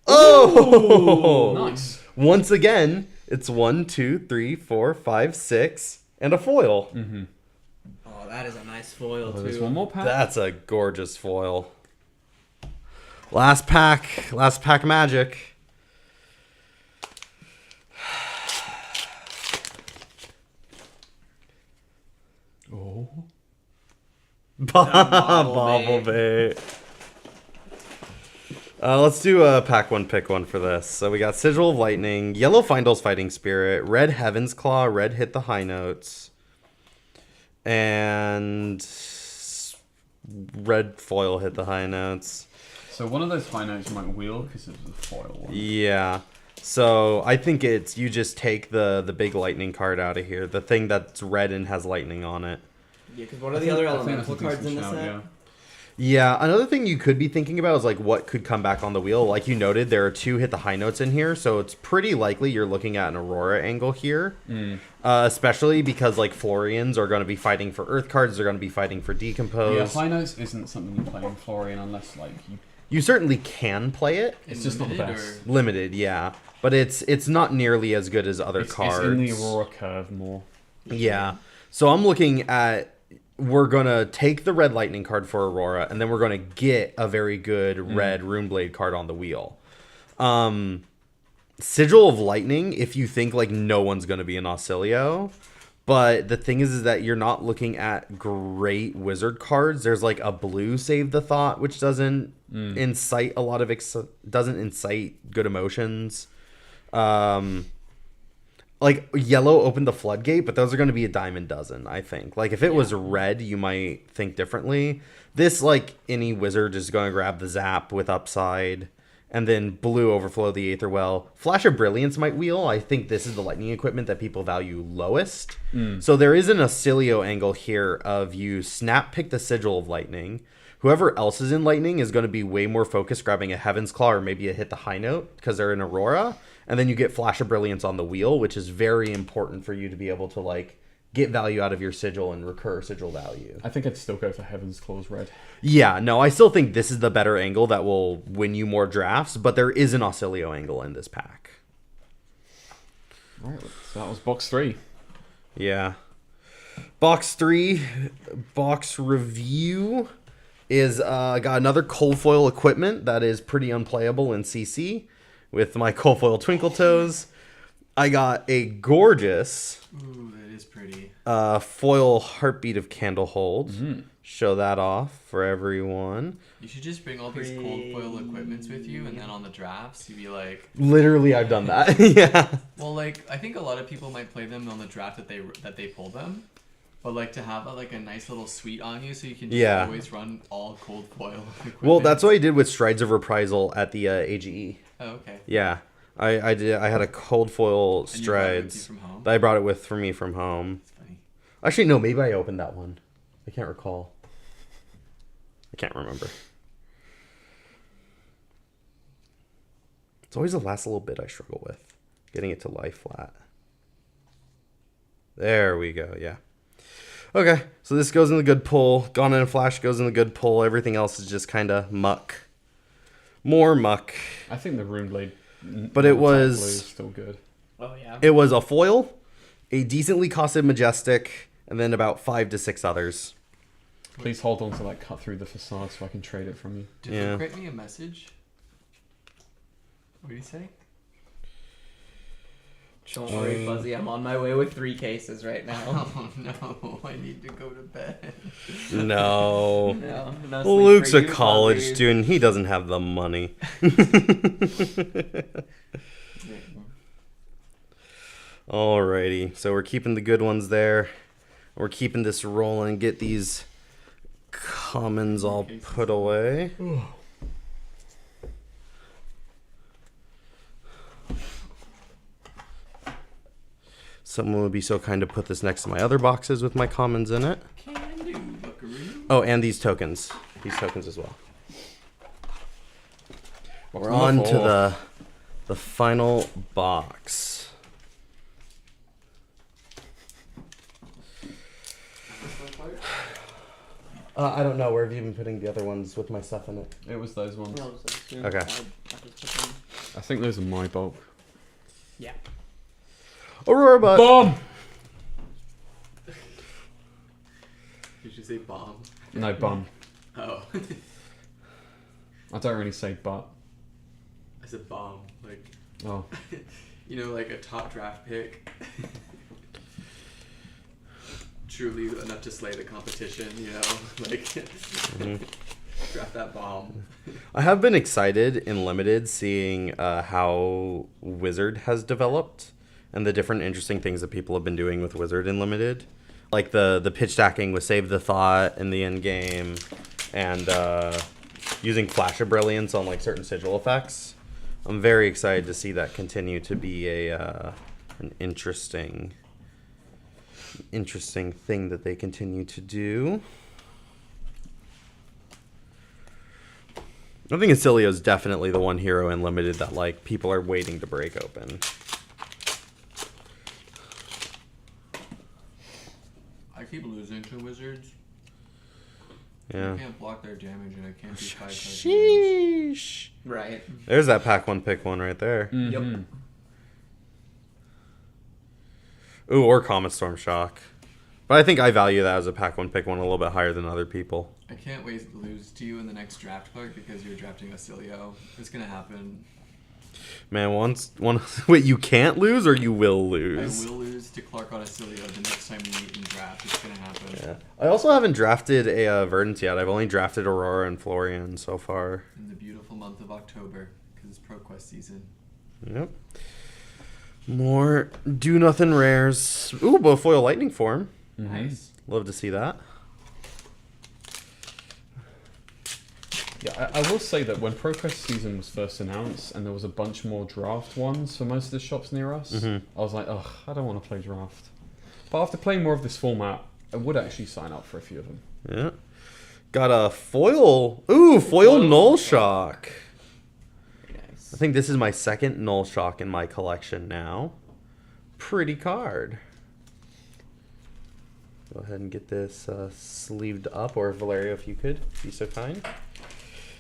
Oh! Nice. Once again, it's 1, 2, 3, 4, 5, 6, and a foil. Oh, that is a nice foil, too. There's one more pack. That's a gorgeous foil. Last pack magic. Oh. Bobblebait. Let's do a pack 1, pick 1 for this. So we got Sigil of Lightning, Yellow Findle's Fighting Spirit, Red Heaven's Claw, Red Hit the High Notes, and Red Foil Hit the High Notes. So one of those high notes you might wheel because it was a foil one. Yeah. So I think it's you just take the big lightning card out of here, the thing that's red and has lightning on it. Yeah, because what are the other elemental cards in the set? Yeah. Yeah, another thing you could be thinking about is like what could come back on the wheel. Like you noted, there are 2 hit the high notes in here, so it's pretty likely you're looking at an Aurora angle here. Especially because like Florians are going to be fighting for Earth cards, they're going to be fighting for Decompose. Yeah, high notes isn't something you play in Florian unless like You certainly can play it. it's just not the Limited, best. Limited, yeah. But it's not nearly as good as other cards. It's in the Aurora curve more. Yeah. So I'm looking at we're going to take the red lightning card for Aurora, and then we're going to get a very good red Runeblade card on the wheel. Sigil of Lightning, if you think like no one's going to be an Auxilio. But the thing is that you're not looking at great wizard cards. There's like a blue Save the Thought, which doesn't incite a lot of doesn't incite good emotions. Like like yellow opened the floodgate, but those are going to be a dime a dozen, I think. Like if it was red, you might think differently. This, like any wizard, is going to grab the zap with upside, and then blue overflow the Aether Well. Flash of Brilliance might wheel. I think this is the lightning equipment that people value lowest. So there is an Acilio angle here of you snap pick the Sigil of Lightning. Whoever else is in Lightning is going to be way more focused grabbing a Heaven's Claw or maybe a Hit the High Note because they're in Aurora. And then you get Flash of Brilliance on the wheel, which is very important for you to be able to like get value out of your Sigil and recur Sigil value. I think I'd still go for Heaven's Claws red. Yeah, no, I still think this is the better angle that will win you more drafts, but there is an Acilio angle in this pack. All right, so that was box 3. Yeah. Box 3, box review is got another cold foil equipment that is pretty unplayable in CC with my cold foil Twinkle Toes. I got a gorgeous Ooh, that is pretty. foil Heartbeat of Candlehold. Show that off for everyone. You should just bring all these cold foil equipments with you, and then on the drafts, you'd be like, Literally, I've done that. Yeah. well, like I think a lot of people might play them on the draft that they pull them, but like to have like a nice little suite on you, so you can just always run all cold foil equipment. Well, that's what I did with Strides of Reprisal at the AGE. Oh, okay. Yeah. I did. I had a cold foil And you brought it with Strides you from home? that I brought it with for me from home. It's funny. Actually, no. Maybe I opened that one. I can't recall. I can't remember. It's always the last little bit I struggle with, getting it to lie flat. There we go. Yeah. Okay, so this goes in the good pull. Gone in a Flash goes in the good pull. Everything else is just kind of muck. More muck. I think the Rune Blade, But it was- blue is still good. Oh yeah. It was a foil, a decently costed Majestic, and then about 5 to 6 others. Please hold on to that cut through the facade so I can trade it from you. Did Yeah. you write me a message? What did you say? Don't worry, Fuzzy. I'm on my way with 3 cases right now. Oh no, I need to go to bed. No. No sleep Luke's for a you, college Fuzzy. student. He doesn't have the money. Alrighty, so we're keeping the good ones there. We're keeping this rolling. Get these commons all put away. Someone would be so kind to put this next to my other boxes with my commons in it. Can do, buckaroo. Oh, and these tokens. These tokens as well. Box We're number on to 4. the final box. I don't know. Where have you been putting the other ones with my stuff in it? It was those ones. No, so soon. Okay. I just put them- I think those are my bulk. Yeah. Aurora Butt. Bomb! Did you say bomb? No, bum. Oh, I don't really say butt. I said bomb. Like, Oh. you know, like a top draft pick. Truly enough to slay the competition, you know? Like, draft that bomb. I have been excited in Limited seeing how Wizard has developed and the different interesting things that people have been doing with Wizard in Limited. Like the pitch stacking with Save the Thought in the end game and using Flash of Brilliance on like certain sigil effects. I'm very excited to see that continue to be an interesting thing that they continue to do. I think Acilio is definitely the one hero in Limited that like people are waiting to break open. I keep losing to wizards. Yeah. I can't block their damage and I can't do 5 cards damage. Sheesh. Right. There's that pack one pick one right there. Yep. Ooh, or Comet Storm Shock. But I think I value that as a pack one pick one a little bit higher than other people. I can't wait to lose to you in the next draft part because you're drafting Acilio. It's gonna happen. Man, wait, you can't lose or you will I lose? will lose to Clark on Acilio the next time we meet in draft. It's gonna happen. Yeah. I also haven't drafted a Verdant yet. I've only drafted Aurora and Florian so far. In the beautiful month of October because it's ProQuest season. Yep. More do nothing rares. Ooh, but foil lightning form. Nice. Love to see that. Yeah, I will say that when ProQuest season was first announced and there was a bunch more draft ones for most of the shops near us, I was like, ugh, I don't want to play draft. But after playing more of this format, I would actually sign up for a few of them. Yeah. Got a foil. Ooh, foil null shock. Nice. I think this is my second null shock in my collection now. Pretty card. Go ahead and get this sleeved up, or Valerio, if you could be so kind.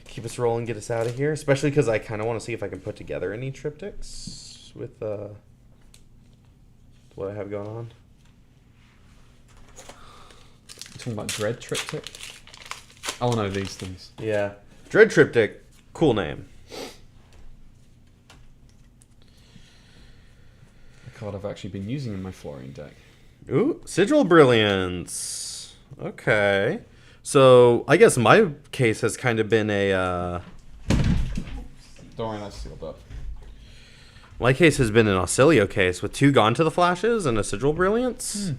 Keep us rolling, get us out of here. Especially because I kind of want to see if I can put together any triptychs with what I have going on. You talking about Dread Triptych? Oh no, these things. Yeah. Dread Triptych, cool name. A card I've actually been using in my Florian deck. Ooh, Sigil Brilliance. Okay. So, I guess my case has kind of been a... Don't worry, that's sealed up. My case has been an Auxilio case with 2 Gone to the Flashes and a Sigil Brilliance.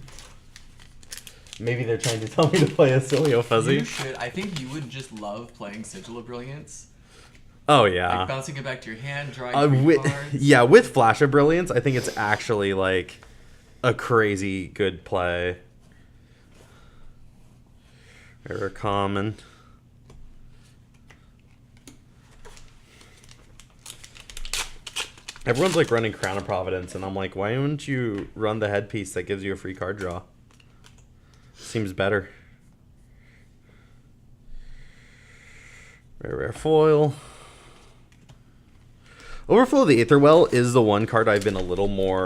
Maybe they're trying to tell me to play Auxilio Fuzzy. You should. I think you would just love playing Sigil of Brilliance. Oh, yeah. Like bouncing it back to your hand, drawing With, cards. yeah, with Flash of Brilliance, I think it's actually, like, a crazy good play. Rare common. Everyone's like running Crown of Providence, and I'm like, why wouldn't you run the headpiece that gives you a free card draw? Seems better. Rare foil. Overflow of the Aetherwell is the one card I've been a little more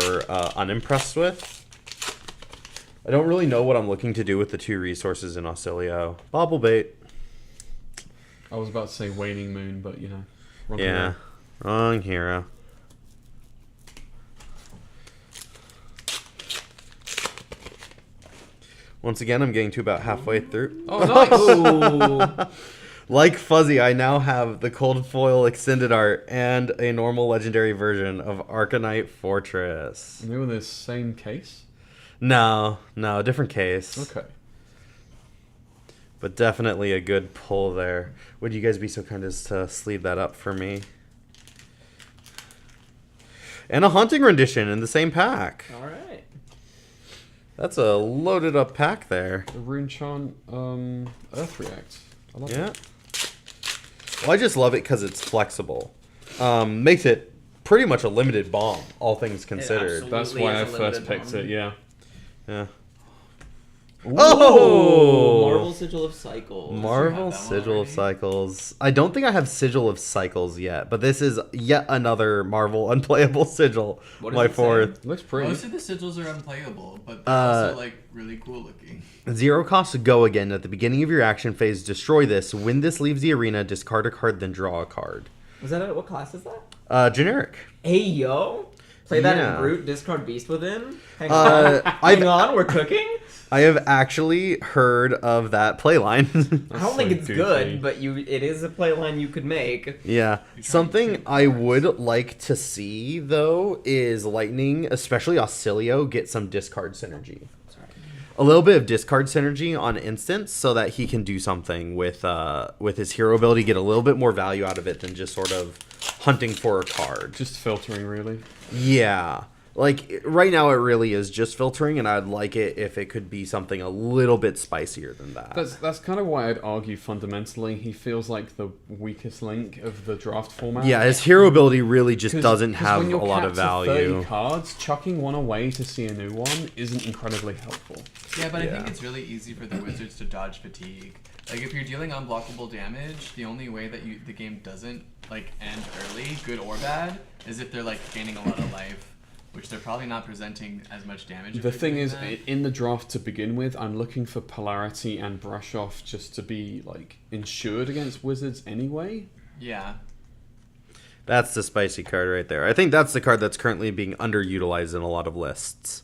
unimpressed with. I don't really know what I'm looking to do with the 2 resources in Auxilio. Bobblebait. I was about to say Waning Moon, but you know. Wrong Yeah, hero. wrong hero. Once again, I'm getting to about halfway through. Oh, nice! Like Fuzzy, I now have the Cold Foil Extended Art and a normal legendary version of Arcanite Fortress. And they were in the same case? No, different case. Okay. But definitely a good pull there. Would you guys be so kind as to sleeve that up for me? And a Haunting Rendition in the same pack. All right. That's a loaded up pack there. The Rune Chant Earth React. I love Yeah. it. Well, I just love it because it's flexible. Makes it pretty much a limited bomb, all things considered. That's Absolutely why I is a first limited picked bomb. it, yeah. Yeah. Oh! Oh! Marvel Sigil of Cycles. Marvel that one Sigil of already? Cycles. I don't think I have Sigil of Cycles yet, but this is yet another Marvel unplayable Sigil. What does My it say? fourth. Looks pretty. Most of the sigils are unplayable, but they're also like really cool looking. 0 cost to go again at the beginning of your action phase. Destroy this. When this leaves the arena, discard a card, then draw a card. Was that what class is that? Generic. Hey yo. Play that Yeah. in Brute, discard Beast Within. Hang Uh, on. Hang on, we're cooking? I have actually heard of that playline. I don't think so it's goofy. good, but it is a playline you could make. Yeah. Something I would like to see, though, is Lightning, especially Auxilio, get some discard synergy. A little bit of discard synergy on instance so that he can do something with his hero ability, get a little bit more value out of it than just sort of hunting for a card. Just filtering, really. Yeah. Like, right now it really is just filtering, and I'd like it if it could be something a little bit spicier than that. That's kind of why I'd argue fundamentally he feels like the weakest link of the draft format. Yeah, his hero ability really just doesn't 'cause have when a you're lot of capped to 30 value. cards, chucking one away to see a new one isn't incredibly helpful. Yeah, but I Yeah. think it's really easy for the wizards to dodge fatigue. Like if you're dealing unblockable damage, the only way that the game doesn't like end early, good or bad, is if they're like gaining a lot of life, which they're probably not presenting as much damage. if The they're thing doing is, that. in the draft to begin with, I'm looking for polarity and brush off just to be like insured against wizards anyway. Yeah. That's the spicy card right there. I think that's the card that's currently being underutilized in a lot of lists.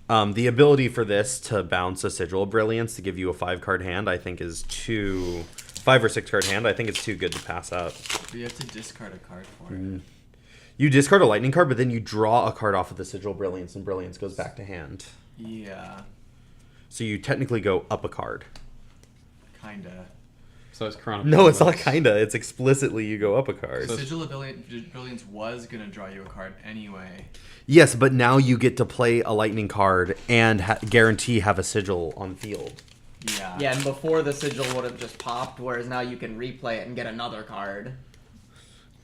The ability for this to bounce a Sigil of Brilliance to give you a 5-card hand, I think is 5 or 6 card hand. I think it's too good to pass up. But you have to discard a card for it. You discard a lightning card, but then you draw a card off of the Sigil Brilliance, and Brilliance goes back to hand. Yeah, So you technically go up a card. kinda. So it's Crown of No, it's not Providence. kinda. It's explicitly you go up a card. Sigil of Brilliance was gonna draw you a card anyway. Yes, but now you get to play a lightning card and guarantee have a sigil on field. Yeah. Yeah, and before the sigil would have just popped, whereas now you can replay it and get another card.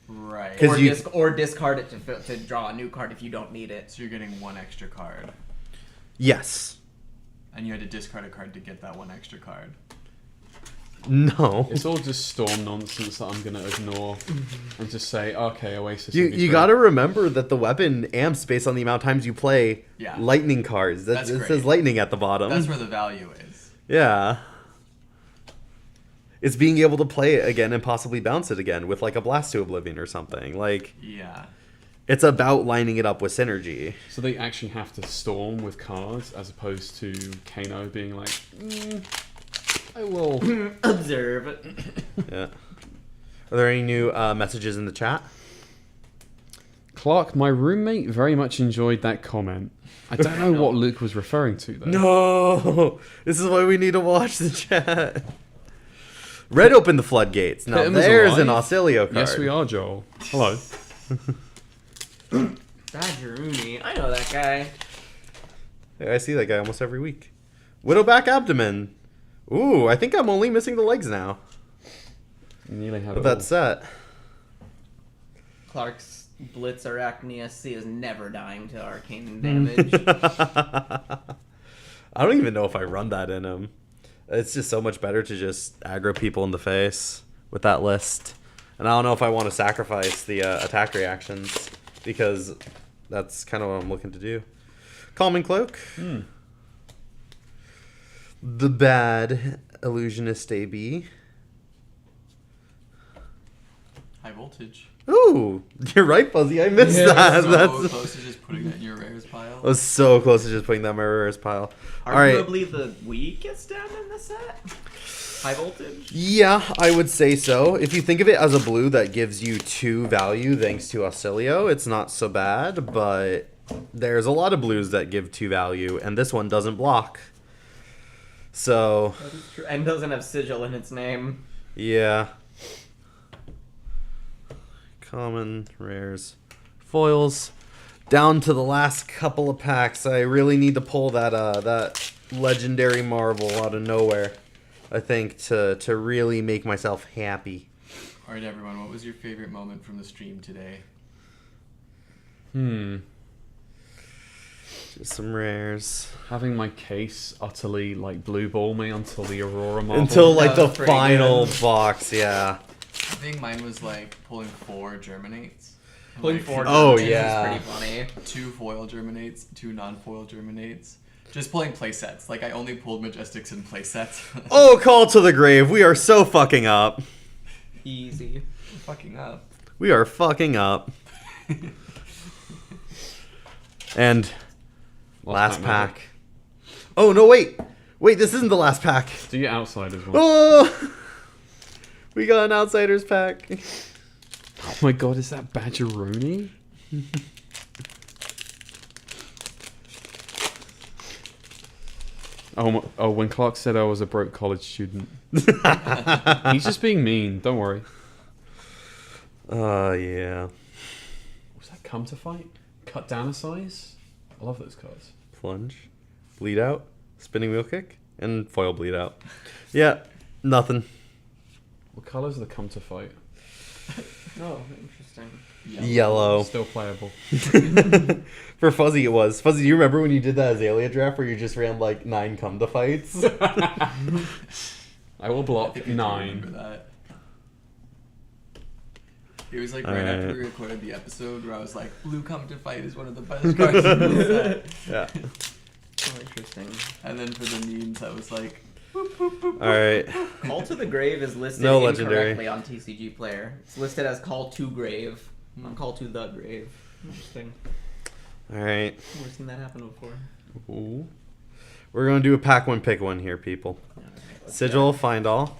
Right. 'Cause Or discard it to draw a new card if you don't need it. So you're getting one extra card, Yes. and you had to discard a card to get that one extra card. No. It's all just Storm nonsense that I'm gonna ignore and just say, okay, Oasis. You would be you free. got to remember that the weapon amps based on the amount of times you play Yeah. lightning cards. That's It great. says lightning at the bottom. That's where the value is. Yeah. It's being able to play it again and possibly bounce it again with like a Blast to Oblivion or something. Like, Yeah. it's about lining it up with synergy. So they actually have to Storm with cards as opposed to Kano being like, I will. Observe it. Yeah. Are there any new messages in the chat? Clark, my roommate very much enjoyed that comment. I don't know what Luke was referring to though. No! This is why we need to watch the chat. Red opened the floodgates. Now Tim is there's an alive. Auxilio card. Yes, we are, Joel. Hello. Badgeroonie. I know that guy. I see that guy almost every week. Widowback Abdomen. Ooh, I think I'm only missing the legs now. Nearly have But it that's set. Clark's Blitz Arachne SC is never dying to arcane damage. I don't even know if I run that in him. It's just so much better to just aggro people in the face with that list. And I don't know if I want to sacrifice the attack reactions because that's kind of what I'm looking to do. Calming Cloak. The bad Illusionist AB. High voltage. Ooh, you're right, Fuzzy. I missed that. So That's, close to just putting that in your rares pile. I was so close to just putting that in my reverse pile. All right. Arguably the weakest down in the set. High voltage. Yeah, I would say so. If you think of it as a blue that gives you 2 value thanks to Auxilio, it's not so bad, but there's a lot of blues that give 2 value, and this one doesn't block. So, That is true. And doesn't have sigil in its name. yeah. Common, rares, foils. Down to the last couple of packs. I really need to pull that legendary marvel out of nowhere, I think, to really make myself happy. All right, everyone. What was your favorite moment from the stream today? Just some rares. Having my case utterly like blue ball me until the Aurora marble. Until like That the was pretty final good. box, yeah. I think mine was like pulling 4 germinates. Pulling Like, forward. Oh, is yeah. pretty funny. 2 foil germinates, 2 non-foil germinates. Just pulling playsets. Like I only pulled Majestics in playsets. Oh, call to the grave. We are so fucking up. Easy. Fucking up. We are fucking up. And last pack. Oh, no, wait. Wait, this isn't the last pack. Do your outsiders one. Oh! We got an Outsiders pack. Oh my god, is that Badgeroonie? Oh, when Clark said I was a broke college student. He's just being mean, don't worry. Yeah. Was that come to fight? Cut down a size? I love those cards. Plunge. Bleed out. Spinning wheel kick. And foil bleed out. Yeah, nothing. What colours are the come to fight? Oh, interesting. Yellow. Still playable. For Fuzzy, it was. Fuzzy, do you remember when you did that Azalea draft where you just ran like 9 come to fights? I will I block think I do remember 9. that. It was like right Alright. after we recorded the episode where I was like, Blue Come to Fight is one of the best cards in the set. Yeah. Oh, interesting. And then for the memes, I was like, Alright. Call to the Grave is listed No legendary. incorrectly on TCG Player. It's listed as Call to Grave, not Call to the Grave. Interesting. Alright. Never seen that happen before. Ooh. We're going to do a pack one, pick one here, people. Sigil, Find All.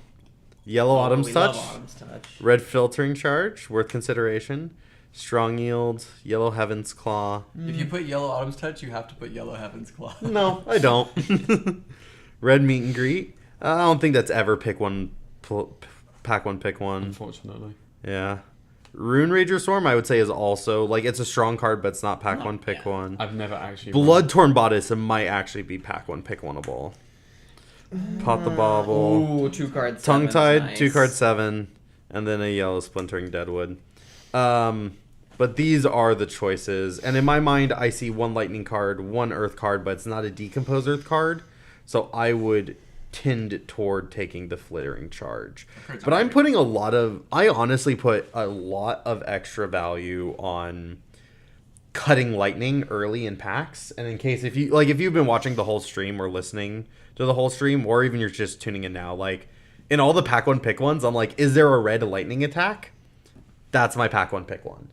Yellow Autumn's we Touch. love Autumn's Touch. Red Filtering Charge, worth consideration. Strong Yield, Yellow Heaven's Claw. If you put Yellow Autumn's Touch, you have to put Yellow Heaven's Claw. No, I don't. Red Meet and Greet. I don't think that's ever pack one, pick one. Unfortunately. Yeah. Rune Rager Storm, I would say, is also, like, it's a strong card, but it's not pack one, pick one. I've never actually... Blood Torn Bodice might actually be pack one, pick oneable. Pot the Bauble. Ooh, 2 cards. Tongue Tied, nice. 2 card 7, and then a Yellow Splintering Deadwood. But these are the choices. And in my mind, I see 1 Lightning card, 1 Earth card, but it's not a Decompose Earth card. So I would tend toward taking the Flittering Charge. But I'm putting I honestly put a lot of extra value on cutting Lightning early in packs. And in case, if you've been watching the whole stream or listening to the whole stream, or even you're just tuning in now, like, in all the pack one, pick ones, I'm like, is there a red Lightning attack? That's my pack one, pick one.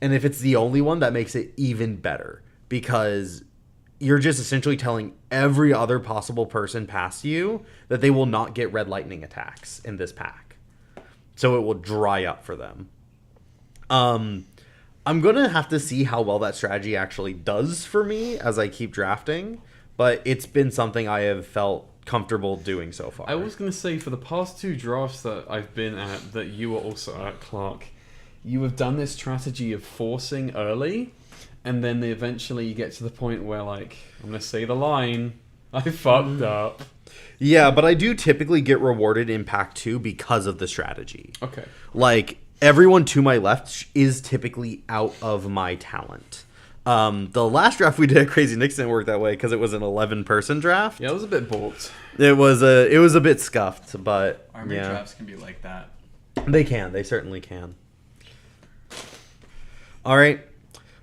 And if it's the only one, that makes it even better, because you're just essentially telling every other possible person past you that they will not get red lightning attacks in this pack. So it will dry up for them. I'm going to have to see how well that strategy actually does for me as I keep drafting, but it's been something I have felt comfortable doing so far. I was going to say, for the past 2 drafts that I've been at, that you were also at, Clark, you have done this strategy of forcing early, and then eventually you get to the point where, like, I'm going to say the line, I fucked up. Yeah, but I do typically get rewarded in pack 2 because of the strategy. Okay. Like, everyone to my left is typically out of my talent. The last draft we did at Crazy Nick's didn't work that way because it was an 11-person draft. Yeah, it was a bit balked. It was a bit scuffed, but Armored yeah. drafts can be like that. They certainly can. All right,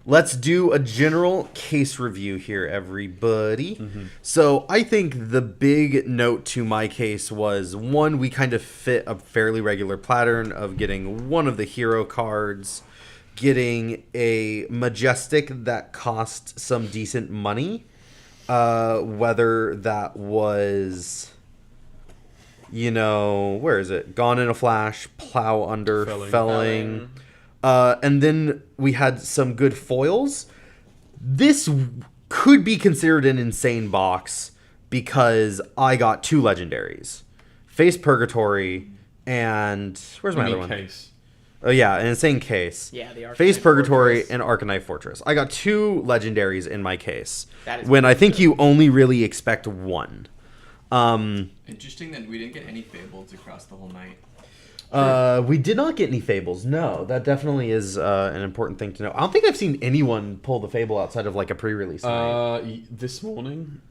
let's do a general case review here, everybody. So I think the big note to my case was, 1, we kind of fit a fairly regular pattern of getting one of the hero cards, getting a Majestic that cost some decent money, whether that was, where is it? Gone in a Flash, Plow Under, Felling. And then we had some good foils. This could be considered an insane box because I got 2 legendaries. Face Purgatory and... Where's my other one? Case. Oh, yeah, an insane case. Yeah, the Arcanite Face Purgatory Fortress. and Arcanite Fortress. I got 2 legendaries in my case. That is when I think you only really expect 1. Interesting that we didn't get any Fables across the whole night. We did not get any Fables. No, that definitely is an important thing to know. I don't think I've seen anyone pull the Fable outside of like a pre-release night. This morning,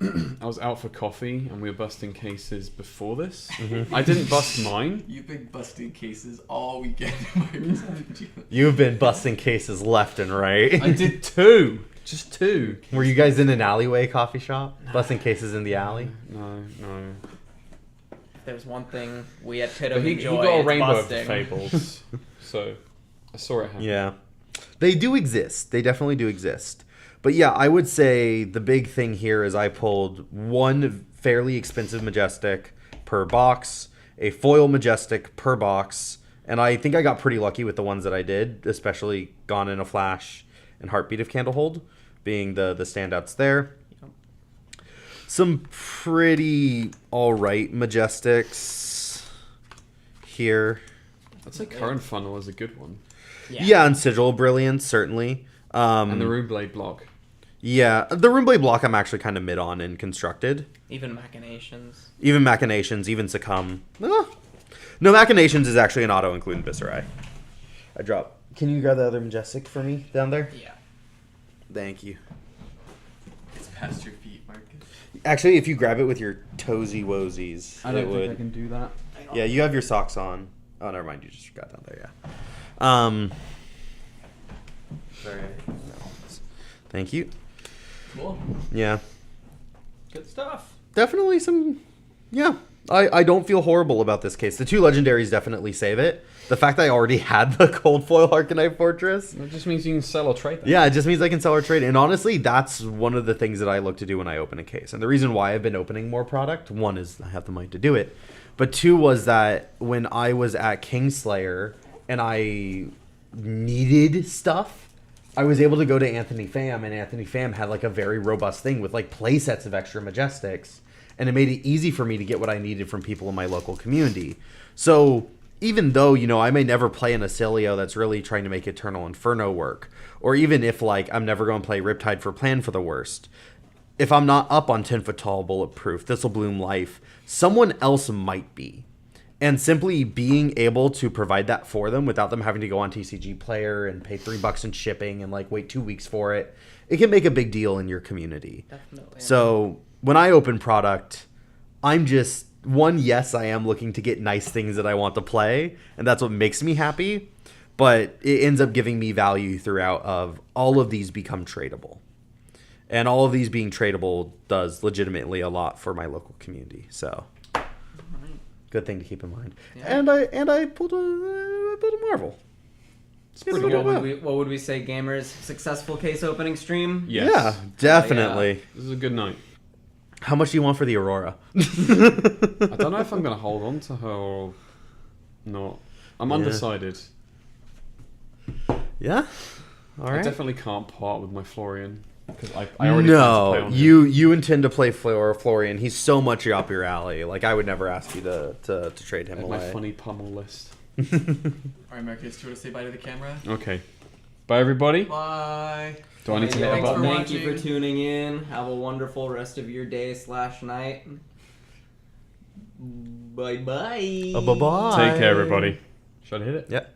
I was out for coffee and we were busting cases before this. I didn't bust mine. You've been busting cases all weekend, Marcus, haven't you? You've been busting cases left and right. I did 2. Just 2. Were you guys in an alleyway coffee shop? Busting cases in the alley? No. There's one thing we at Pit But of he Enjoy, got a it's rainbow busting. of Fables. So, I saw it happen. Yeah. They do exist. They definitely do exist. But yeah, I would say the big thing here is I pulled 1 fairly expensive Majestic per box, a foil Majestic per box, and I think I got pretty lucky with the ones that I did, especially Gone in a Flash and Heartbeat of Candlehold being the standouts there. Some pretty alright Majestics here. I'd say Current Funnel is a good one. Yeah, and Sigil of Brilliance, certainly. And the Runeblade block. Yeah, the Runeblade block I'm actually kind of mid on in Constructed. Even Machinations. Even Machinations, even Succumb. No, Machinations is actually an auto including Viscerai. I drop. Can you grab the other Majestic for me down there? Yeah. Thank you. It's past your feet, Marcus. Actually, if you grab it with your toesy woesies, I don't think I can do that. Yeah, you have your socks on. Oh, never mind. You just got down there. Yeah. Sorry. Thank you. Cool. Yeah. Good stuff. Definitely some. Yeah. I don't feel horrible about this case. The 2 legendaries definitely save it. The fact that I already had the Cold Foil Arcanite Fortress. That just means you can sell or trade them. Yeah, it just means I can sell or trade. And honestly, that's one of the things that I look to do when I open a case. And the reason why I've been opening more product, 1 is I have the money to do it. But 2 was that when I was at Kingslayer and I needed stuff, I was able to go to Anthony Pham, and Anthony Pham had like a very robust thing with like play sets of Extra Majestics, and it made it easy for me to get what I needed from people in my local community. So even though, you know, I may never play an Acilio that's really trying to make Eternal Inferno work, or even if like I'm never going to play Riptide for Plan for the Worst, if I'm not up on 10 Foot Tall, Bulletproof, Thistle Bloom Life, someone else might be. And simply being able to provide that for them without them having to go on TCG Player and pay $3 in shipping and like wait 2 weeks for it, it can make a big deal in your community. Definitely. So when I open product, I'm just, yes, I am looking to get nice things that I want to play, and that's what makes me happy. But it ends up giving me value throughout of all of these become tradable. And all of these being tradable does legitimately a lot for my local community. So, good thing to keep in mind. Yeah. And I pulled a Marvel. It's pretty What good. what would we say, gamers? Successful case opening stream? Yes. Yeah, definitely. This is a good night. How much do you want for the Aurora? I don't know if I'm going to hold on to her or not. I'm undecided. Yeah. All I right. definitely can't part with my Florian. Because I already plan to play No, on him. you intend to play Florian. He's so much up your alley. Like I would never ask you to trade him Like away. my funny pummel list. All right, Marcus, do you want to say bye to the camera? Okay. Bye, everybody. Bye. Do I need to hit a Thanks for button? Thank you for watching. tuning in. Have a wonderful rest of your day / night. Bye bye. Bye bye. Take care, everybody. Should I hit it? Yep.